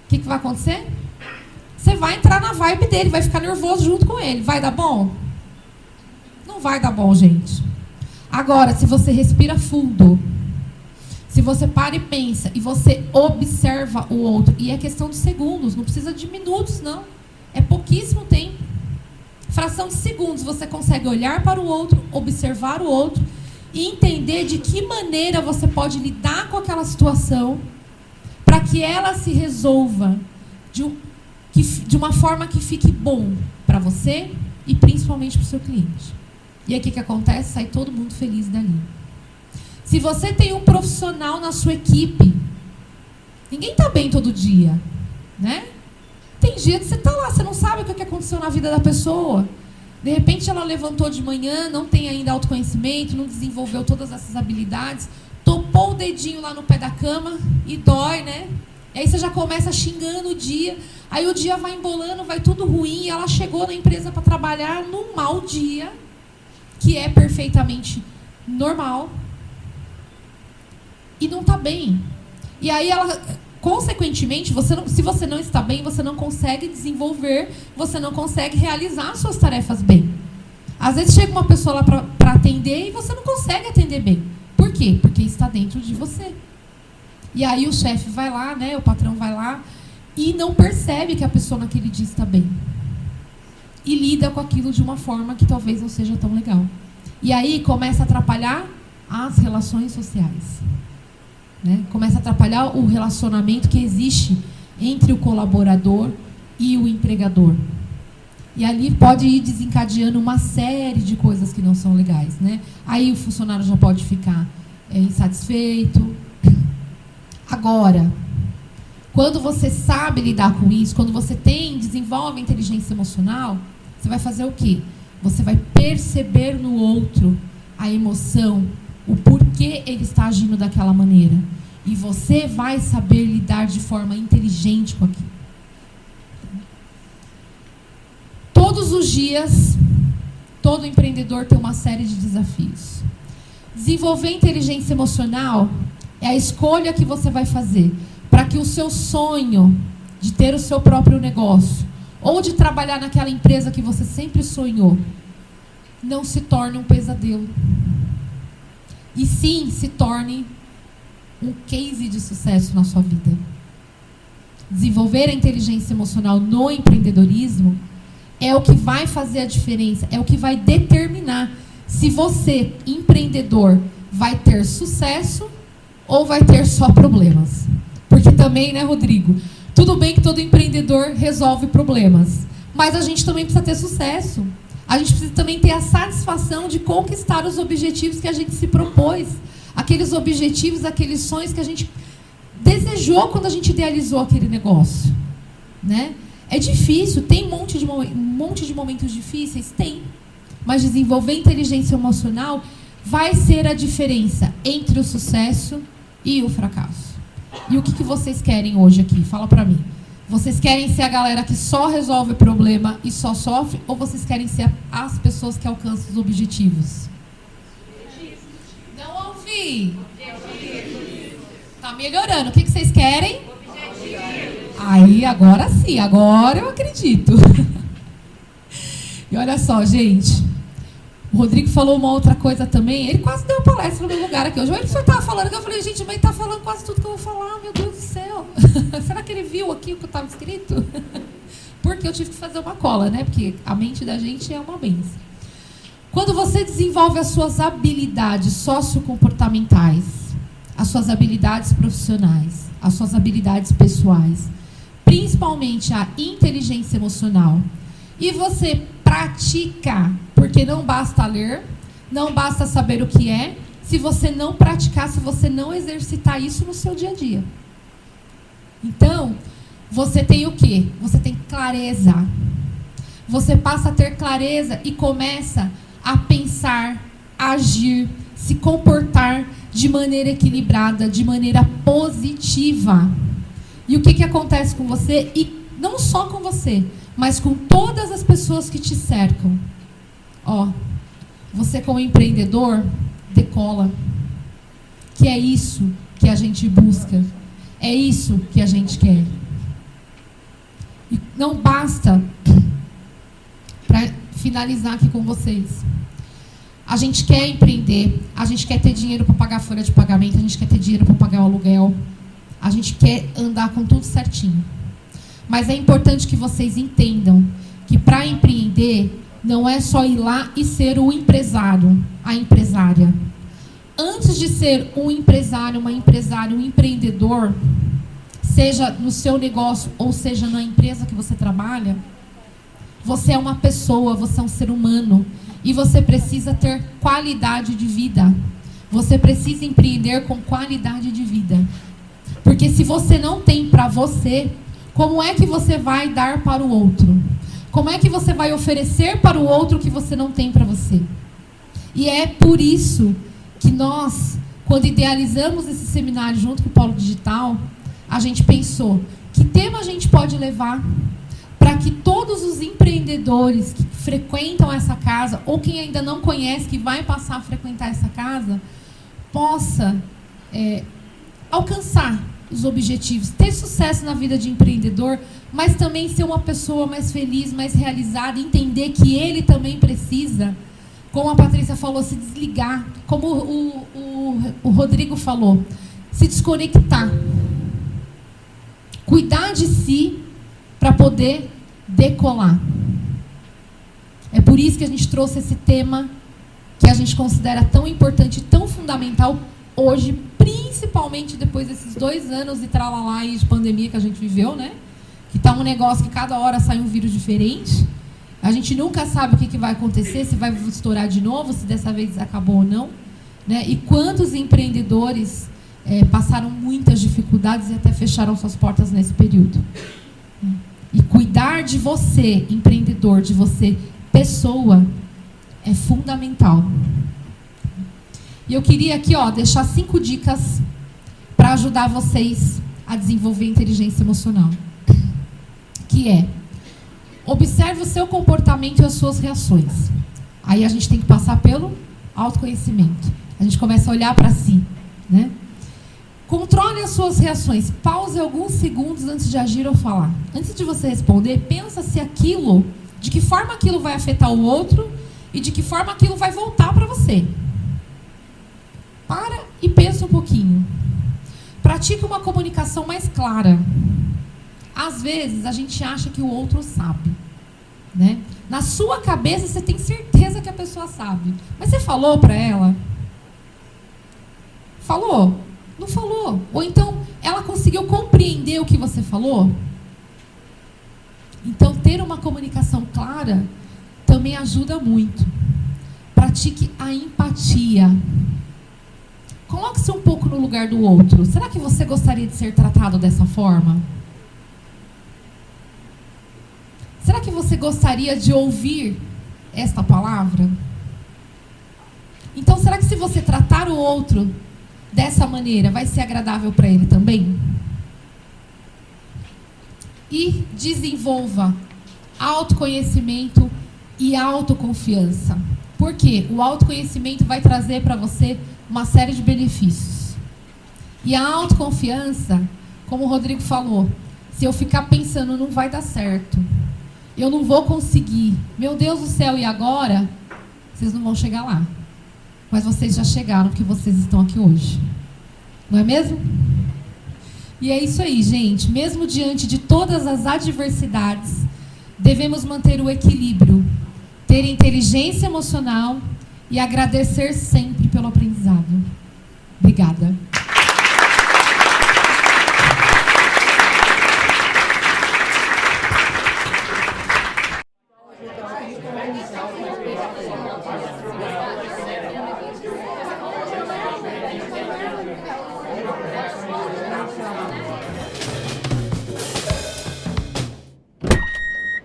o que vai acontecer? Você vai entrar na vibe dele, vai ficar nervoso junto com ele. Vai dar bom? Não vai dar bom, gente. Agora, se você respira fundo, se você para e pensa, e você observa o outro, e é questão de segundos, não precisa de minutos, não. É pouquíssimo tempo. Fração de segundos, você consegue olhar para o outro, observar o outro, e entender de que maneira você pode lidar com aquela situação, para que ela se resolva de uma forma que fique bom para você, e principalmente para o seu cliente. E aí o que acontece? Sai todo mundo feliz dali. Se você tem um profissional na sua equipe, ninguém está bem todo dia, né? Tem dia que você está lá, você não sabe o que aconteceu na vida da pessoa. De repente ela levantou de manhã, não tem ainda autoconhecimento, não desenvolveu todas essas habilidades, topou o dedinho lá no pé da cama e dói, né? E aí você já começa xingando o dia, aí o dia vai embolando, vai tudo ruim, e ela chegou na empresa para trabalhar num mau dia, que é perfeitamente normal, e não está bem. E aí ela, consequentemente, se você não está bem, você não consegue desenvolver, você não consegue realizar as suas tarefas bem. Às vezes chega uma pessoa lá para atender e você não consegue atender bem. Por quê? Porque está dentro de você. E aí o chefe vai lá, né, o patrão vai lá e não percebe que a pessoa naquele dia está bem. E lida com aquilo de uma forma que talvez não seja tão legal. E aí começa a atrapalhar as relações sociais. né? Começa a atrapalhar o relacionamento que existe entre o colaborador e o empregador. E ali pode ir desencadeando uma série de coisas que não são legais, né? Aí o funcionário já pode ficar insatisfeito. Agora, quando você sabe lidar com isso, quando você desenvolve inteligência emocional, você vai fazer o quê? Você vai perceber no outro a emoção, o porquê ele está agindo daquela maneira. E você vai saber lidar de forma inteligente com aquilo. Todos os dias, todo empreendedor tem uma série de desafios. Desenvolver inteligência emocional é a escolha que você vai fazer para que o seu sonho de ter o seu próprio negócio ou de trabalhar naquela empresa que você sempre sonhou não se torne um pesadelo. E sim, se torne um case de sucesso na sua vida. Desenvolver a inteligência emocional no empreendedorismo é o que vai fazer a diferença, é o que vai determinar se você, empreendedor, vai ter sucesso ou vai ter só problemas. Porque também, né, Rodrigo? Tudo bem que todo empreendedor resolve problemas, mas a gente também precisa ter sucesso. A gente precisa também ter a satisfação de conquistar os objetivos que a gente se propôs. Aqueles objetivos, aqueles sonhos que a gente desejou quando a gente idealizou aquele negócio, né? É difícil, tem um monte de momentos difíceis? Tem. Mas desenvolver inteligência emocional vai ser a diferença entre o sucesso e o fracasso. E o que vocês querem hoje aqui? Fala pra mim. Vocês querem ser a galera que só resolve problema e só sofre? Ou vocês querem ser as pessoas que alcançam os objetivos? Não ouvi. Tá melhorando. O que vocês querem? Aí, agora sim, agora eu acredito. E olha só, gente, o Rodrigo falou uma outra coisa também, ele quase deu uma palestra no meu lugar aqui hoje. O senhor estava falando, que eu falei, gente, mas ele está falando quase tudo que eu vou falar, meu Deus do céu. Será que ele viu aqui o que estava escrito? Porque eu tive que fazer uma cola, né? Porque a mente da gente é uma benção. Quando você desenvolve as suas habilidades sociocomportamentais, as suas habilidades profissionais, as suas habilidades pessoais, principalmente a inteligência emocional, e você pratica, porque não basta ler, não basta saber o que é, se você não praticar, se você não exercitar isso no seu dia a dia. Então, você tem o quê? Você tem clareza. Você passa a ter clareza e começa a pensar, agir, se comportar de maneira equilibrada, de maneira positiva. E o que acontece com você? E não só com você, mas com todas as pessoas que te cercam. Ó, você como empreendedor, decola. Que é isso que a gente busca. É isso que a gente quer. E não basta, para finalizar aqui com vocês, a gente quer empreender, a gente quer ter dinheiro para pagar a folha de pagamento, a gente quer ter dinheiro para pagar o aluguel, a gente quer andar com tudo certinho. Mas é importante que vocês entendam que para empreender não é só ir lá e ser o empresário, a empresária. Antes de ser um empresário, uma empresária, um empreendedor, seja no seu negócio ou seja na empresa que você trabalha, você é uma pessoa, você é um ser humano e você precisa ter qualidade de vida. Você precisa empreender com qualidade de vida. Porque se você não tem para você, como é que você vai dar para o outro? Como é que você vai oferecer para o outro o que você não tem para você? E é por isso que nós, quando idealizamos esse seminário junto com o Polo Digital, a gente pensou, que tema a gente pode levar para que todos os empreendedores que frequentam essa casa, ou quem ainda não conhece, que vai passar a frequentar essa casa, possa alcançar os objetivos, ter sucesso na vida de empreendedor, mas também ser uma pessoa mais feliz, mais realizada, entender que ele também precisa, como a Patrícia falou, se desligar, como o Rodrigo falou, se desconectar, cuidar de si para poder decolar. É por isso que a gente trouxe esse tema que a gente considera tão importante, tão fundamental hoje principalmente depois desses 2 anos de tralalá e de pandemia que a gente viveu, né? Que tá um negócio que cada hora sai um vírus diferente. A gente nunca sabe o que vai acontecer, se vai estourar de novo, se dessa vez acabou ou não. Né? E quantos empreendedores passaram muitas dificuldades e até fecharam suas portas nesse período. E cuidar de você, empreendedor, de você, pessoa, é fundamental. E eu queria aqui deixar 5 dicas para ajudar vocês a desenvolver inteligência emocional. Que é: observe o seu comportamento e as suas reações. Aí a gente tem que passar pelo autoconhecimento. A gente começa a olhar para si, né? Controle as suas reações. Pause alguns segundos antes de agir ou falar. Antes de você responder, pensa se aquilo, de que forma aquilo vai afetar o outro e de que forma aquilo vai voltar para você. Para e pensa um pouquinho. Pratique uma comunicação mais clara. Às vezes, a gente acha que o outro sabe, né? Na sua cabeça, você tem certeza que a pessoa sabe. Mas você falou para ela? Falou? Não falou. Ou então, ela conseguiu compreender o que você falou? Então, ter uma comunicação clara também ajuda muito. Pratique a empatia. Coloque-se um pouco no lugar do outro. Será que você gostaria de ser tratado dessa forma? Será que você gostaria de ouvir esta palavra? Então, será que se você tratar o outro dessa maneira, vai ser agradável para ele também? E desenvolva autoconhecimento e autoconfiança. Por quê? O autoconhecimento vai trazer para você uma série de benefícios. E a autoconfiança, como o Rodrigo falou, se eu ficar pensando, não vai dar certo, eu não vou conseguir, meu Deus do céu, e agora? Vocês não vão chegar lá. Mas vocês já chegaram, porque vocês estão aqui hoje. Não é mesmo? E é isso aí, gente. Mesmo diante de todas as adversidades, devemos manter o equilíbrio, ter inteligência emocional e agradecer sempre pelo aprendizado. Obrigada.